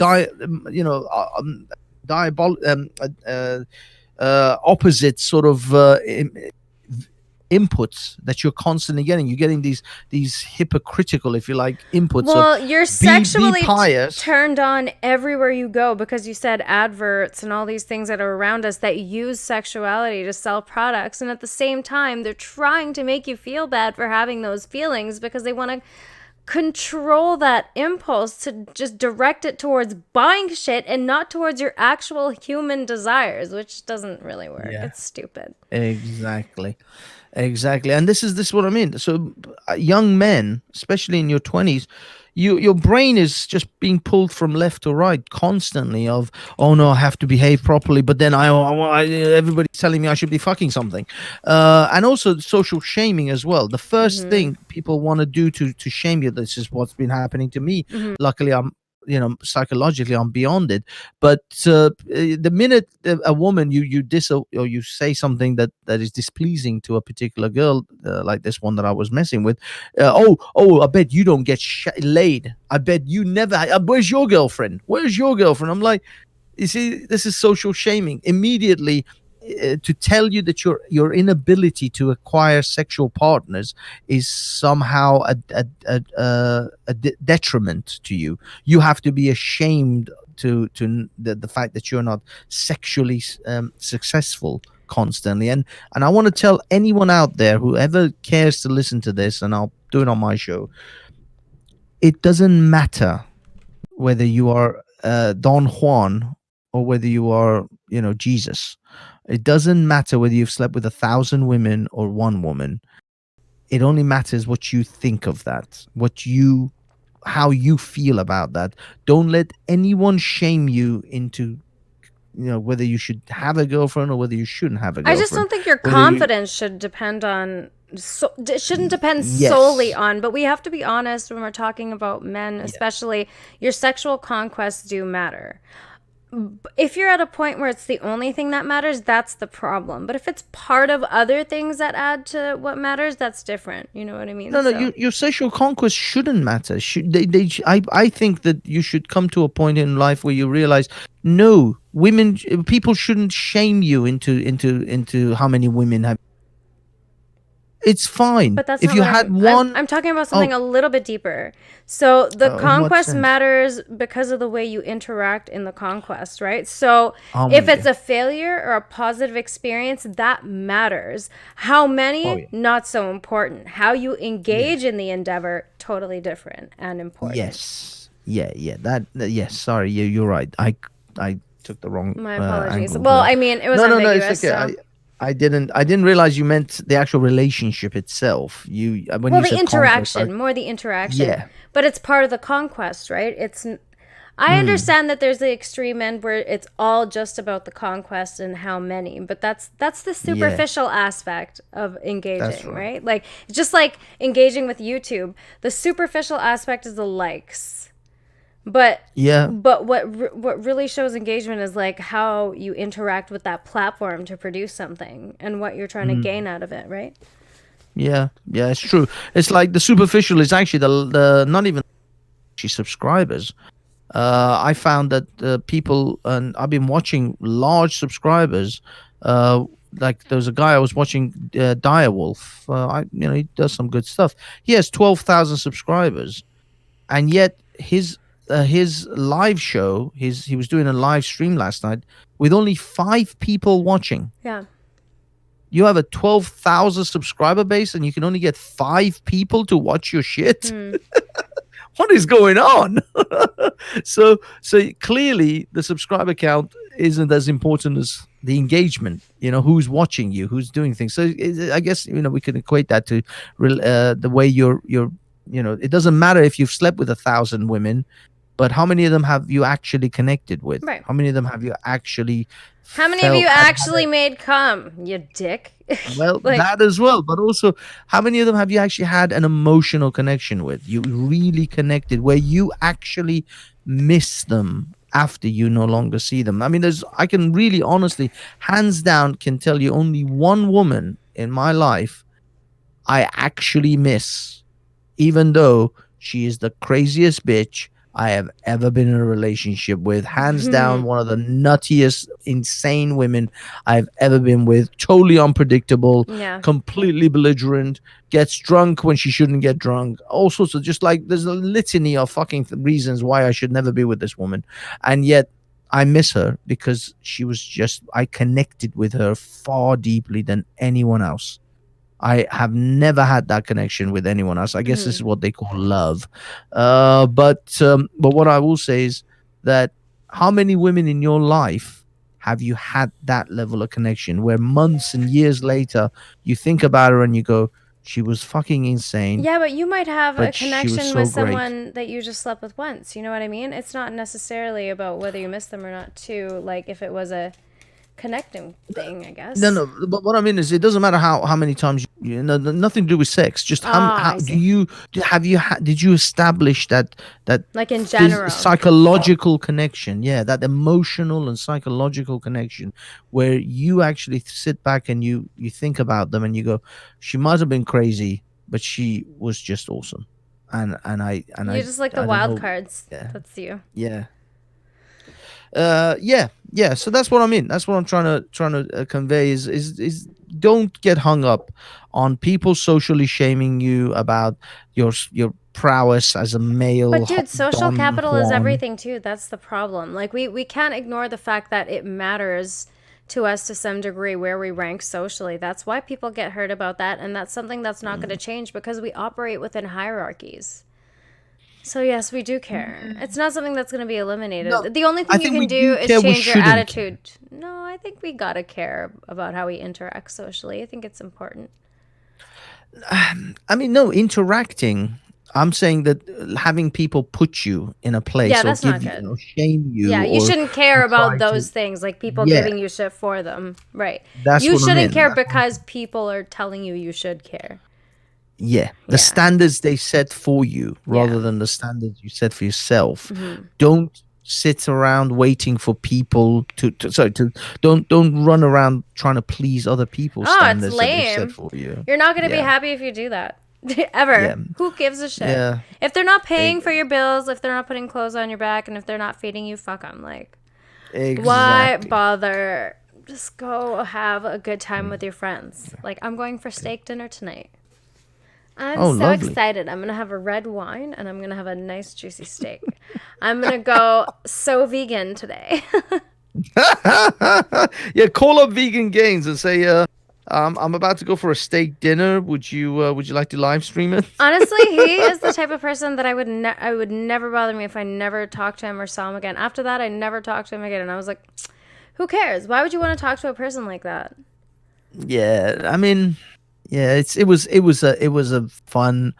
diabol opposite sort of inputs that you're constantly getting. You're getting these hypocritical, if you like, inputs of Well, you're be sexually pious. turned on everywhere you go because you said adverts and all these things that are around us that use sexuality to sell products. And at the same time, they're trying to make you feel bad for having those feelings because they want to control that impulse to just direct it towards buying shit and not towards your actual human desires, which doesn't really work. Yeah, It's stupid. exactly. Exactly, and this is what I mean. So, young men, especially in your 20s, your brain is just being pulled from left to right constantly. Of, oh no, I have to behave properly, but then everybody's telling me I should be fucking something, and also social shaming as well. The first Mm-hmm. thing people want to do to shame you. This is what's been happening to me. Mm-hmm. Luckily, psychologically I'm beyond it, but the minute a woman you or you say something that is displeasing to a particular girl, like this one that I was messing with, I bet you don't get laid. I bet you never. Where's your girlfriend? Where's your girlfriend? I'm like, you see, this is social shaming immediately. To tell you that your inability to acquire sexual partners is somehow a detriment to you. You have to be ashamed to the fact that you're not sexually successful constantly. And I want to tell anyone out there who ever cares to listen to this, and I'll do it on my show. It doesn't matter whether you are Don Juan or whether you are, Jesus. It doesn't matter whether you've slept with 1,000 women or one woman. It only matters what you think of that, how you feel about that. Don't let anyone shame you into, whether you should have a girlfriend or whether you shouldn't have a I just girlfriend. don't think your Whether you, confidence should depend on. So, it shouldn't depend solely yes, on, but we have to be honest when we're talking about men, yeah, especially your sexual conquests do matter. If you're at a point where it's the only thing that matters, that's the problem. But if it's part of other things that add to what matters, that's different. You know what I mean? no, no, So, your sexual conquest shouldn't matter. I think that you should come to a point in life where you realize, no, people shouldn't shame you into how many women have. It's fine but that's if not you what had I'm one. I'm talking about something Oh, a little bit deeper. So the in what conquest sense? matters because of the way you interact in the conquest, right? So I'm if with it's you. a failure or a positive experience, that matters. How Oh many? yeah, Not so important. How you yeah, engage in the endeavor, totally different and important. yes, yeah, yeah. Yes. Sorry, you're right. I took the wrong My apologies. angle to Well, that. I mean, it was No, no, no. It's ambiguous, okay. so. I didn't realize you meant the actual relationship itself. You when Well, you the said conquest, interaction, more the interaction, yeah, but it's part of the conquest, right? I mm, understand that there's the extreme end where it's all just about the conquest and how many, but that's the yeah, superficial aspect of that's engaging, right. right? Like it's just like engaging with YouTube. The superficial aspect is the likes. But Yeah, what really shows engagement is like how you interact with that platform to produce something and what you're trying to mm, gain out of it, right? yeah, yeah. It's true. It's like the superficial is actually the not even actually subscribers. I found that people, and I've been watching large subscribers. like there was a guy I was watching, Direwolf. He does some good stuff. He has 12,000 subscribers, and yet his live show, he was doing a live stream last night with only 5 people watching. Yeah. You have a 12,000 subscriber base, and you can only get 5 people to watch your shit. Hmm. What is going on? So clearly the subscriber count isn't as important as the engagement. Who's watching you, who's doing things. So I guess we can equate that to the way you're. It doesn't matter if you've slept with 1,000 women, but how many of them have you actually connected with? Right. How many of them have you actually How many of you had actually made cum, you dick? well, Like, that as well, but also how many of them have you actually had an emotional connection with? You really connected where you actually miss them after you no longer see them. I mean, I can really honestly, hands down, can tell you only one woman in my life I actually miss, even though she is the craziest bitch I have ever been in a relationship with. Hands down, one of the nuttiest, insane women I've ever been with. Totally unpredictable, yeah. completely belligerent, gets drunk when she shouldn't get drunk. All sorts of just like there's a litany of fucking reasons why I should never be with this woman. And yet I miss her because I connected with her far deeply than anyone else. I have never had that connection with anyone else. I guess this is what they call love. But what I will say is that how many women in your life have you had that level of connection where months and years later you think about her and you go, she was fucking insane, Yeah, but you might have a but she was connection so with great. someone that you just slept with once. You know what I mean? It's not necessarily about whether you miss them or not, too. Like, if it was a connecting thing, I No, guess. no. But what I mean is, it doesn't matter how many times nothing to do with sex. Just Ah, how I do see. you did you establish that Like, in general. psychological connection? Yeah, that emotional and psychological connection where you actually sit back and you think about them and you go, she might have been crazy, but she was just awesome. And You just like the I don't wild know. cards. Yeah, That's you. yeah. Yeah. So that's what I mean. That's what I'm trying to convey is don't get hung up on people socially shaming you about your prowess as a male But dude, social Don capital is Juan. everything too. That's the problem. Like we can't ignore the fact that it matters to us to some degree where we rank socially. That's why people get hurt about that, and that's something that's not going to change because we operate within hierarchies. So yes, we do care. It's not something that's going to be No, eliminated. The only I thing you think can we do do is care. We change your shouldn't care. attitude. No, I think we got to care about how we interact socially. I think it's important. I mean, no, interacting. I'm saying that having people put you in a Yeah, place or that's not give you, good. shame you Yeah, you or shouldn't care about try those to. things, like people Yeah, giving you shit for them. Right. that's You what I shouldn't mean. care That's what I'm because saying. people are telling you you should care. Yeah, the Yeah. standards they set for you Yeah. rather than the standards you set for yourself. Hmm. Don't sit around waiting for people to sorry to don't run around trying to please other people's Oh, it's standards that they've set lame. for you. You're not going to be Yeah, happy if you do that. yeah, Ever. Who gives a shit? yeah. If they're not e- paying for your bills, if they're not putting clothes on your back, and if they're not feeding you, fuck them. Like, why exactly. bother? Just go have a good time with your friends. Like, I'm going for steak dinner tonight. I'm Oh, so lovely. excited. I'm going to have a red wine and I'm going to have a nice juicy steak. I'm going to go so vegan today. Yeah, call up Vegan Gains and say, I'm about to go for a steak dinner. Would you like to live stream it? Honestly, he is the type of person that I would never bother me if I never talked to him or saw him again. After that, I never talked to him again and I was like, who cares? Why would you want to talk to a person like that? Yeah, I mean, yeah, it was a fun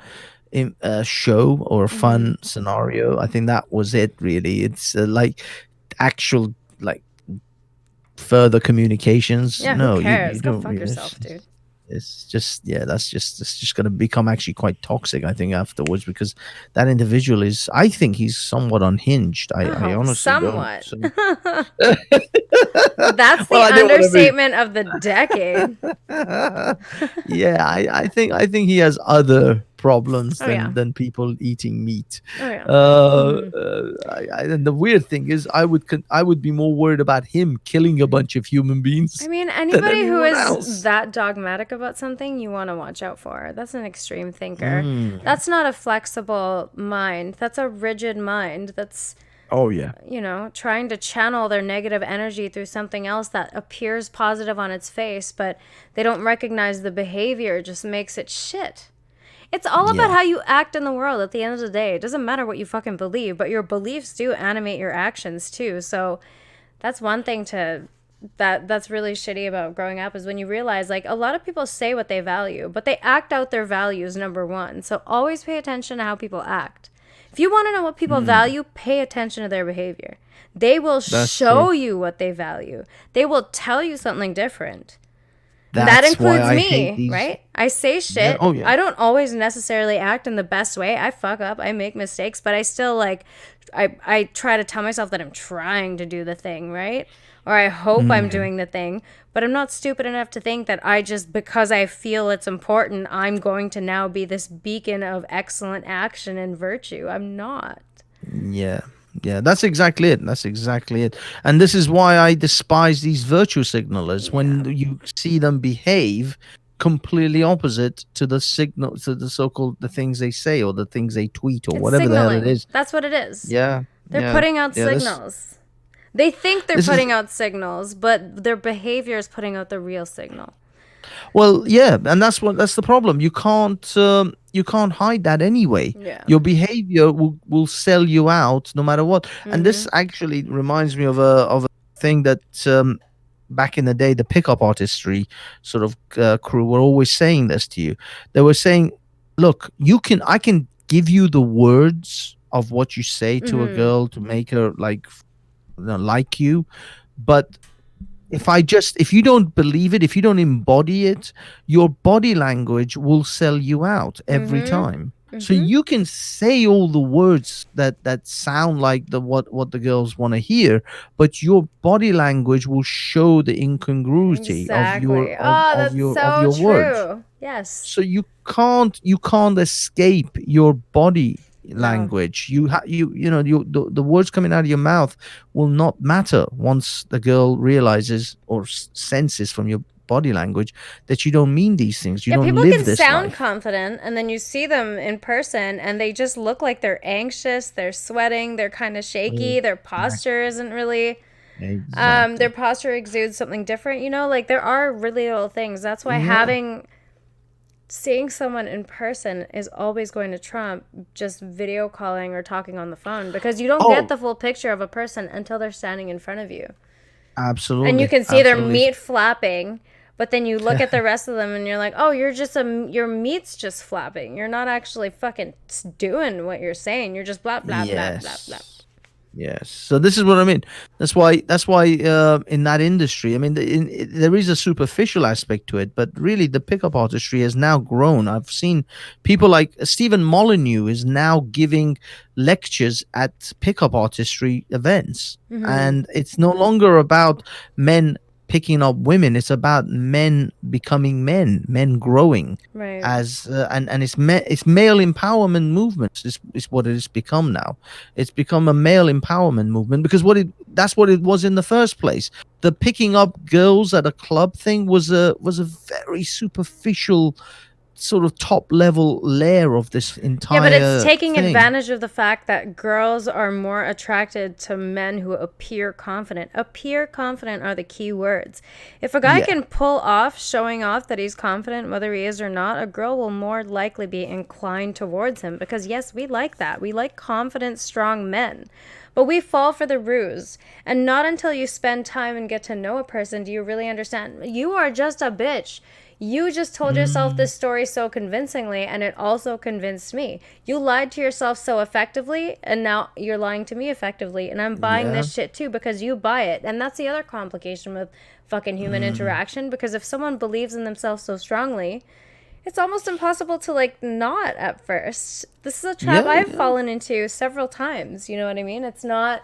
show or a Mhm. fun scenario. I think that was it. Really, it's like actual like further communications. Yeah, who No, you cares? Go don't fuck really. yourself, dude. It's just yeah, it's just going to become actually quite toxic. I think afterwards because that individual is. I think he's somewhat unhinged. I Oh, honestly don't. somewhat. So, That's well, the I don't want to be. understatement of the decade. Yeah, I think he has other problems Oh yeah. than people eating meat. Oh yeah. Uh, Hmm. and the weird thing is, I would be more worried about him killing a bunch of human I beings mean, than anybody who anyone is else. that dogmatic about something, you want to watch out for. That's an extreme thinker. Mm. That's not a flexible mind. That's a rigid mind. That's, Oh yeah. trying to channel their negative energy through something else that appears positive on its face, but they don't recognize the behavior, just makes it shit. It's all about Yeah. how you act in the world at the end of the day. It doesn't matter what you fucking believe, but your beliefs do animate your actions too. So that's one thing that's really shitty about growing up is when you realize like a lot of people say what they value, but they act out their values number one. So always pay attention to how people act. If you want to know what people Mm. value, pay attention to their behavior. They will That's true. show you what they value. They will tell you something different. And that That's why includes I hate me, these. right? I say Yeah. shit. Oh yeah. I don't always necessarily act in the best way. I fuck up. I make mistakes, but I still like I try to tell myself that I'm trying to do the thing, right? Or I hope I'm Mm. doing the thing, but I'm not stupid enough to think that I just because I feel it's important, I'm going to now be this beacon of excellent action and virtue. I'm not. Yeah. Yeah, that's exactly it. That's exactly it. And this is why I despise these virtue signalers Yeah. when you see them behave completely opposite to the signal, to the so-called the things they say or the things they tweet or It's whatever the hell it signaling. is. That's what it is. Yeah. They're Yeah. putting out Yeah, this signals. They think they're this is putting out signals, but their behavior is putting out the real signal. well, yeah, and that's the problem. You can't hide that anyway. Yeah. Your behavior will sell you out no matter what. And Mm-hmm. this actually reminds me of a thing that back in the day, the pickup artistry sort of crew were always saying this to you. They were saying, "Look, I can give you the words of what you say to a Mm-hmm. girl to make her like you, but if you don't believe it, if you don't embody it, your body language will sell you out every Mm-hmm. time. So Mm-hmm. you can say all the words that sound like the what the girls want to hear, but your body language will show the incongruity Exactly. Oh, that's of so your words. true. Yes. So you can't escape your body No. language. The words coming out of your mouth will not matter once the girl realizes or senses from your body language that you don't mean these things. You Yeah, don't people can live this sound life. confident, and then you see them in person, and they just look like they're anxious, they're sweating, they're kind of shaky, their Exactly. posture isn't really. Their Exactly. posture exudes something different, like there are really little things. That's why Yeah. having seeing someone in person is always going to trump just video calling or talking on the phone because you don't get Oh, the full picture of a person until they're standing in front of you. And you absolutely. can see their Absolutely. meat flapping, but then you look at the rest of them and you're like, "Oh, your meat's just flapping. You're not actually fucking doing what you're saying. You're just blah blah blah blah blah." Yes. Yes. So this is what I mean. That's why in that industry, I mean, there is a superficial aspect to it, but really the pickup artistry has now grown. I've seen people like Stephen Molyneux is now giving lectures at pickup artistry events, Mhm. and it's no longer about men picking up women. It's about men becoming men, men growing Right. as and it's male empowerment movements is what it has become now. It's become a male empowerment movement because that's what it was in the first place. The picking up girls at a club thing was a very superficial sort of top level layer of this Yeah, but it's entire taking thing. advantage of the fact that girls are more attracted to men who appear confident. Appear confident are the key words. If a guy Yeah. can pull off showing off that he's confident, whether he is or not, a girl will more likely be inclined towards him because, yes, we like that. We like confident, strong men. But we fall for the ruse. And not until you spend time and get to know a person do you really understand. You are just a bitch. You just told yourself Mm, this story so convincingly, and it also convinced me. You lied to yourself so effectively, and now you're lying to me effectively, and I'm buying yeah. this shit too because you buy it. And that's the other complication with fucking human Mm, interaction because if someone believes in themselves so strongly, it's almost impossible to like not at first. This is a trap yeah. I've Yeah. fallen into several times. You know what I mean? It's not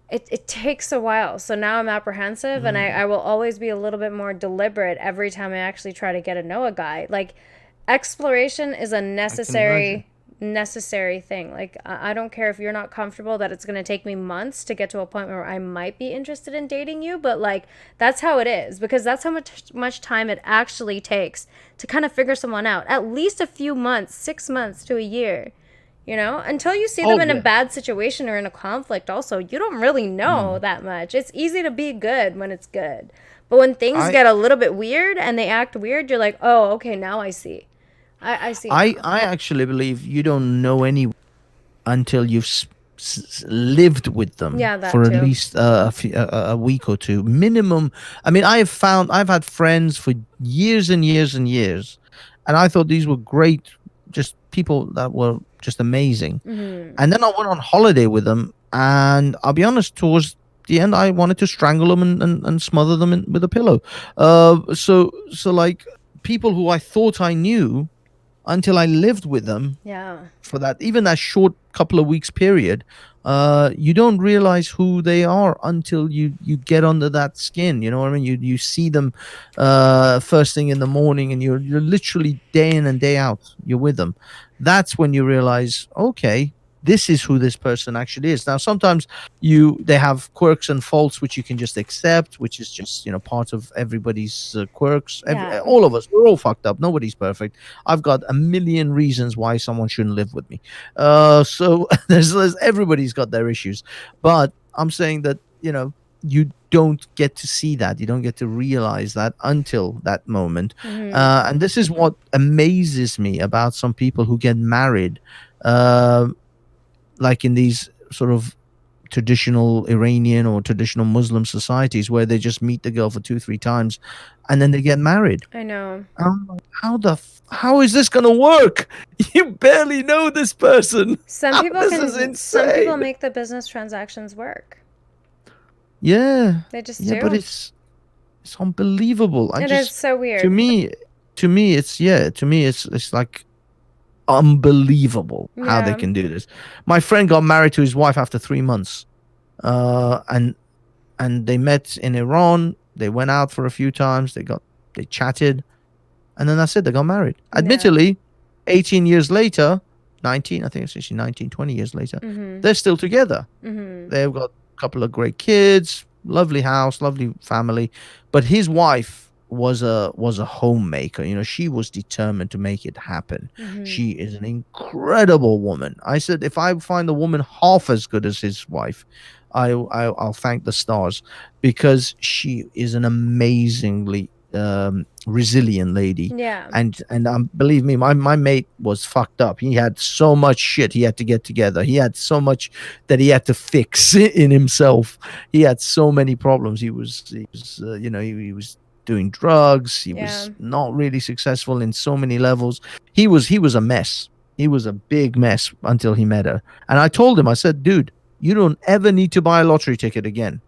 it takes a while. So now I'm apprehensive and Mm, I will always be a little bit more deliberate every time I actually try to get to know a guy. Like Exploration is a I can imagine. necessary thing. Like I don't care if you're not comfortable that it's going to take me months to get to a point where I might be interested in dating you, but like that's how it is because that's how much time it actually takes to kind of figure someone out. At least a few months, 6 months to a year. You know, until you see them Oh in a yeah. bad situation or in a conflict, also, you don't really know Mm. that much. It's easy to be good when it's good. But when things I get a little bit weird and they act weird, you're like, oh, okay, now I see. I see now. I actually believe you don't know anyone until you've lived with them Yeah, that for at too. least a week or two minimum. I mean, I've had friends for years and years and years, and I thought these were great, just people that were just amazing. Hmm. And then I went on holiday with them, and I'll be honest, towards the end, I wanted to strangle them and smother them with a pillow. So like people who I thought I knew until I lived with them Yeah. for that, even that short couple of weeks period, you don't realize who they are until you get under that skin. You know what I mean? You see them first thing in the morning, and you're literally day in and day out. You're with them. That's when you realize, okay, this is who this person actually is. Now, sometimes they have quirks and faults which you can just accept, which is just part of everybody's quirks. Yeah. All of us, we're all fucked up. Nobody's perfect. I've got a million reasons why someone shouldn't live with me. So there's everybody's got their issues, but I'm saying that you don't get to see that, you don't get to realize that until that moment. Hmm. And this is what amazes me about some people who get married, uh, like in these sort of traditional Iranian or traditional Muslim societies where they just meet the girl for 2 3 times and then they get married. I know. How is this gonna work? You barely know this person. This is Some people insane. make the business transactions work. Yeah, They just yeah, but do. it's unbelievable. I It is just so to weird. me it's like unbelievable how they Yeah. can do this. My friend got married to his wife after 3 months, uh, and and they met in Iran. They went out for a few times. They chatted, and then that's it. They got married. Yeah. Admittedly, 18 years later, 19, I think it's actually 19, 20 years later, Mhm. they're still together. Mhm. They've got a couple of great kids, lovely house, lovely family. But his wife was a homemaker. She was determined to make it happen. Mhm. She is an incredible woman. I said, if I find a woman half as good as his wife, I'll thank the stars, because she is an amazingly resilient lady. Yeah. And believe me, my mate was fucked up. He had so much shit he had to get together. He had so much that he had to fix in himself. He had so many problems. He was doing drugs. He Yeah. was not really successful in so many levels. He was a mess. He was a big mess until he met her. And I told him, I said, dude, you don't ever need to buy a lottery ticket again.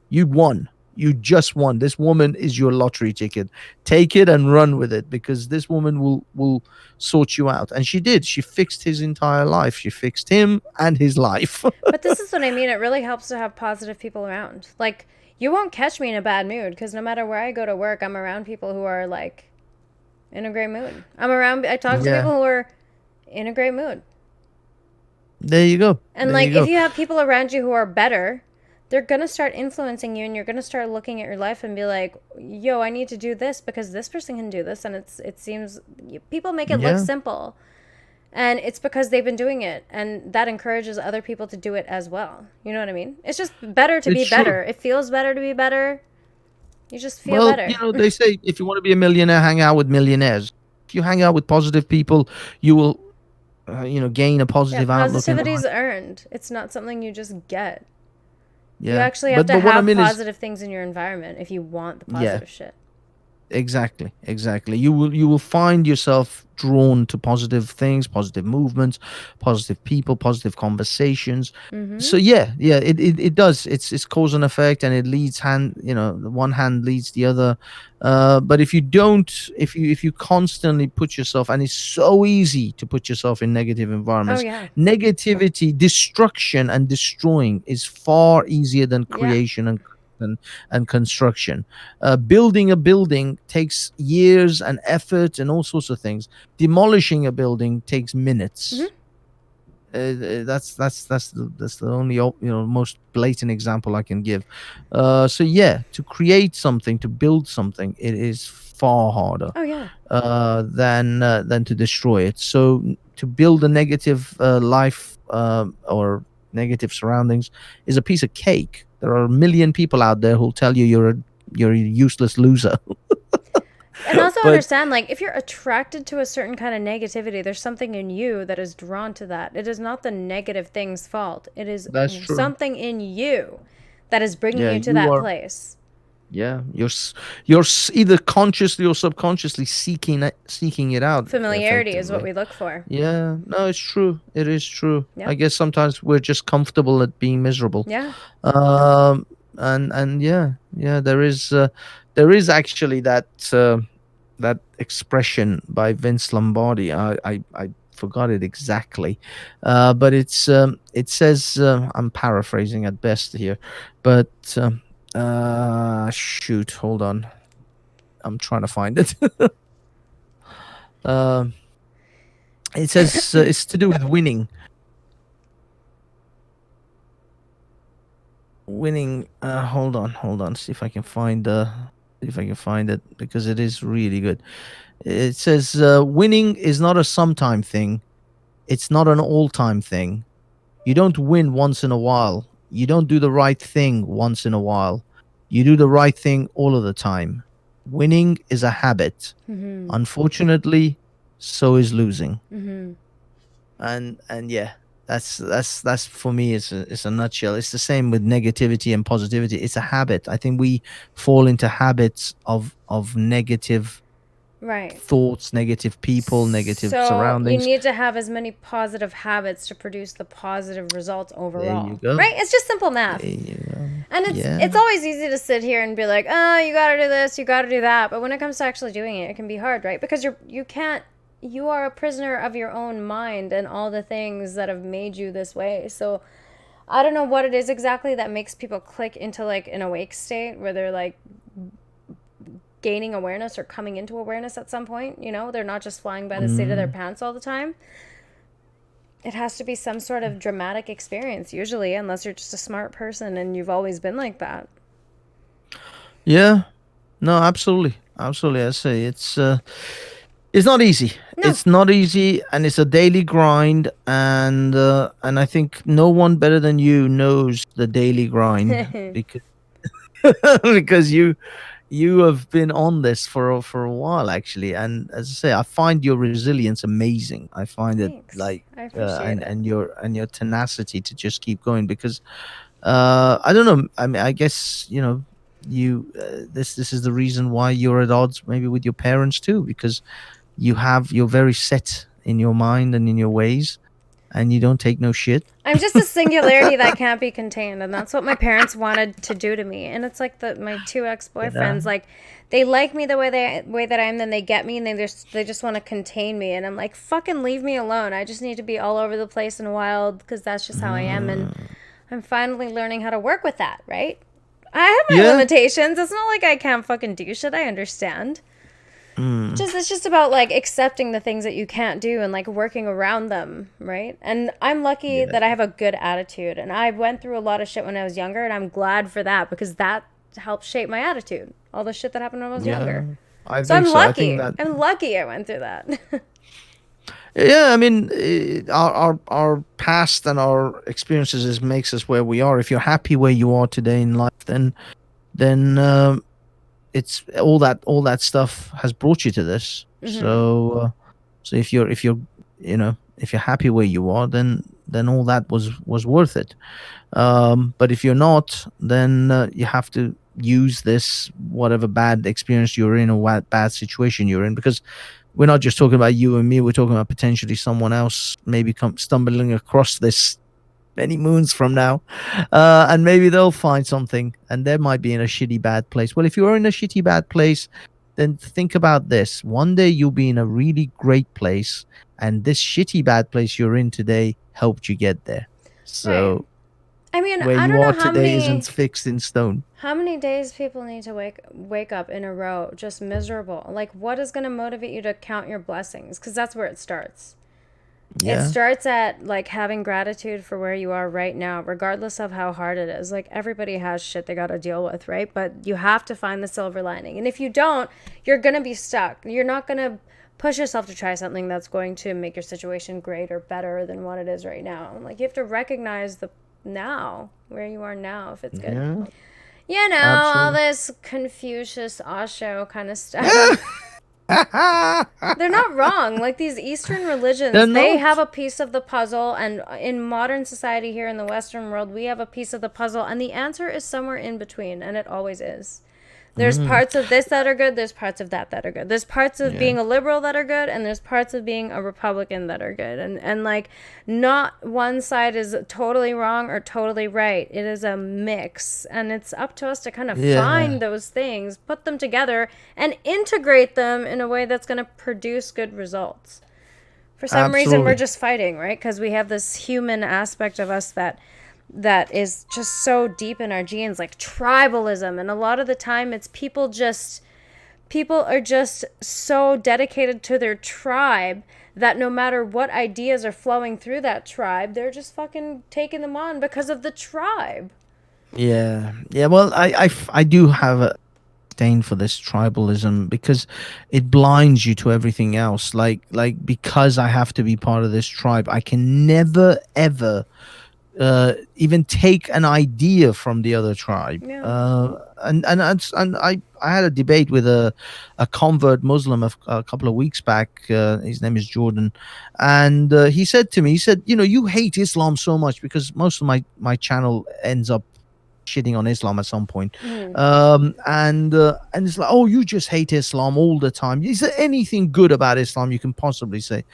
You won. You just won. This woman is your lottery ticket. Take it and run with it, because this woman will sort you out. And she did. She fixed his entire life. She fixed him and his life. But this is what I mean. It really helps to have positive people around. Like, you won't catch me in a bad mood because no matter where I go to work, I'm around people who are like in a great mood. I talk to Yeah. people who are in a great mood. There you go. And There like, you if go. you have people around you who are better, they're going to start influencing you and you're going to start looking at your life and be like, yo, I need to do this because this person can do this. And it seems people make it look Yeah. simple. And it's because they've been doing it, and that encourages other people to do it as well. You know what I mean? It's just better to be It's true. better. It feels better to be better. You just feel Well, better. they say if you want to be a millionaire, hang out with millionaires. If you hang out with positive people, you will, gain a Yeah, positive outlook in positivity is life. earned. It's not something you just get. You Yeah. actually have But to what I have mean is, positive things in your environment if you want the yeah, positive shit. exactly, exactly. You will find yourself drawn to positive things, positive movements, positive people, positive conversations. Mm-hmm. So yeah, yeah, it does. It's cause and effect, and it leads hand. The one hand leads the other. But if you don't, if you constantly put yourself, and it's so easy to put yourself in negative Oh environments, yeah. negativity, destruction, and destroying is far easier than Yeah. creation and. and construction. Building a building takes years and effort and all sorts of things. Demolishing a building takes minutes. Hmm. That's the only most blatant example I can give. So yeah, to create something, to build something, it is far harder Oh yeah. than to destroy it. So to build a negative life or negative surroundings is a piece of cake. There are a million people out there who'll tell you you're a useless loser. And also But understand, like, if you're attracted to a certain kind of negativity, there's something in you that is drawn to that. It is not the negative thing's fault. It is that's true. something in you that is bringing Yeah, you to you that are. place. Yeah, either consciously or subconsciously seeking it out Familiarity is what effectively. we look for. Yeah, no, it's true. It is true. I Yep. guess sometimes we're just comfortable at being miserable. Yeah. Um, and yeah, yeah, there is actually that expression by Vince Lombardi. I forgot it exactly, but it says I'm paraphrasing at best here, but shoot, hold on, I'm trying to find it. Um, it says it's to do with winning. Winning. Hold on. See if I can find it because it is really good. It says winning is not a sometime thing. It's not an all-time thing. You don't win once in a while. You don't do the right thing once in a while. You do the right thing all of the time. Winning is a habit. Mm-hmm. Unfortunately, so is losing. Mm-hmm. And yeah, that's for me. It's a nutshell. It's the same with negativity and positivity. It's a habit. I think we fall into habits of negative Right. thoughts, negative people, negative So you surroundings. need to have as many positive habits to produce the positive results There you overall. go. Right? It's just simple There math. you go. And it's Yeah. always easy to sit here and be like, "Oh, you got to do this, you got to do that." But when it comes to actually doing it, it can be hard, right? Because you can't you are a prisoner of your own mind and all the things that have made you this way. So, I don't know what it is exactly that makes people click into like an awake state where they're like gaining awareness or coming into awareness at some point, they're not just flying by the seat of their Mm. pants all the time. It has to be some sort of dramatic experience, usually, unless you're just a smart person and you've always been like that. Yeah. No, absolutely. Absolutely. I say it's not easy. No. It's not easy, and it's a daily grind. And I think no one better than you knows the daily grind because because you have been on this for a while actually. And as I say, I find your resilience amazing. I find it Thanks. like I appreciate it. and your tenacity to just keep going because I don't know. I mean, I guess you this is the reason why you're at odds maybe with your parents too, because you're very set in your mind and in your ways, and you don't take no shit. I'm just a singularity that can't be contained, and that's what my parents wanted to do to me. And it's like my two ex You know? boyfriends, like they like me the way that I am, then they get me, and they just want to contain me, and I'm like, fucking leave me alone. I just need to be all over the place and wild because that's just how I am, and Mm. I'm finally learning how to work with that. Right? I have my Yeah. limitations. It's not like I can't fucking do shit. I understand. Mm. It's just about like accepting the things that you can't do and like working around them, right? And I'm lucky Yeah. that I have a good attitude, and I went through a lot of shit when I was younger, and I'm glad for that because that helped shape my attitude. All the shit that happened when I was Yeah. younger. I So think I'm so. I think lucky. that. I'm lucky I went through that. Yeah, I mean, our past and our experiences makes us where we are. If you're happy where you are today in life, then it's all that stuff has brought you to this. Hmm. So if you're if you're happy where you are, then all that was worth it. But if you're not, then you have to use this whatever bad experience you're in or what bad situation you're in, because we're not just talking about you and me. We're talking about potentially someone else maybe stumbling across this many moons from now, and maybe they'll find something, and they might be in a shitty bad place. Well, if you're in a shitty bad place, then think about this: one day you'll be in a really great place, and this shitty bad place you're in today helped you get there. Right. So I mean, Where I you don't are know how today isn't many fixed in stone. days people need to wake up in a row just miserable. Like, what is going to motivate you to count your blessings? Because that's where it starts. It Yeah. starts at like having gratitude for where you are right now, regardless of how hard it is. Like, everybody has shit they got to deal with, right? But you have to find the silver lining. And if you don't, you're going to be stuck. You're not going to push yourself to try something that's going to make your situation greater, better than what it is right now. Like, you have to recognize the now, where you are now, if it's good. Yeah. You know, all Absolutely. this Confucius, Osho kind of stuff. They're not wrong. Like, these Eastern They're religions, they have not. a piece of the puzzle. And in modern society here in the Western world, we have a piece of the puzzle. And the answer is somewhere in between. And it always is. There's Mm, parts of this that are good. There's parts of that are good. There's parts of yeah. being a liberal that are good, and there's parts of being a Republican that are good. And like, not one side is totally wrong or totally right. It is a mix, and it's up to us to kind of find Yeah. those things, put them together, and integrate them in a way that's going to produce good results. For some reason, we're Absolutely. just fighting, right? Because we have this human aspect of us that is just so deep in our genes, like tribalism. And a lot of the time it's people are just so dedicated to their tribe that no matter what ideas are flowing through that tribe, they're just fucking taking them on because of the tribe. Yeah. Yeah. Well, I do have a disdain for this tribalism because it blinds you to everything else. Like because I have to be part of this tribe, I can never ever even take an idea from the other tribe. Yeah. And I had a debate with a convert Muslim a couple of weeks back. His name is Jordan, and he said to me, he said, you know, you hate Islam so much because most of my channel ends up shitting on Islam at some point. Mm. And it's like, oh, you just hate Islam all the time. Is there anything good about Islam you can possibly say?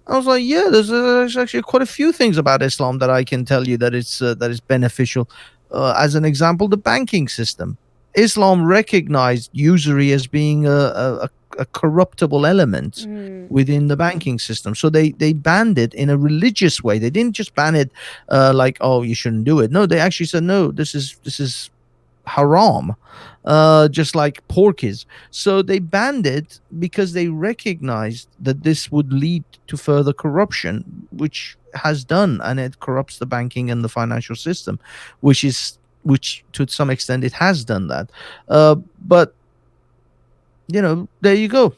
I was like, yeah, there's actually quite a few things about Islam that I can tell you that is beneficial. As an example, the banking system. Islam recognized usury as being a corruptible element Mm. within the banking system. So they banned it in a religious way. They didn't just ban it like, oh, you shouldn't do it. No, they actually said, no, this is haram, just like pork is. So they banned it because they recognized that this would lead to further corruption, which has done, and it corrupts the banking and the financial system, which to some extent it has done that. But there you go.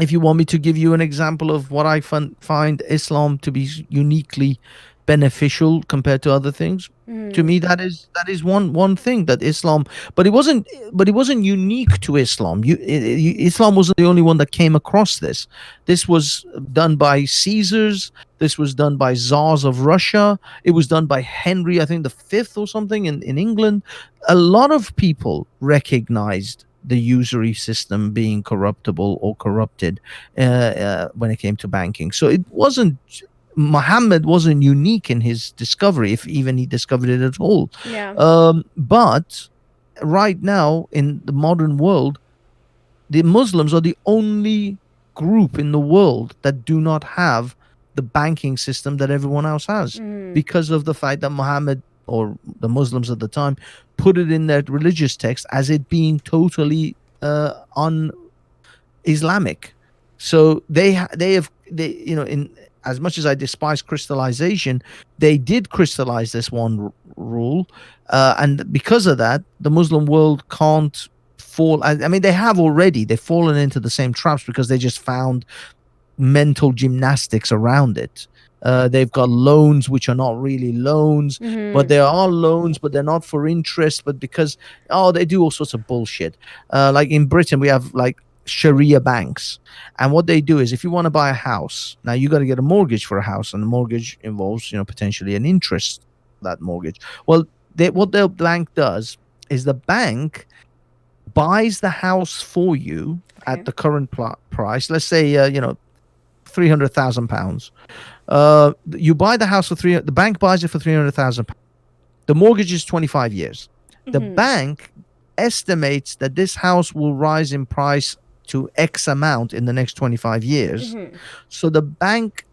If you want me to give you an example of what I find Islam to be uniquely beneficial compared to other things, to Mm. me that is one thing that Islam. But it wasn't unique to Islam. Islam wasn't the only one that came across this. This was done by Caesars. This was done by czars of Russia. It was done by Henry, I think the fifth or something in England. A lot of people recognized the usury system being corruptible or corrupted when it came to banking. So it wasn't Muhammad wasn't unique in his discovery, if even he discovered it at all. Yeah. But right now in the modern world, the Muslims are the only group in the world that do not have the banking system that everyone else has Mm. because of the fact that Muhammad or the Muslims at the time put it in their religious text as it being totally Islamic. So they have in as much as I despise crystallization, they did crystallize this one rule, and because of that, the Muslim world can't fall. I mean, they have already. They've fallen into the same traps because they just found mental gymnastics around it. They've got loans which are not really loans, but Mm. there are loans, but they're not for interest. But because they do all sorts of bullshit. Like in Britain, we have like Sharia banks, and what they do is if you want to buy a house, now you got to get a mortgage for a house, and the mortgage involves potentially an interest that mortgage. Well, what the bank does is the bank buys the house for you at Okay. the current price. Let's say £300,000. You buy the house for three. The bank buys it for £300,000. The mortgage is 25 years. The Mm. bank estimates that this house will rise in price to X amount in the next 25 years. Mm. So the bank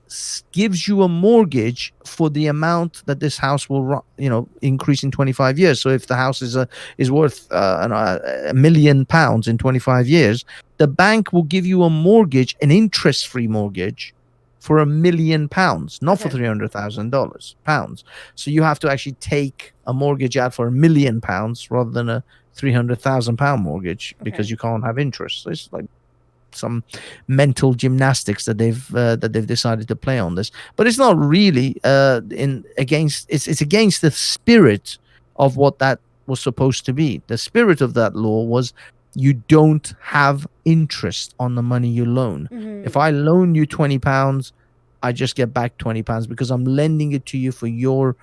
gives you a mortgage for the amount that this house will increase in 25 years. So if the house is worth £1 million in 25 years, the bank will give you a mortgage, an interest free mortgage, for £1 million, not for Okay. $300,000 pounds. So you have to actually take a mortgage out for £1 million rather than a £300,000 mortgage, Okay. because you can't have interest. So it's like some mental gymnastics that they've decided to play on this. But it's not really in against it's against the spirit of what that was supposed to be. The spirit of that law was, you don't have interest on the money you loan. If Mm-hmm. I loan you £20, I just get back £20 because I'm lending it to you for you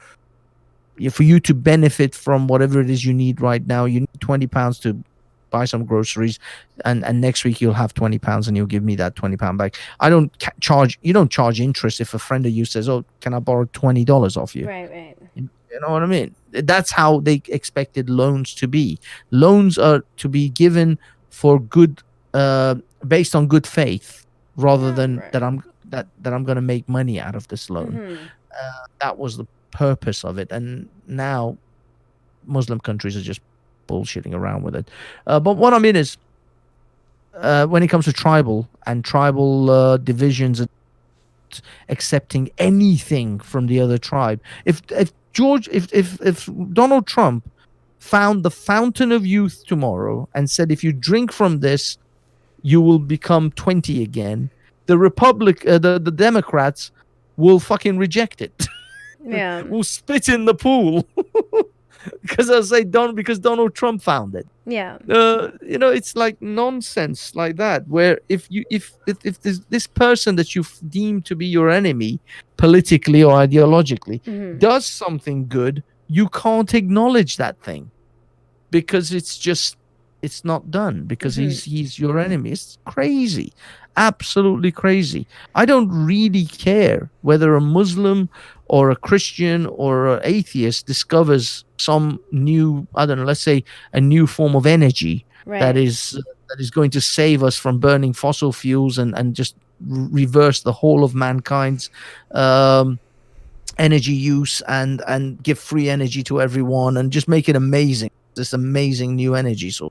to benefit from whatever it is you need right now. You need £20 to buy some groceries, and next week you'll have £20 and you'll give me that £20 back. I don't charge You don't charge interest if a friend of you says, "Oh, can I borrow $20 off you?" Right, right. You know what I mean? That's how they expected loans to be. Loans are to be given for good, based on good faith, rather Yeah, than right. that I'm going to make money out of this loan. Mm-hmm. That was the purpose of it, and now Muslim countries are just bullshitting around with it. But what I mean is, when it comes to tribal divisions and accepting anything from the other tribe, if Donald Trump found the fountain of youth tomorrow and said, if you drink from this, you will become 20 again, the Democrats will fucking reject it. Yeah. Will spit in the pool because I say don't because Donald Trump found it. Yeah. It's like nonsense like that. Where if this person that you deem to be your enemy politically or ideologically Mm-hmm. does something good, you can't acknowledge that thing because it's not done because Mm-hmm. he's your enemy. It's crazy, absolutely crazy. I don't really care whether a Muslim or a Christian or an atheist discovers some new, I don't know, let's say a new form of energy that Right. is going to save us from burning fossil fuels and just reverse the whole of mankind's um energy use and give free energy to everyone and just make it amazing, this amazing new energy. So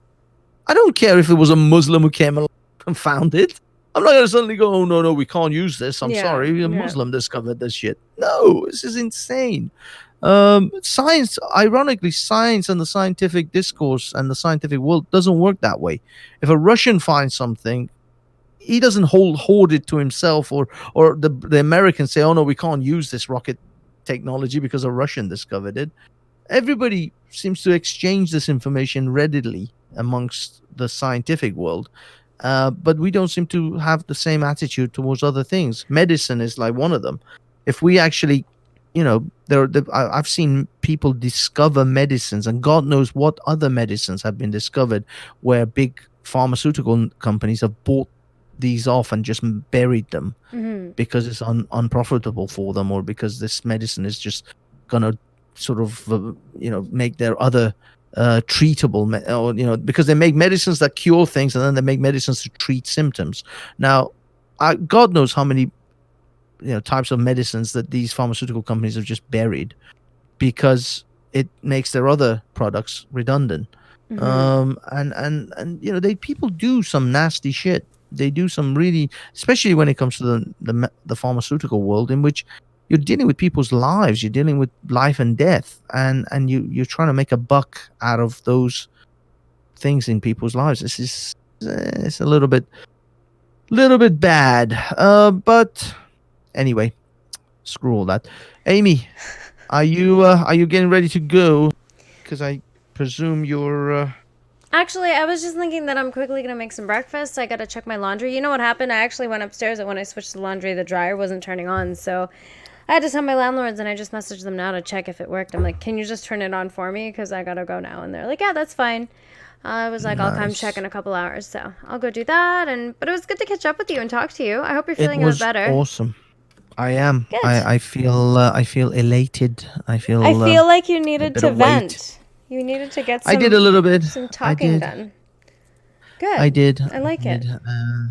I don't care if it was a Muslim who came along and found it. I'm not going to suddenly go, oh, no, no, we can't use this. I'm Yeah. sorry. A Yeah. Muslim discovered this shit. No, this is insane. Science, ironically, science and the scientific discourse and the scientific world doesn't work that way. If a Russian finds something, he doesn't hoard it to himself, or the Americans say, oh, no, we can't use this rocket technology because a Russian discovered it. Everybody seems to exchange this information readily amongst the scientific world, but we don't seem to have the same attitude towards other things. Medicine is like one of them. If we actually, I've seen people discover medicines, and God knows what other medicines have been discovered, where big pharmaceutical companies have bought these off and just buried them Mm-hmm. because it's unprofitable for them, or because this medicine is just gonna sort of make their other treatable or because they make medicines that cure things, and then they make medicines to treat symptoms. Now, God knows how many types of medicines that these pharmaceutical companies have just buried because it makes their other products redundant. Mm-hmm. And they people do some nasty shit. They do some really, especially when it comes to the pharmaceutical world, in which you're dealing with people's lives. You're dealing with life and death, and you're trying to make a buck out of those things in people's lives. This is it's a little bit bad. But anyway, screw all that. Amy, are you getting ready to go? Because I presume you're. Actually, I was just thinking that I'm quickly gonna make some breakfast. I gotta check my laundry. You know what happened? I actually went upstairs, and when I switched the laundry, the dryer wasn't turning on. So I had to tell my landlords, and I just messaged them now to check if it worked. I'm like, can you just turn it on for me? Because I gotta go now. And they're like, yeah, that's fine. I was like, I'll come check Nice. in a couple hours. So I'll go do that. But it was good to catch up with you and talk to you. I hope you're It feeling a bit was better. awesome. I am. Good. I feel elated. I I feel feel like you a needed bit to of weight. vent. You needed to get I did a little bit. some I talking did. done. I Good. did. I I like it. did.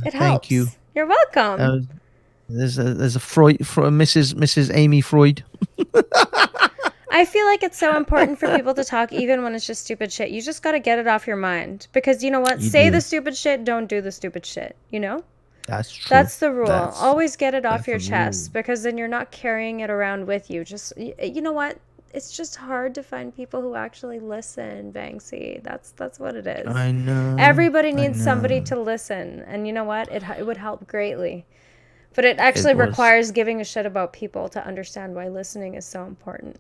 It Thank you. helps. You're welcome. Uh, There's a Mrs. Amy Freud. I feel like it's so important for people to talk even when it's just stupid shit. You just got to get it off your mind. Because you know what? You Say the do. stupid shit, don't do the stupid shit, you know? That's true. That's the rule. That's Always get it off that's your a rule. chest because then you're not carrying it around with you. Just you know what? It's just hard to find people who actually listen, Banksy. That's what it is. I know. Everybody I needs somebody know. to listen, and you know what? It would help greatly. But it It actually was. requires giving a shit about people to understand why listening is so important.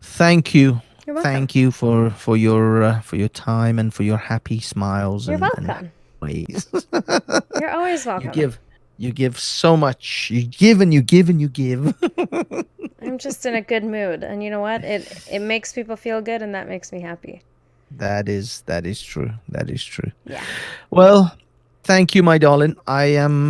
Thank you. You're welcome. Thank you for your time and for your happy smiles You're and happy welcome. ways. You're always you welcome. give you give so much. You give and you give and you give. I'm just in a good mood, and you know what? It makes people feel good, and that makes me happy. That is true. That is true. Yeah. Well, thank you, my darling. I'm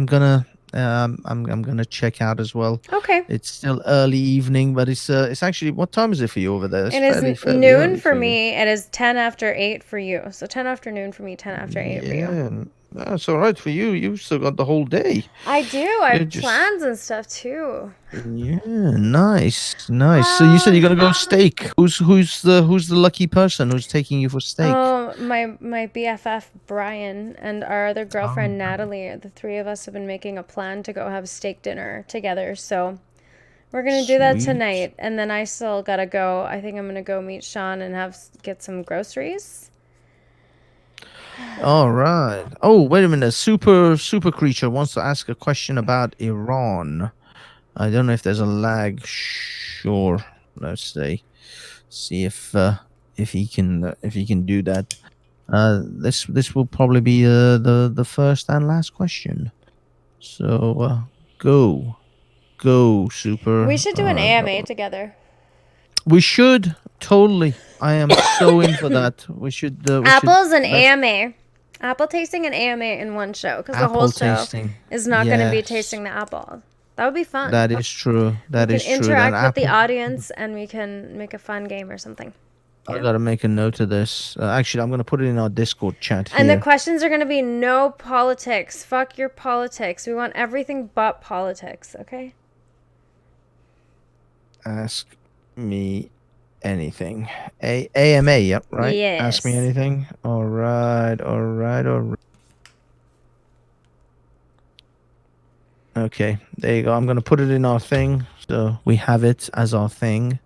gonna I'm gonna check out as well. Okay. It's still early evening, but it's actually, what time is it for you over there? It's It is fairly noon early for for you. me. It is 10 after 8 for you. So 10 after noon for me, 10 after 8 for you. Yeah, that's all right for you. You've still got the whole day. I do. I You're have just plans and stuff too. Yeah, nice, nice. So you said Well, you're gonna go steak. Who's the lucky person who's taking you for steak? oh, my BFF Brian and our other Oh, girlfriend Natalie, the three of us have been making a plan to go have steak dinner together. So we're gonna do that sweet. tonight, and then I still gotta go. I think I'm gonna go meet Sean and have get some groceries. All right. Oh, wait a minute. Super creature wants to ask a question about Iran. I don't know if there's a lag. Sure. Let's see if he can do that. This will probably be the first and last question. So go super. We should do an AMA together. We should totally. I am so in for that. We should. Apples and Let's AMA. Apple tasting and AMA in one show because the whole apple show tasting. is not going to be Yes, tasting the apple. That would be fun. that is true. We That can is true. That interact with the apple. audience and we can make a fun game or something. You I know? gotta make a note of this. Actually, I'm gonna put it in our Discord chat And the here. questions are going to be no politics. Fuck your politics. We want everything but politics, okay? Ask me anything. AMA. Yep. Right. Ask me Yes. anything. All right. All right. All right. Okay. There you go. I'm gonna put it in our thing, so we have it as our thing.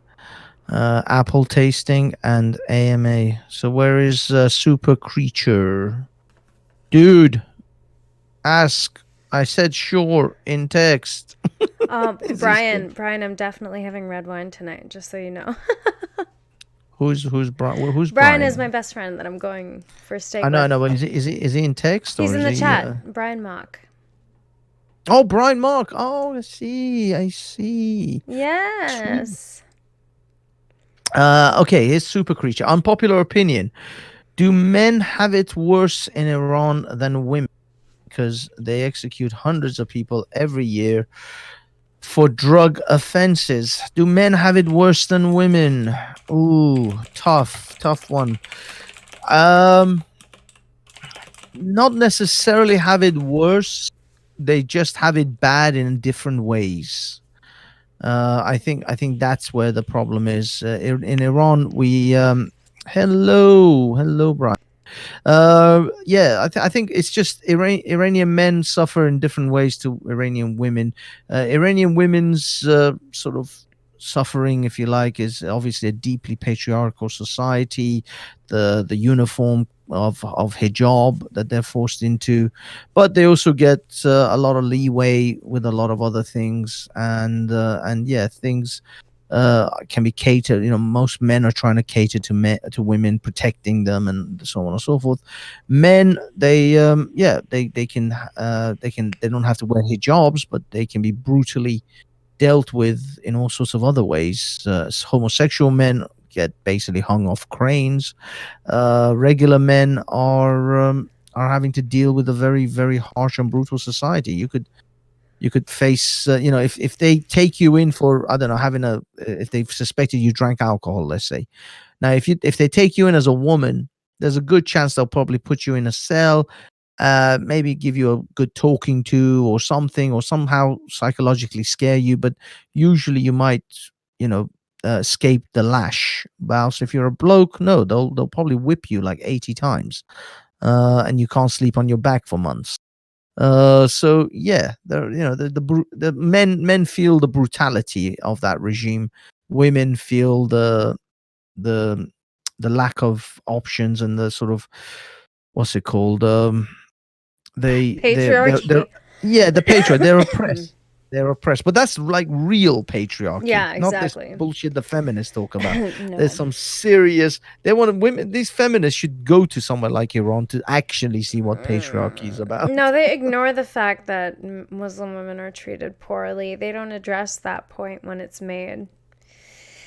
Apple tasting and AMA. So where is Super Creature? Dude, ask. I said sure in text. Is he still? Brian, I'm definitely having red wine tonight, just so you know. Who's Brian is my Brian? best friend that I'm going for I steak know, I with. know. But is he in text He's or in is the he? chat. Brian Mock. Oh, Brian Mark. Oh, I see. I see. Sweet. Yes. Okay, here's Super Creature. Unpopular opinion. Do men have it worse in Iran than women? Because they execute hundreds of people every year for drug offenses. Do men have it worse than women? Ooh, tough one. Um, Not necessarily have it worse. They just have it bad in different ways. I think that's where the problem is. In Iran, we hello, Brian. Yeah, I think it's just Iranian men suffer in different ways to Iranian women. Iranian women's sort of suffering, if you like, is obviously a deeply patriarchal society. The uniform of hijab that they're forced into, but they also get a lot of leeway with a lot of other things, and yeah, things can be catered. Most men are trying to cater to women, protecting them, and so on and so forth. Men, yeah, they don't have to wear hijabs, but they can be brutally dealt with in all sorts of other ways. Homosexual men get basically hung off cranes. Regular men are having to deal with a very, very harsh and brutal society. You could face, if they take you in for, I don't know, if they've suspected you drank alcohol, let's say. Now if they take you in as a woman, there's a good chance they'll probably put you in a cell maybe give you a good talking to or something, or somehow psychologically scare you. But usually you might, you know, escape the lash. Whilst if you're a bloke, no, they'll probably whip you like 80 times, and you can't sleep on your back for months. So yeah, the men feel the brutality of that regime. Women feel the the lack of options and the sort of, what's it called, they're Patriarchy. yeah, the patriarch, they're oppressed. They're oppressed, but that's like real patriarchy, Yeah, not this exactly. bullshit the feminists talk about. There's No. some serious, they want women, these feminists should go to somewhere like Iran to actually see what patriarchy is about. No, they ignore the fact that Muslim women are treated poorly. They don't address that point when it's made.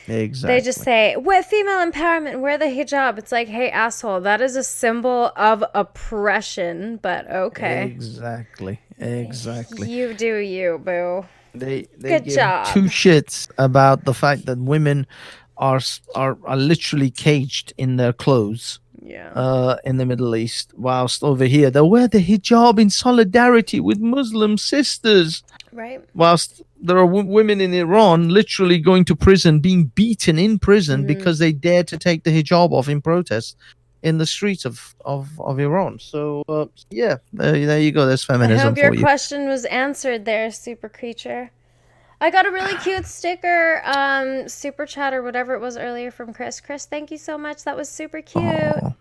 They just Exactly. say, with female empowerment, wear the hijab. It's like, hey, asshole, that is a symbol of oppression, but okay. Exactly. Exactly. You do you, boo. They Good give two job. shits about the fact that women are literally caged in their clothes Yeah. in the Middle East, whilst over here they'll wear the hijab in solidarity with Muslim sisters. Right? Whilst there are women in Iran literally going to prison, being beaten in prison Mm-hmm. because they dared to take the hijab off in protest in the streets of Iran. So yeah, there you go. There's I feminism hope your for you. question was answered there, super creature. I got a really cute sticker, super chat or whatever it was earlier from Chris. Chris, thank you so much. That was super cute. Oh,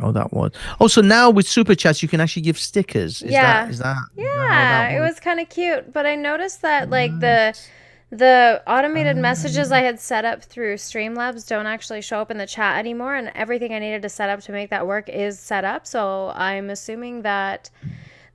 oh, that was. Oh, so now with super chats, you can actually give stickers. Is that Yeah. is that is that how that Yeah, it works? was kind of cute, but I noticed that like Nice. the automated messages I Um, had set up through Streamlabs don't actually show up in the chat anymore, and everything I needed to set up to make that work is set up. So I'm assuming that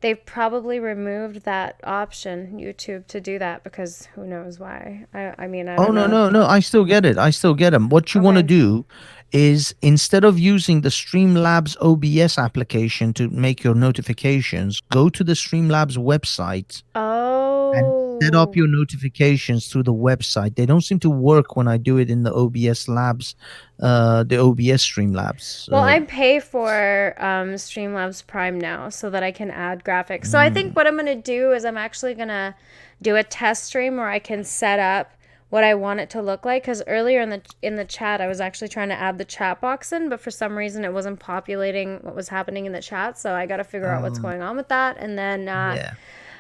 they've probably removed that option, YouTube, to do that because who knows why. I mean, I oh don't no, know. no, no! I still get it. I still get them. What you want to Okay. do is, instead of using the Streamlabs OBS application to make your notifications, go to the Streamlabs website and set up Oh. your notifications through the website. They don't seem to work when I do it in the OBS Labs, the OBS Streamlabs. Well, I pay for Streamlabs Prime now so that I can add graphics. So I think Mm. what I'm going to do is I'm actually going to do a test stream where I can set up what I want it to look like, cuz earlier in the chat I was actually trying to add the chat box in, but for some reason it wasn't populating what was happening in the chat, so I got to figure out what's Um, going on with that, and then yeah.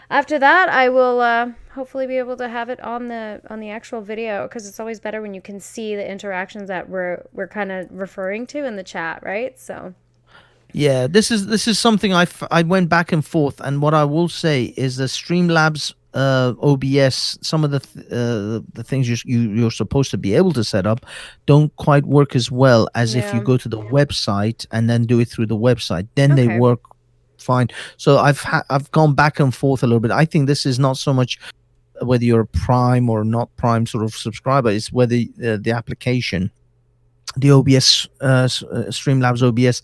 after that, I will hopefully be able to have it on the actual video because it's always better when you can see the interactions that we're kind of referring to in the chat, right? So Yeah, this is something I went back and forth, and what I will say is the Streamlabs OBS, some of the things you're supposed to be able to set up don't quite work as well as if you yeah, go to the website and then do it through the website. Then they okay, work fine. So I've gone back and forth a little bit. I think this is not so much whether you're a Prime or not Prime sort of subscriber; it's whether the application, the OBS, Streamlabs OBS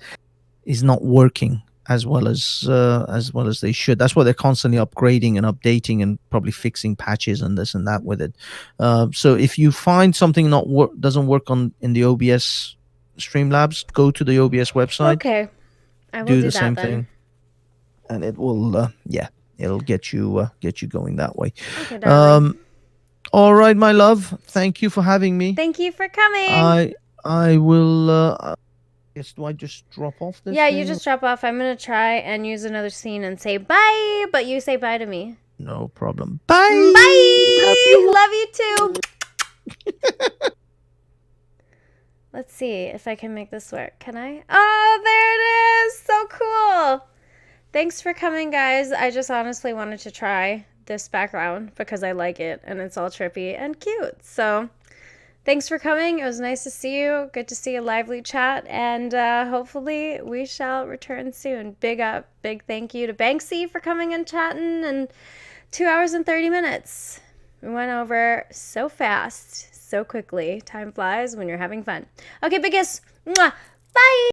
is not working as well as they should. That's why they're constantly upgrading and updating and probably fixing patches and this and that with it. So if you find something not doesn't work on in the OBS Streamlabs, go to the OBS website, okay. I will do do the that same then. thing, and it will yeah, it'll get you going that way. Okay, darling. Um, all right, my love. Thank you for having me. Thank you for coming. I I will. Guess do I just drop off this Yeah, you thing? just drop off. I'm gonna try and use another scene and say bye, but you say bye to me. No problem. Bye. Love Bye. you. Love you too. Let's see if I can make this work. Can I? Oh, there it is. So cool. Thanks for coming, guys. I just honestly wanted to try this background because I like it and it's all trippy and cute. So, thanks for coming. It was nice to see you. Good to see a lively chat, and hopefully, we shall return soon. Big up, big thank you to Banksy for coming and chatting. And 2 hours and 30 minutes. We went over so fast, so quickly. Time flies when you're having fun. Okay, biggest. Mwah. Bye.